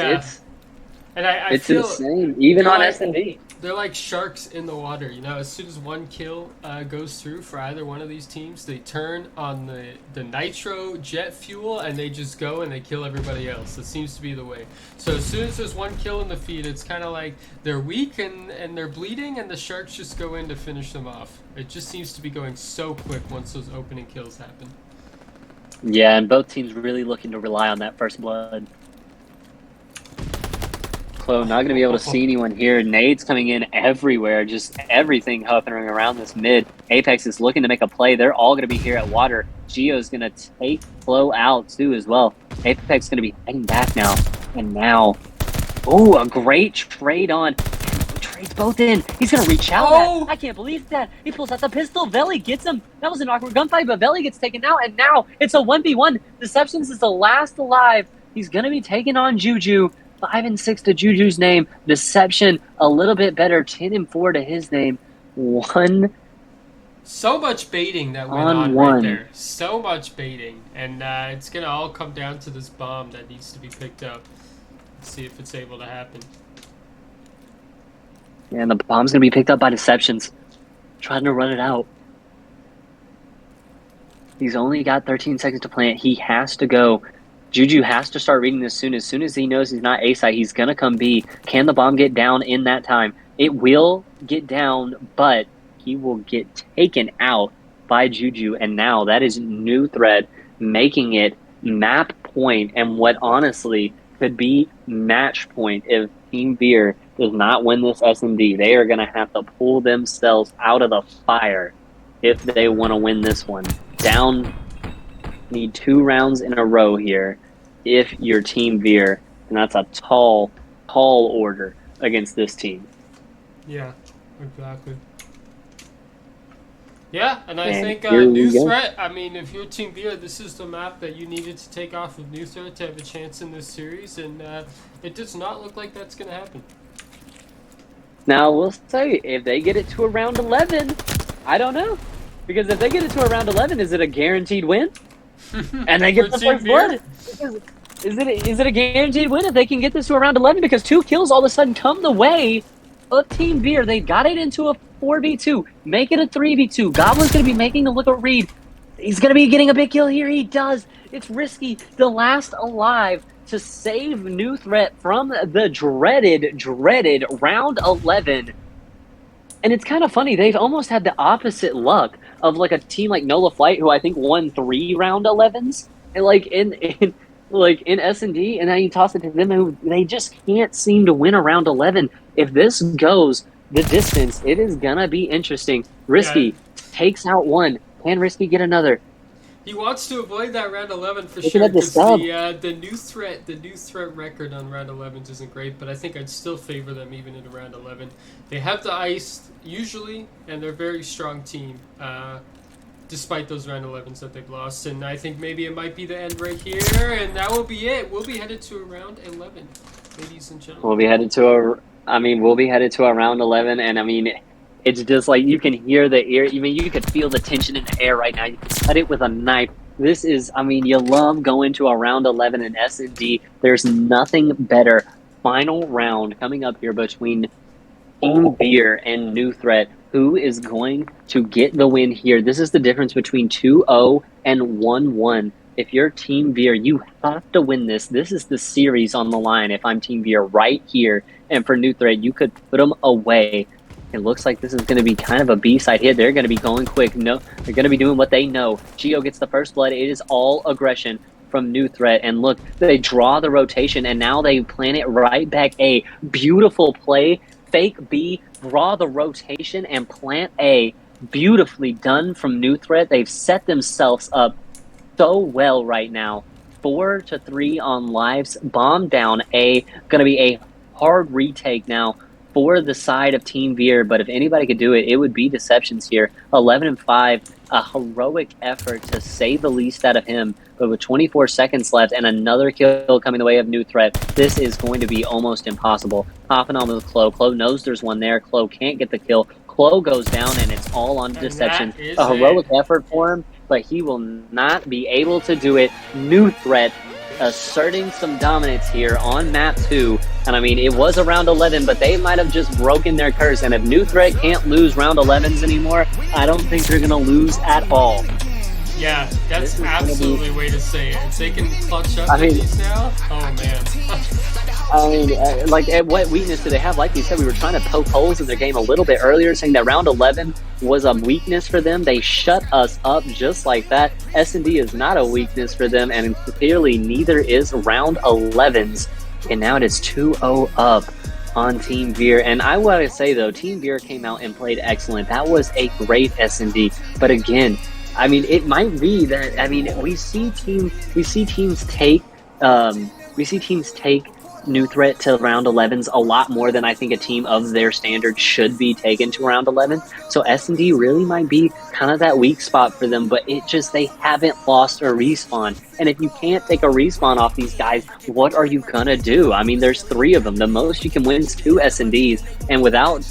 feel insane, even on S&D. They're like sharks in the water, you know. As soon as one kill goes through for either one of these teams, they turn on the nitro jet fuel and they just go and they kill everybody else. It seems to be the way. So as soon as there's one kill in the feed, it's kind of like they're weak and they're bleeding, and the sharks just go in to finish them off. It just seems to be going so quick once those opening kills happen. Yeah, and both teams really looking to rely on that first blood. Clo not going to be able to see anyone here. Nades coming in everywhere, just everything hovering around this mid. Apex is looking to make a play. They're all going to be here at water. Geo's going to take Clo out too as well. Apex going to be heading back now. And now, oh, a great trade on. Trades both in. He's going to reach out. I can't believe that. He pulls out the pistol. Veli gets him. That was an awkward gunfight, but Veli gets taken out. And now it's a 1v1. Deceptions is the last alive. He's going to be taking on Juju. 5-6 to Juju's name. Deception a little bit better. 10-4 to his name. So much baiting that went on right there. So much baiting. And it's going to all come down to this bomb that needs to be picked up. Let's see if it's able to happen. Yeah, and the bomb's going to be picked up by Deceptions. Trying to run it out. He's only got 13 seconds to plant. He has to go. Juju has to start reading this soon. As soon as he knows he's not A-side, he's going to come B. Can the bomb get down in that time? It will get down, but he will get taken out by Juju. And now that is New Threat making it map point, and what honestly could be match point if Team Veer does not win this S&D. They are going to have to pull themselves out of the fire if they want to win this one. Down, need 2 rounds in a row here if you're Team Veer, and that's a tall order against this team. Yeah, exactly. Yeah, and I think New Threat, I mean, if you're Team Veer, this is the map that you needed to take off of New Threat to have a chance in this series, and it does not look like that's going to happen. Now, we'll say, if they get it to around 11, I don't know. Because if they get it to around 11, is it a guaranteed win? And they get the first blood? Is it a guaranteed win if they can get this to around 11? Because 2 kills all of a sudden come the way of Team Veer. They got it into a 4v2. Make it a 3v2. Goblin's going to be making a look at Reed. He's going to be getting a big kill here. He does. It's Risky. The last alive. to save New Threat from the dreaded round 11. And it's kind of funny. They've almost had the opposite luck of like a team like Nola Flight, who I think won 3 round 11s, and like in S&D, and then you toss it to them, who they just can't seem to win a round 11. If this goes the distance, it is gonna be interesting. Risky takes out one. Can Risky get another? He wants to avoid that round 11 for Looking sure at the because sub. the new threat record on round 11s isn't great, but I think I'd still favor them even in a round 11. They have the ice usually, and they're a very strong team, despite those round 11s that they've lost. And I think maybe it might be the end right here, and that will be it. We'll be headed to a round 11, ladies and gentlemen. We'll be headed to a round 11, and I mean, it's just like you can hear the air. I mean, you could feel the tension in the air right now. You can cut it with a knife. This is, I mean, you love going to a round 11 in S&D. There's nothing better. Final round coming up here between Team Beer and New Threat. Who is going to get the win here? This is the difference between 2-0 and 1-1. If you're Team Beer, you have to win this. This is the series on the line. If I'm Team Beer right here, and for New Threat, you could put them away. It looks like this is going to be kind of a B-side hit. They're going to be going quick. No, they're going to be doing what they know. Geo gets the first blood. It is all aggression from New Threat. And look, they draw the rotation, and now they plant it right back A. Beautiful play. Fake B, draw the rotation, and plant A. Beautifully done from New Threat. They've set themselves up so well right now. 4-3 on lives. Bomb down A. Going to be a hard retake now for the side of Team Veer, but if anybody could do it, it would be Deceptions here. 11-5, a heroic effort to say the least out of him, but with 24 seconds left and another kill coming the way of New Threat, this is going to be almost impossible. Hopping on with Clo. Clo knows there's one there. Clo can't get the kill. Clo goes down, and it's all on Deceptions. A heroic effort for him, but he will not be able to do it. New Threat asserting some dominance here on map 2. And I mean, it was a round 11, but they might have just broken their curse. And if New Threat can't lose round 11s anymore, I don't think they're going to lose at all. Yeah, that's absolutely a way to say it. If they can clutch up these now, oh man. I mean, like, what weakness do they have? Like you said, we were trying to poke holes in their game a little bit earlier, saying that round 11 was a weakness for them. They shut us up just like that. S&D is not a weakness for them, and clearly neither is round 11s. And now it is 2-0 up on Team Veer. And I want to say, though, Team Veer came out and played excellent. That was a great S&D. But again, I mean, it might be that, I mean, we see teams take New Threat to round 11s a lot more than I think a team of their standard should be taken to round 11. So S&D really might be kind of that weak spot for them, but it just, they haven't lost a respawn. And if you can't take a respawn off these guys, what are you gonna do? I mean, there's 3 of them. The most you can win is 2 S&Ds, and without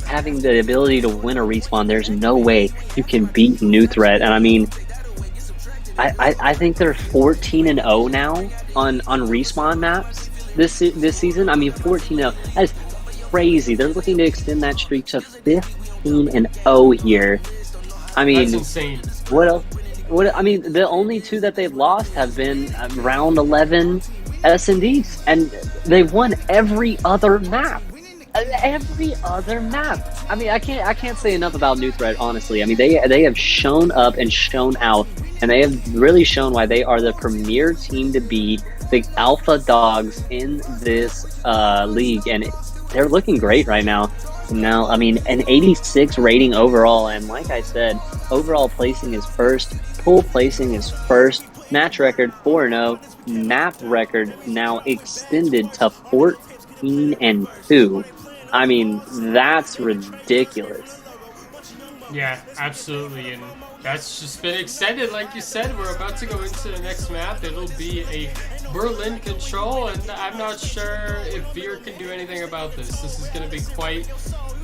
having the ability to win a respawn, there's no way you can beat New Threat. And I mean, I think they're 14-0 now on respawn maps this season. I mean, 14-0. That is crazy. They're looking to extend that streak to 15-0 here. I mean, that's insane. What else? I mean, the only 2 that they've lost have been round 11 S&Ds, and they've won every other map. Every other map. I mean, I can't say enough about New Threat, honestly. I mean, they have shown up and shown out, and they have really shown why they are the premier team to beat, the alpha dogs in this league, and they're looking great right now. Now, I mean, an 86 rating overall, and like I said, overall placing is first, pool placing is first, match record 4-0, map record now extended to 14-2. I mean, that's ridiculous. Yeah, absolutely, and that's just been extended. Like you said, we're about to go into the next map. It'll be a Berlin control, and I'm not sure if Veer can do anything about this. This is going to be quite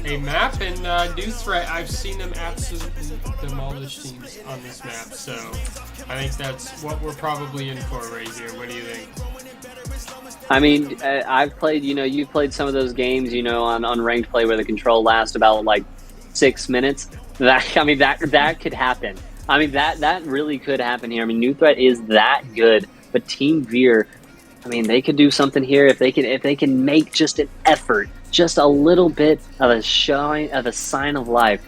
a map, and New Threat, I've seen them absolutely demolish teams on this map, so I think that's what we're probably in for right here. What do you think? I mean, I've played, you've played some of those games, on ranked play where the control lasts about like 6 minutes. That could happen. I mean, that really could happen here. I mean, New Threat is that good, but Team Veer, I mean, they could do something here if they can make just an effort, just a little bit of a sign of life.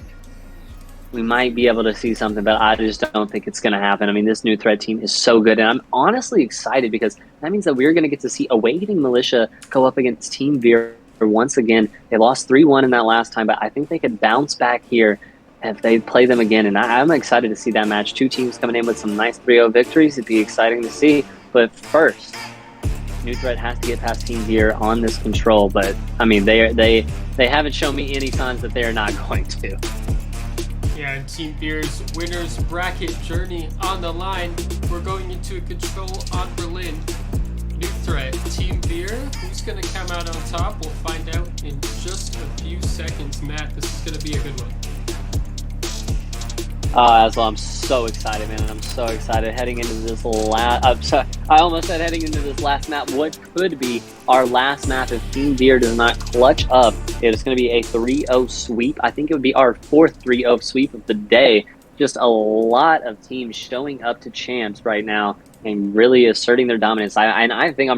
We might be able to see something, but I just don't think it's going to happen. I mean, this new threat team is so good, and I'm honestly excited because that means that we're going to get to see Awakening Militia go up against Team Veer once again. They lost 3-1 in that last time, but I think they could bounce back here if they play them again, and I'm excited to see that match. Two teams coming in with some nice 3-0 victories. It'd be exciting to see, but first, New Threat has to get past Team Veer on this control, but I mean, they haven't shown me any signs that they are not going to. Yeah, and Team Veer's winners bracket journey on the line. We're going into a control on Berlin. New Threat, Team Veer, who's going to come out on top? We'll find out in just a few seconds. Matt, this is going to be a good one. As well, I'm so excited, man. I'm so excited heading into this I almost said heading into this last map. What could be our last map if Team Veer does not clutch up? It is going to be a 3-0 sweep. I think it would be our fourth 3-0 sweep of the day. Just a lot of teams showing up to champs right now and really asserting their dominance. I think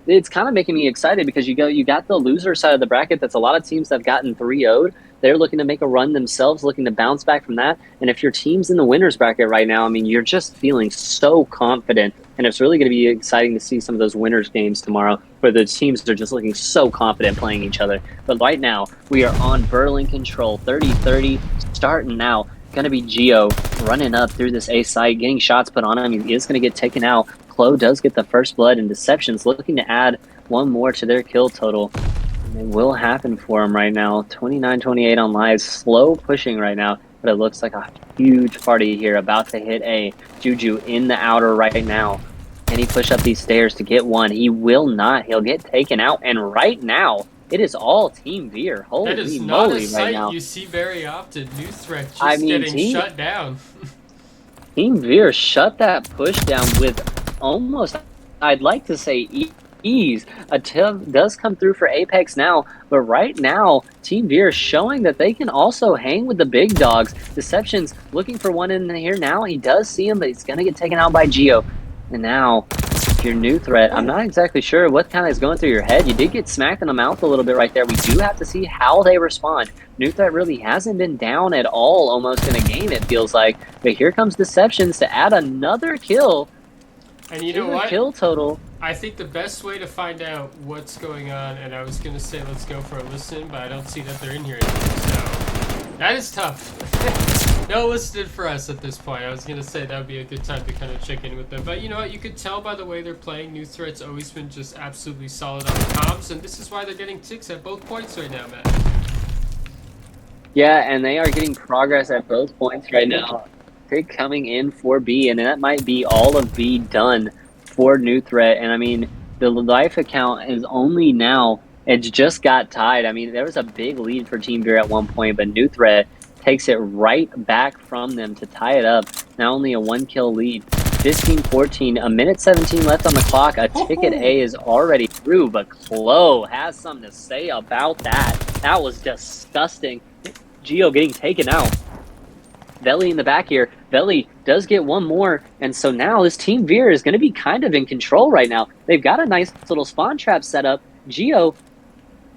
it's kind of making me excited because you got the loser side of the bracket. That's a lot of teams that have gotten 3-0'd. They're looking to make a run themselves, looking to bounce back from that. And if your team's in the winners bracket right now, I mean, you're just feeling so confident. And it's really going to be exciting to see some of those winners games tomorrow where the teams are just looking so confident playing each other. But right now, we are on Berlin control, 30-30, starting now. Going to be Geo running up through this A site, getting shots put on him. He is going to get taken out. Chloe does get the first blood, and Deception's looking to add one more to their kill total. It will happen for him right now. 29-28 on live. Slow pushing right now, but it looks like a huge party here about to hit A. Juju in the outer right now. Can he push up these stairs to get one? He will not. He'll get taken out. And right now, it is all Team Veer. Holy moly, that is not moly a sight right now. You see very often. New Threat just getting shut down. Team Veer shut that push down with almost, I'd like to say, ease. A tip does come through for Apex now, but right now Team Veer is showing that they can also hang with the big dogs. Deception's looking for one in here now. He does see him, but he's gonna get taken out by Geo. And now your New Threat, I'm not exactly sure what kind of is going through your head. You did get smacked in the mouth a little bit right there. We do have to see how they respond. New Threat really hasn't been down at all almost in a game, it feels like. But here comes Deceptions to add another kill. And you know what? Kill total. I think the best way to find out what's going on, and I was going to say let's go for a listen, but I don't see that they're in here anymore, so that is tough. No listed for us at this point. I was going to say that would be a good time to kind of check in with them, but you know what? You could tell by the way they're playing. New Threat's always been just absolutely solid on the comms, and this is why they're getting ticks at both points right now, Matt. Yeah, and they are getting progress at both points right now. Tick coming in for B, and that might be all of B done for New Threat. And I mean, the life account is only now, it's just got tied. I mean, there was a big lead for Team Veer at one point, but New Threat takes it right back from them to tie it up. Now only a 1-kill lead. 15-14, a minute 17 left on the clock. A ticket A is already through, but Chloe has something to say about that. That was disgusting. Geo getting taken out. Veli in the back here. Veli does get one more, and so now this Team Veer is going to be kind of in control right now. They've got a nice little spawn trap set up. Geo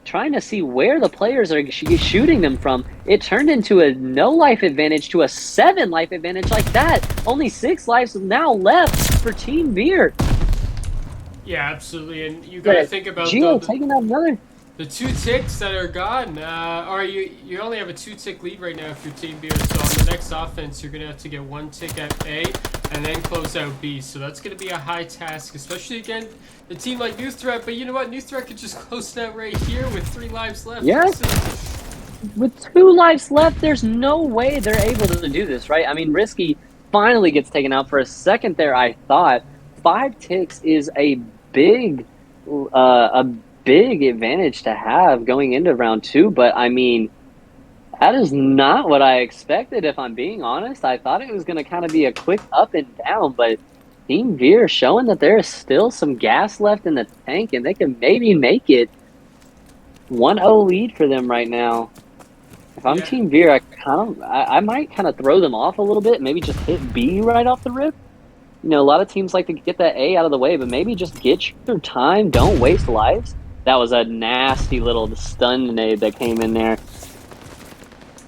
trying to see where the players are shooting them from. It turned into a no life advantage to a 7 life advantage like that. Only 6 lives now left for Team Veer. Yeah, absolutely, and you got to think about Geo taking out another. The 2 ticks that are gone, or you only have a 2-tick lead right now if you're Team Veer, so on the next offense you're going to have to get 1 tick at A and then close out B, so that's going to be a high task, especially again a team like New Threat, but you know what, New Threat could just close it out right here with 3 lives left. Yes. With 2 lives left, there's no way they're able to do this, right? I mean, Risky finally gets taken out for a second there. I thought 5 ticks is a big advantage to have going into round 2, but I mean, that is not what I expected, if I'm being honest. I thought it was going to kind of be a quick up and down, but Team Veer showing that there is still some gas left in the tank, and they can maybe make it 1-0 lead for them right now. If I'm Team Veer, I might kind of throw them off a little bit, maybe just hit B right off the rip. You know, a lot of teams like to get that A out of the way, but maybe just get your time. Don't waste lives. That was a nasty little stun grenade that came in there.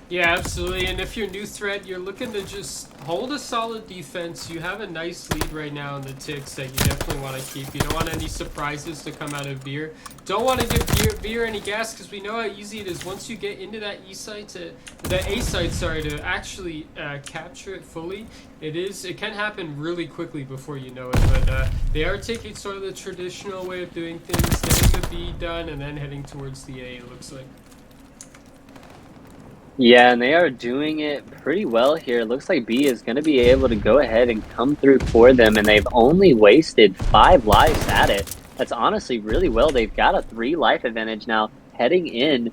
Yeah, absolutely. And if you're new threat, you're looking to just hold a solid defense. You have a nice lead right now in the ticks that you definitely want to keep. You don't want any surprises to come out of Beer. Don't want to give Beer any gas because we know how easy it is once you get into that A site to actually capture it fully. It can happen really quickly before you know it. But they are taking sort of the traditional way of doing things, getting the B done, and then heading towards the A. It looks like. Yeah, and they are doing it pretty well here. It looks like B is going to be able to go ahead and come through for them, and they've only wasted 5 lives at it. That's honestly really well. They've got a 3 life advantage now heading in.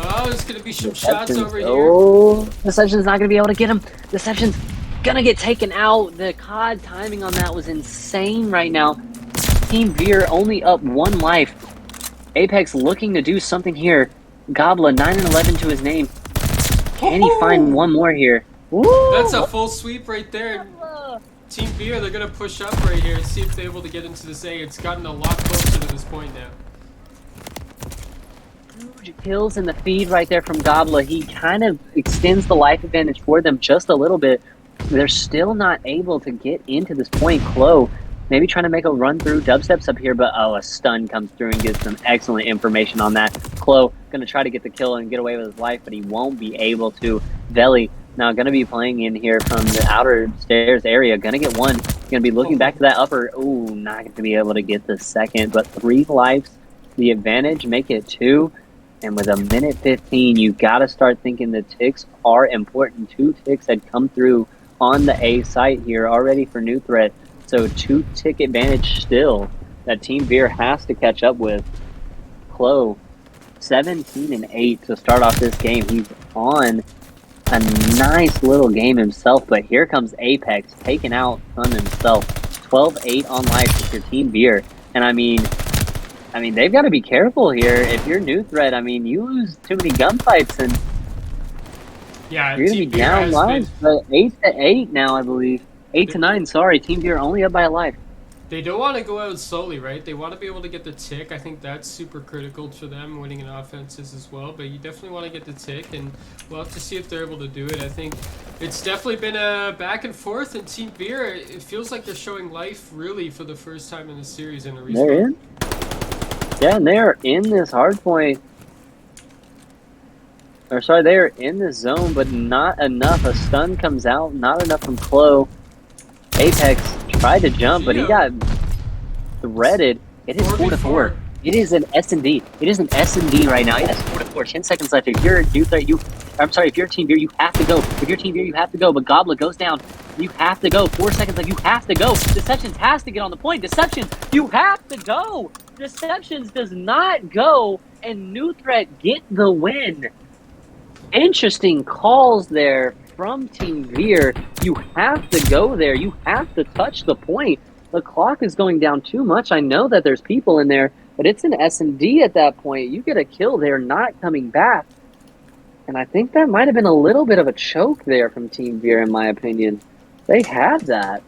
Oh, there's going to be some shots over here. Oh, Deception's not going to be able to get him. Deception's going to get taken out. The COD timing on that was insane right now. Team Veer only up 1 life. Apex looking to do something here. Gobla, 9 and 11 to his name. Can he find one more here? Woo! That's a full sweep right there. Team Beer, they're going to push up right here and see if they're able to get into this A. It's gotten a lot closer to this point now. Huge kills in the feed right there from Gobla. He kind of extends the life advantage for them just a little bit. They're still not able to get into this point. Clo maybe trying to make a run through. Dubstep's up here, but oh, a stun comes through and gives some excellent information on that. Clo going to try to get the kill and get away with his life, but he won't be able to. Veli now going to be playing in here from the outer stairs area. Going to get 1. Going to be looking back to that upper. Ooh, not going to be able to get the second, but 3 lives. The advantage, make it 2. And with a minute 15, you got to start thinking the ticks are important. 2 ticks had come through on the A site here already for new threat. So 2 tick advantage still that Team Veer has to catch up with. Clo, 17 and 8 to start off this game. He's on a nice little game himself, but here comes Apex taking out Sun himself. 12-8 on life with your Team Veer. And I mean, they've got to be careful here. If you're new threat, I mean, you lose too many gunfights and yeah, you're going to be down lives. But 8-8 now, I believe. 8 to 9, sorry. Team Veer only up by a life. They don't want to go out slowly, right? They want to be able to get the tick. I think that's super critical to them, winning in offenses as well. But you definitely want to get the tick, and we'll have to see if they're able to do it. I think it's definitely been a back and forth, and Team Veer, it feels like they're showing life, really, for the first time in the series in a respawn. They're in? Yeah, and they're in this hard point. Or sorry, they're in this zone, but not enough. A stun comes out, not enough from Clo. Apex tried to jump, but he got threaded. It is 4-4. It is an S&D. It is an S&D right now. It is 4-4. 10 seconds left. If you're new threat, if you're Team Veer, you have to go. If you're Team Veer, you have to go. But Gobla goes down. You have to go. 4 seconds left. You have to go. Deceptions has to get on the point. Deception, you have to go. Deceptions does not go, and new threat get the win. Interesting calls there from Team Veer. You have to go there. You have to touch the point. The clock is going down too much. I know that there's people in there, but it's an S&D at that point. You get a kill there, not coming back. And I think that might have been a little bit of a choke there from Team Veer, in my opinion. They had that.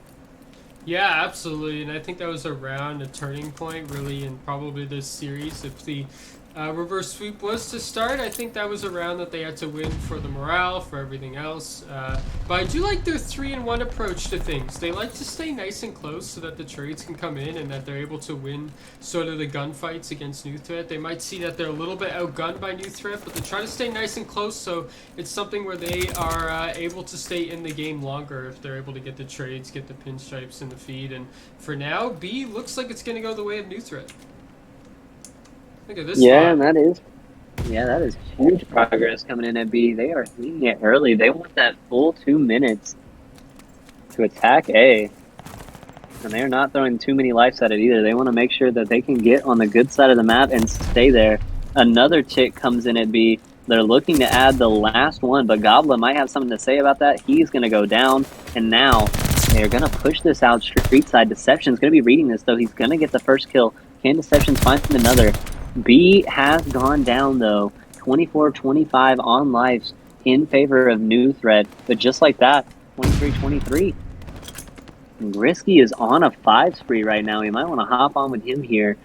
Yeah, absolutely. And I think that was around a turning point, really, in probably this series. If the reverse sweep was to start, I think that was around that they had to win for the morale, for everything else. But I do like their 3-in-1 approach to things. They like to stay nice and close so that the trades can come in and that they're able to win sort of the gunfights against new threat. They might see that they're a little bit outgunned by new threat, but they try to stay nice and close, so it's something where they are able to stay in the game longer if they're able to get the trades, get the pinstripes in the feed. And for now, B looks like it's going to go the way of new threat. Look at this. Yeah, and that is huge progress coming in at B. They are leading it early. They want that full 2 minutes to attack A. And they're not throwing too many lives at it either. They want to make sure that they can get on the good side of the map and stay there. Another tick comes in at B. They're looking to add the last one, but Gobla might have something to say about that. He's going to go down, and now they're going to push this out street side. Deception's going to be reading this, though. He's going to get the first kill. Can Deception find another? B has gone down, though. 24-25 on lives in favor of new threat. But just like that, 23-23. Risky is on a 5 spree right now. You might want to hop on with him here.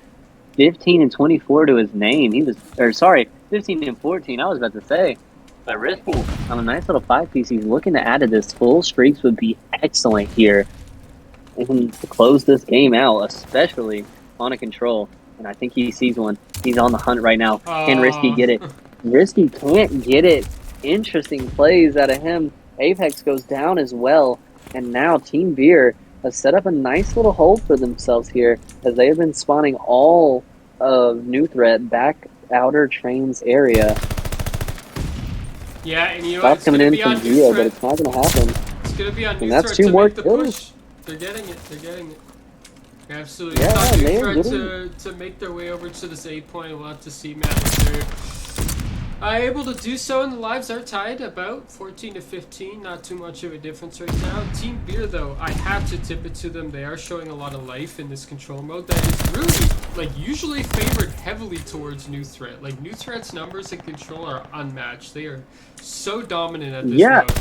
15 and 24 to his name. 15 and 14. I was about to say. But Risky on a nice little 5-piece. He's looking to add to this. Full streaks would be excellent here. And to close this game out, especially on a control. And I think he sees one. He's on the hunt right now. Can Risky get it? Risky can't get it. Interesting plays out of him. Apex goes down as well. And now Team Beer has set up a nice little hole for themselves here as they have been spawning all of New Threat back outer trains area. Yeah, and you know Shots it's coming gonna in be on from New Geo, but Threat. it's not going to happen. It's gonna be on And New that's Threat 2 to more make the kills. push. They're getting it. They're getting it. Absolutely. Yeah, It's on New they are Threat getting to make their way over to this 8 point. We'll have to see, Matt, if they're able to do so, and the lives are tied about 14 to 15. Not too much of a difference right now. Team Beer, though, I have to tip it to them. They are showing a lot of life in this control mode that is really, like, usually favored heavily towards New Threat. Like, New Threat's numbers in control are unmatched. They are so dominant at this mode.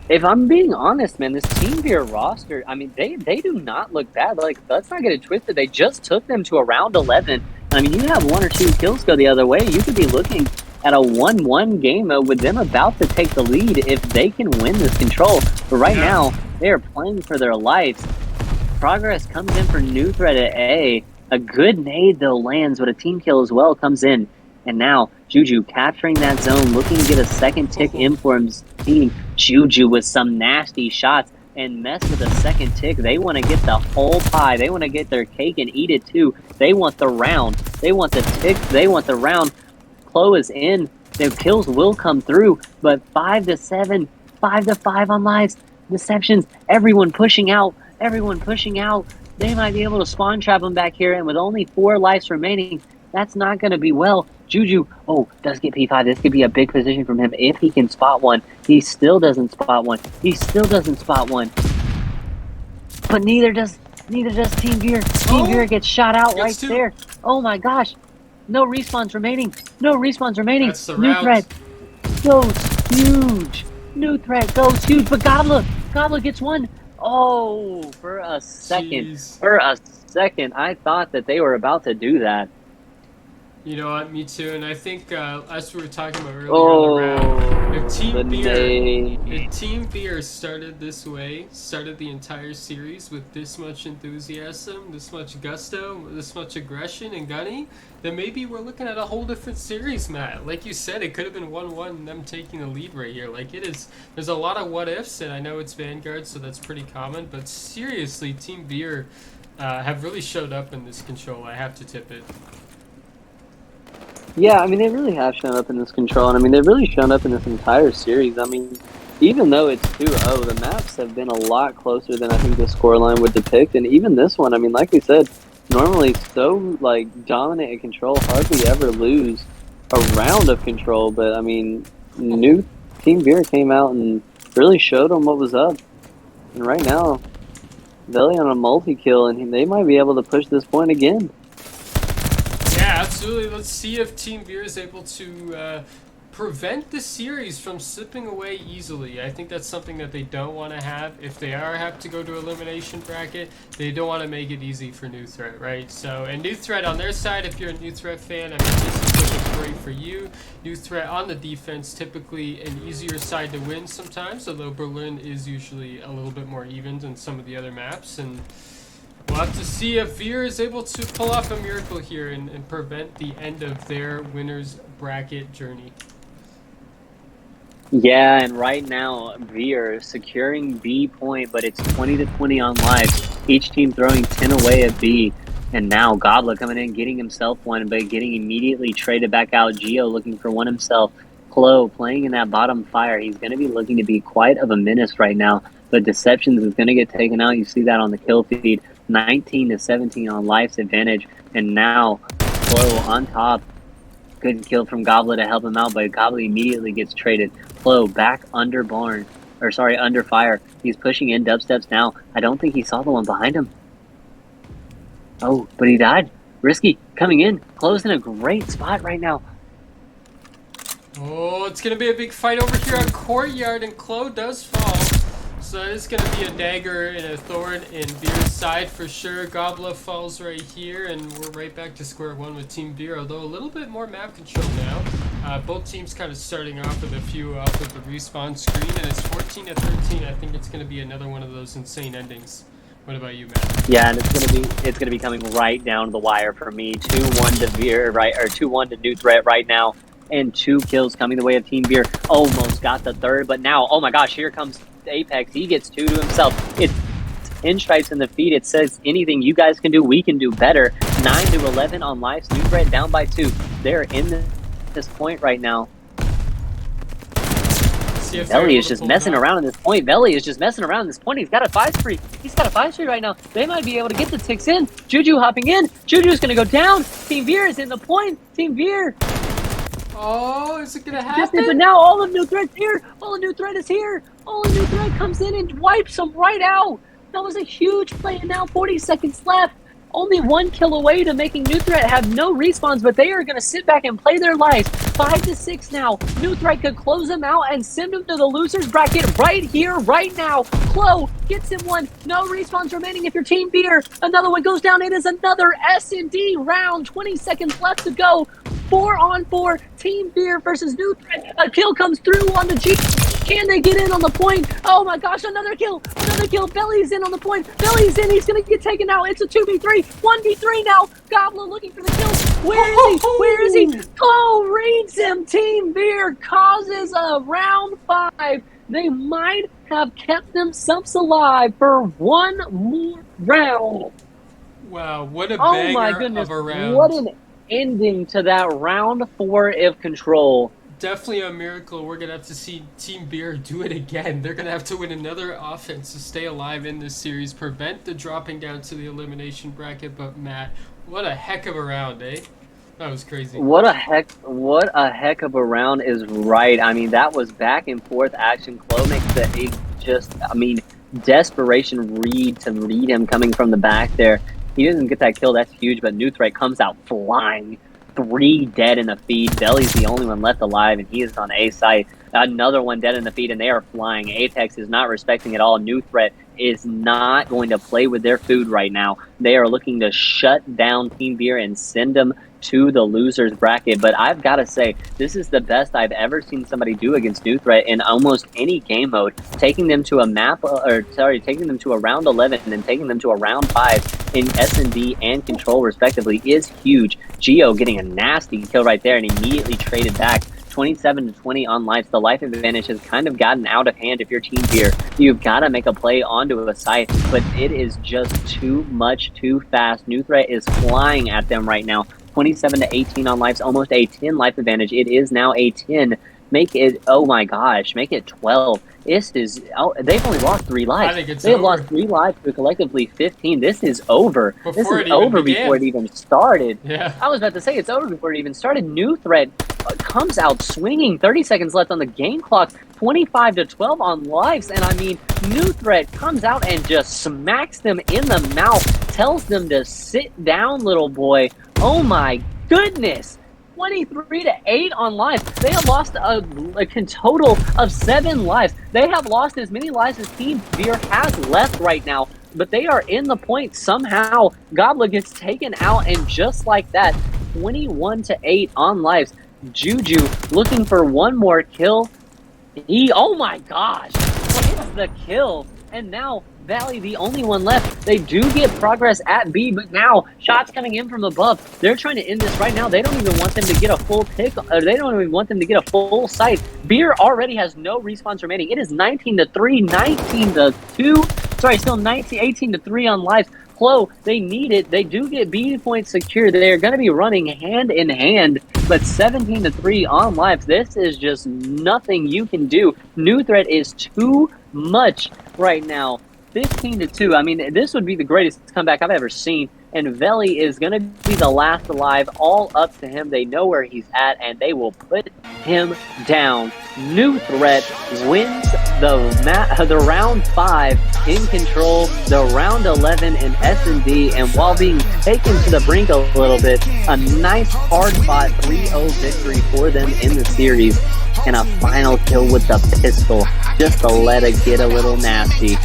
If I'm being honest, man, this Team Beer roster, I mean, they do not look bad. Like, let's not get it twisted. They just took them to around 11. I mean, you have 1 or 2 kills go the other way. You could be looking at a 1-1 game with them about to take the lead if they can win this control. But right now, they are playing for their lives. Progress comes in for New Threat at A. A good nade, though, lands, but a team kill as well comes in. And now, Juju capturing that zone, looking to get a second tick in for his team. Juju with some nasty shots and mess with a second tick. They want to get the whole pie. They want to get their cake and eat it too. They want the round. They want the tick. They want the round. Chloe is in. The kills will come through, but 5 to 7, 5 to 5 on lives. Deceptions. Everyone pushing out. Everyone pushing out. They might be able to spawn trap them back here, and with only 4 lives remaining, that's not going to be well. Juju, does get P5. This could be a big position from him if he can spot one. He still doesn't spot one. He still doesn't spot one. But neither does Team Beer. Team Beer gets shot out right there. Oh my gosh. No respawns remaining. No respawns remaining. That's the New route. Threat goes huge. New Threat goes huge. But Goblet gets one. Oh, for a second. Jeez. For a second, I thought that they were about to do that. You know what? Me too. And I think, as we were talking about earlier on the round, if Team Beer started this way, started the entire series with this much enthusiasm, this much gusto, this much aggression and gunny, then maybe we're looking at a whole different series, Matt. Like you said, it could have been 1-1 and them taking the lead right here. Like, it is, there's a lot of what ifs, and I know it's Vanguard, so that's pretty common, but seriously, Team Beer have really showed up in this control. I have to tip it. Yeah, I mean, they really have shown up in this control, and I mean, they've really shown up in this entire series. I mean, even though it's 2-0, the maps have been a lot closer than I think the scoreline would depict, and even this one, I mean, like we said, normally so, like, dominant in control, hardly ever lose a round of control, but, I mean, new Team Beer came out and really showed them what was up, and right now, Veli on a multi-kill, and they might be able to push this point again. Yeah, absolutely. Let's see if Team Beer is able to prevent the series from slipping away easily. I think that's something that they don't want to have. If they have to go to elimination bracket, they don't want to make it easy for New Threat, right? So, and New Threat on their side, if you're a New Threat fan, I mean, this is looking great for you. New Threat on the defense, typically an easier side to win sometimes, although Berlin is usually a little bit more even than some of the other maps, and we'll have to see if Veer is able to pull off a miracle here and prevent the end of their winner's bracket journey. Yeah, and right now, Veer securing B point, but it's 20 to 20 on lives. Each team throwing 10 away at B. And now Goblet coming in, getting himself one, but getting immediately traded back out. Geo looking for one himself. Chloe playing in that bottom fire. He's going to be looking to be quite of a menace right now. But Deceptions is going to get taken out. You see that on the kill feed. 19 to 17 on life's advantage. And now Chloe on top. Good kill from Goblet to help him out, but Goblet immediately gets traded. Chloe back under barn. Or sorry, under fire. He's pushing in dubsteps now. I don't think he saw the one behind him. Oh, but he died. Risky coming in. Chloe's in a great spot right now. Oh, it's going to be a big fight over here on Courtyard, and Chloe does fall. So it's going to be a dagger and a thorn in Beer's side for sure. Gobla falls right here, and we're right back to square one with Team Beer, although a little bit more map control now. Both teams kind of starting off with a few off of the respawn screen, and it's 14-13. I think it's going to be another one of those insane endings. What about you, Matt? Yeah, and it's gonna be coming right down to the wire for me. 2-1 to Beer, right, or 2-1 to New Threat right now, and 2 kills coming the way of Team Beer. Almost got the third, but now, oh my gosh, here comes Apex. He gets 2 to himself. It's pinstripes in the feed. It says anything you guys can do, we can do better. 9-11 on lives. New Threat down by 2. They're in this point right now. Veli is just messing around in this point. Veli is just messing around in this point. He's got a 5-3. He's got a 5-3 right now. They might be able to get the ticks in. Juju hopping in. Juju's going to go down. Team Beer is in the point. Team Beer. Oh, is it going to happen? But now all of New Threat's here. All of New Threat is here. All of New Threat comes in and wipes them right out. That was a huge play, and now 40 seconds left. Only 1 kill away to making New Threat have no respawns, but they are going to sit back and play their lives. 5-6 now. New Threat could close them out and send them to the losers bracket right here, right now. Chloe gets him 1. No respawns remaining if you're Team Beer. Another one goes down. It is another S&D round. 20 seconds left to go. 4-on-4. Team Beer versus New Threat. A kill comes through on the G. Can they get in on the point? Oh my gosh, another kill. Another kill. Veli's in on the point. Veli's in. He's going to get taken out. It's a 2v3. 1v3 now. Goblin looking for the kill. Where is he? Where is he? Oh, reads him. Team Beer causes a round 5. They might have kept themselves alive for 1 more round. Wow, what a Oh banger my goodness. of a round. What an ending to that round 4 of Control. Definitely a miracle. We're going to have to see Team Beer do it again. They're going to have to win another offense to stay alive in this series, prevent the dropping down to the elimination bracket. But Matt, what a heck of a round, eh? That was crazy. What a heck of a round is right. I mean, that was back and forth action. Chloe makes the desperation read to read him coming from the back there. He doesn't get that kill. That's huge, but New Threat comes out flying. 3 dead in the feed. Veli's the only one left alive, and he is on A site. Another one dead in the feed, and they are flying. Apex is not respecting at all. New Threat is not going to play with their food right now. They are looking to shut down Team Beer and send them to the losers bracket. But I've got to say, this is the best I've ever seen somebody do against New Threat in almost any game mode. Taking them to taking them to a round 11 and then taking them to a round 5 in S&D and Control respectively is huge. Geo getting a nasty kill right there and immediately traded back. 27-20 on life. The life advantage has kind of gotten out of hand if you're Team Beer. You've got to make a play onto a site, but it is just too much, too fast. New Threat is flying at them right now. 27-18 on lives, almost a 10 life advantage. It is now a 10. Make it, oh my gosh, make it 12. This is, they've only lost 3 lives. I think it's They've over. lost 3 lives to collectively 15. This is over. Before This it is even over began. before it even started. Yeah. I was about to say it's over before it even started. New Threat comes out swinging. 30 seconds left on the game clock. 25-12 on lives. And I mean, New Threat comes out and just smacks them in the mouth. Tells them to sit down, little boy. Oh my goodness. 23-8 on lives. They have lost a total of 7 lives. They have lost as many lives as Team Beer has left right now. But they are in the point somehow. Gobla gets taken out, and just like that, 21-8 on lives. Juju looking for 1 more kill. Oh my gosh, gets the kill. And now Valley, the only one left. They do get progress at B, but now shots coming in from above. They're trying to end this right now. They don't even want them to get a full pick. They don't even want them to get a full sight. Beer already has no respawns remaining. It is 19-3, 19-2. Sorry, still 18-3 on lives. Chloe, they need it. They do get B points secured. They are going to be running hand in hand, but 17-3 on lives. This is just nothing you can do. New Threat is too much right now. 15-2. I mean, this would be the greatest comeback I've ever seen. And Veli is going to be the last alive. All up to him. They know where he's at, and they will put him down. New Threat wins the round 5 in control, the round 11 in S&D, and while being taken to the brink a little bit, a nice hard-fought 3-0 victory for them in the series, and a final kill with the pistol, just to let it get a little nasty.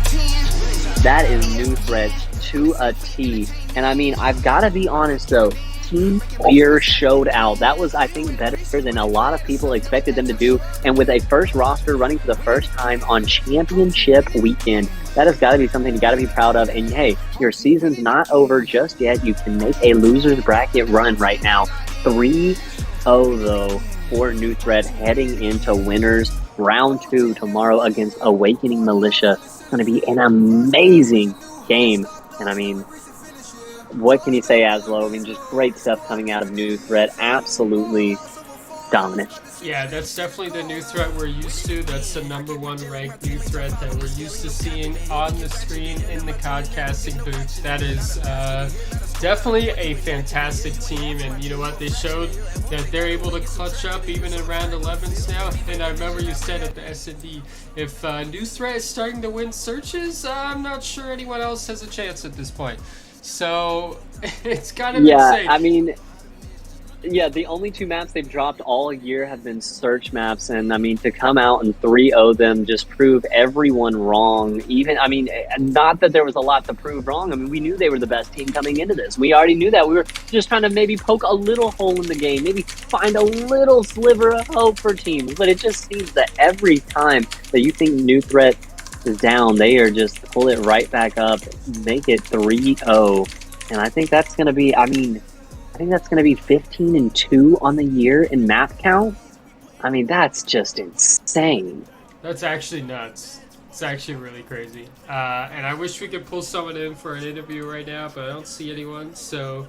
That is New Threat to a T. And I mean, I've got to be honest though, Team Fear showed out. That was, I think, better than a lot of people expected them to do. And with a first roster running for the first time on championship weekend, that has got to be something you got to be proud of. And hey, your season's not over just yet. You can make a loser's bracket run right now. 3-0 though for New Threat heading into winners round 2 tomorrow against Awakening Militia. It's going to be an amazing game. And I mean, what can you say, Aslo? I mean, just great stuff coming out of New Threat. Absolutely dominant. Yeah, that's definitely the New Threat we're used to. That's the #1 ranked New Threat that we're used to seeing on the screen in the podcasting booth. That is definitely a fantastic team, and you know what? They showed that they're able to clutch up even in round 11s now. And I remember you said at the S&D, if New Threat is starting to win searches, I'm not sure anyone else has a chance at this point. So it's kind of insane. I mean, yeah, the only 2 maps they've dropped all year have been search maps, and I mean, to come out and 3-0 them, just prove everyone wrong. Even, I mean, not that there was a lot to prove wrong. I mean, we knew they were the best team coming into this. We already knew that. We were just trying to maybe poke a little hole in the game, maybe find a little sliver of hope for teams. But it just seems that every time that you think New Threat is down, they are just pull it right back up, make it 3-0. And I think that's going to be, I think that's going to be 15-2 on the year in map count. I mean, that's just insane. That's actually nuts. It's actually really crazy. And I wish we could pull someone in for an interview right now, but I don't see anyone. So,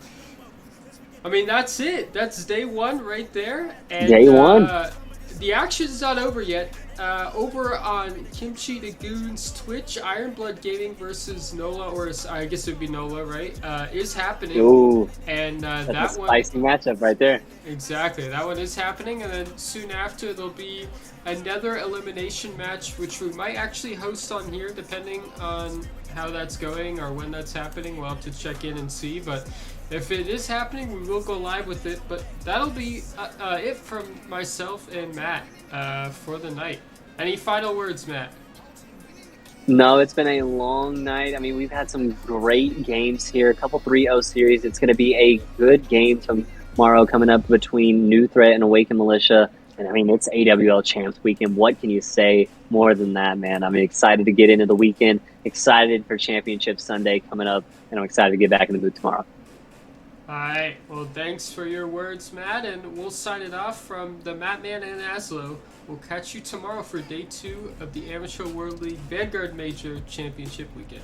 I mean, that's it. That's day 1 right there. And, day 1. The action's not over yet. Over on Kimchi the Goon's Twitch, Ironblood Gaming versus Nola, or I guess it would be Nola, right? Is happening. Ooh, and that's that a one, spicy matchup right there. Exactly, that one is happening, and then soon after there'll be another elimination match, which we might actually host on here, depending on how that's going or when that's happening. We'll have to check in and see, but if it is happening, we will go live with it. But that'll be it from myself and Matt for the night. Any final words, Matt? No, it's been a long night. I mean, we've had some great games here, a couple 3-0 series. It's going to be a good game tomorrow coming up between New Threat and Awaken Militia. And I mean, it's AWL Champs Weekend. What can you say more than that, man? I'm excited to get into the weekend, excited for Championship Sunday coming up, and I'm excited to get back in the booth tomorrow. All right. Well, thanks for your words, Matt, and we'll sign it off from the Matt Man and Aslo. We'll catch you tomorrow for day 2 of the Amateur World League Vanguard Major Championship Weekend.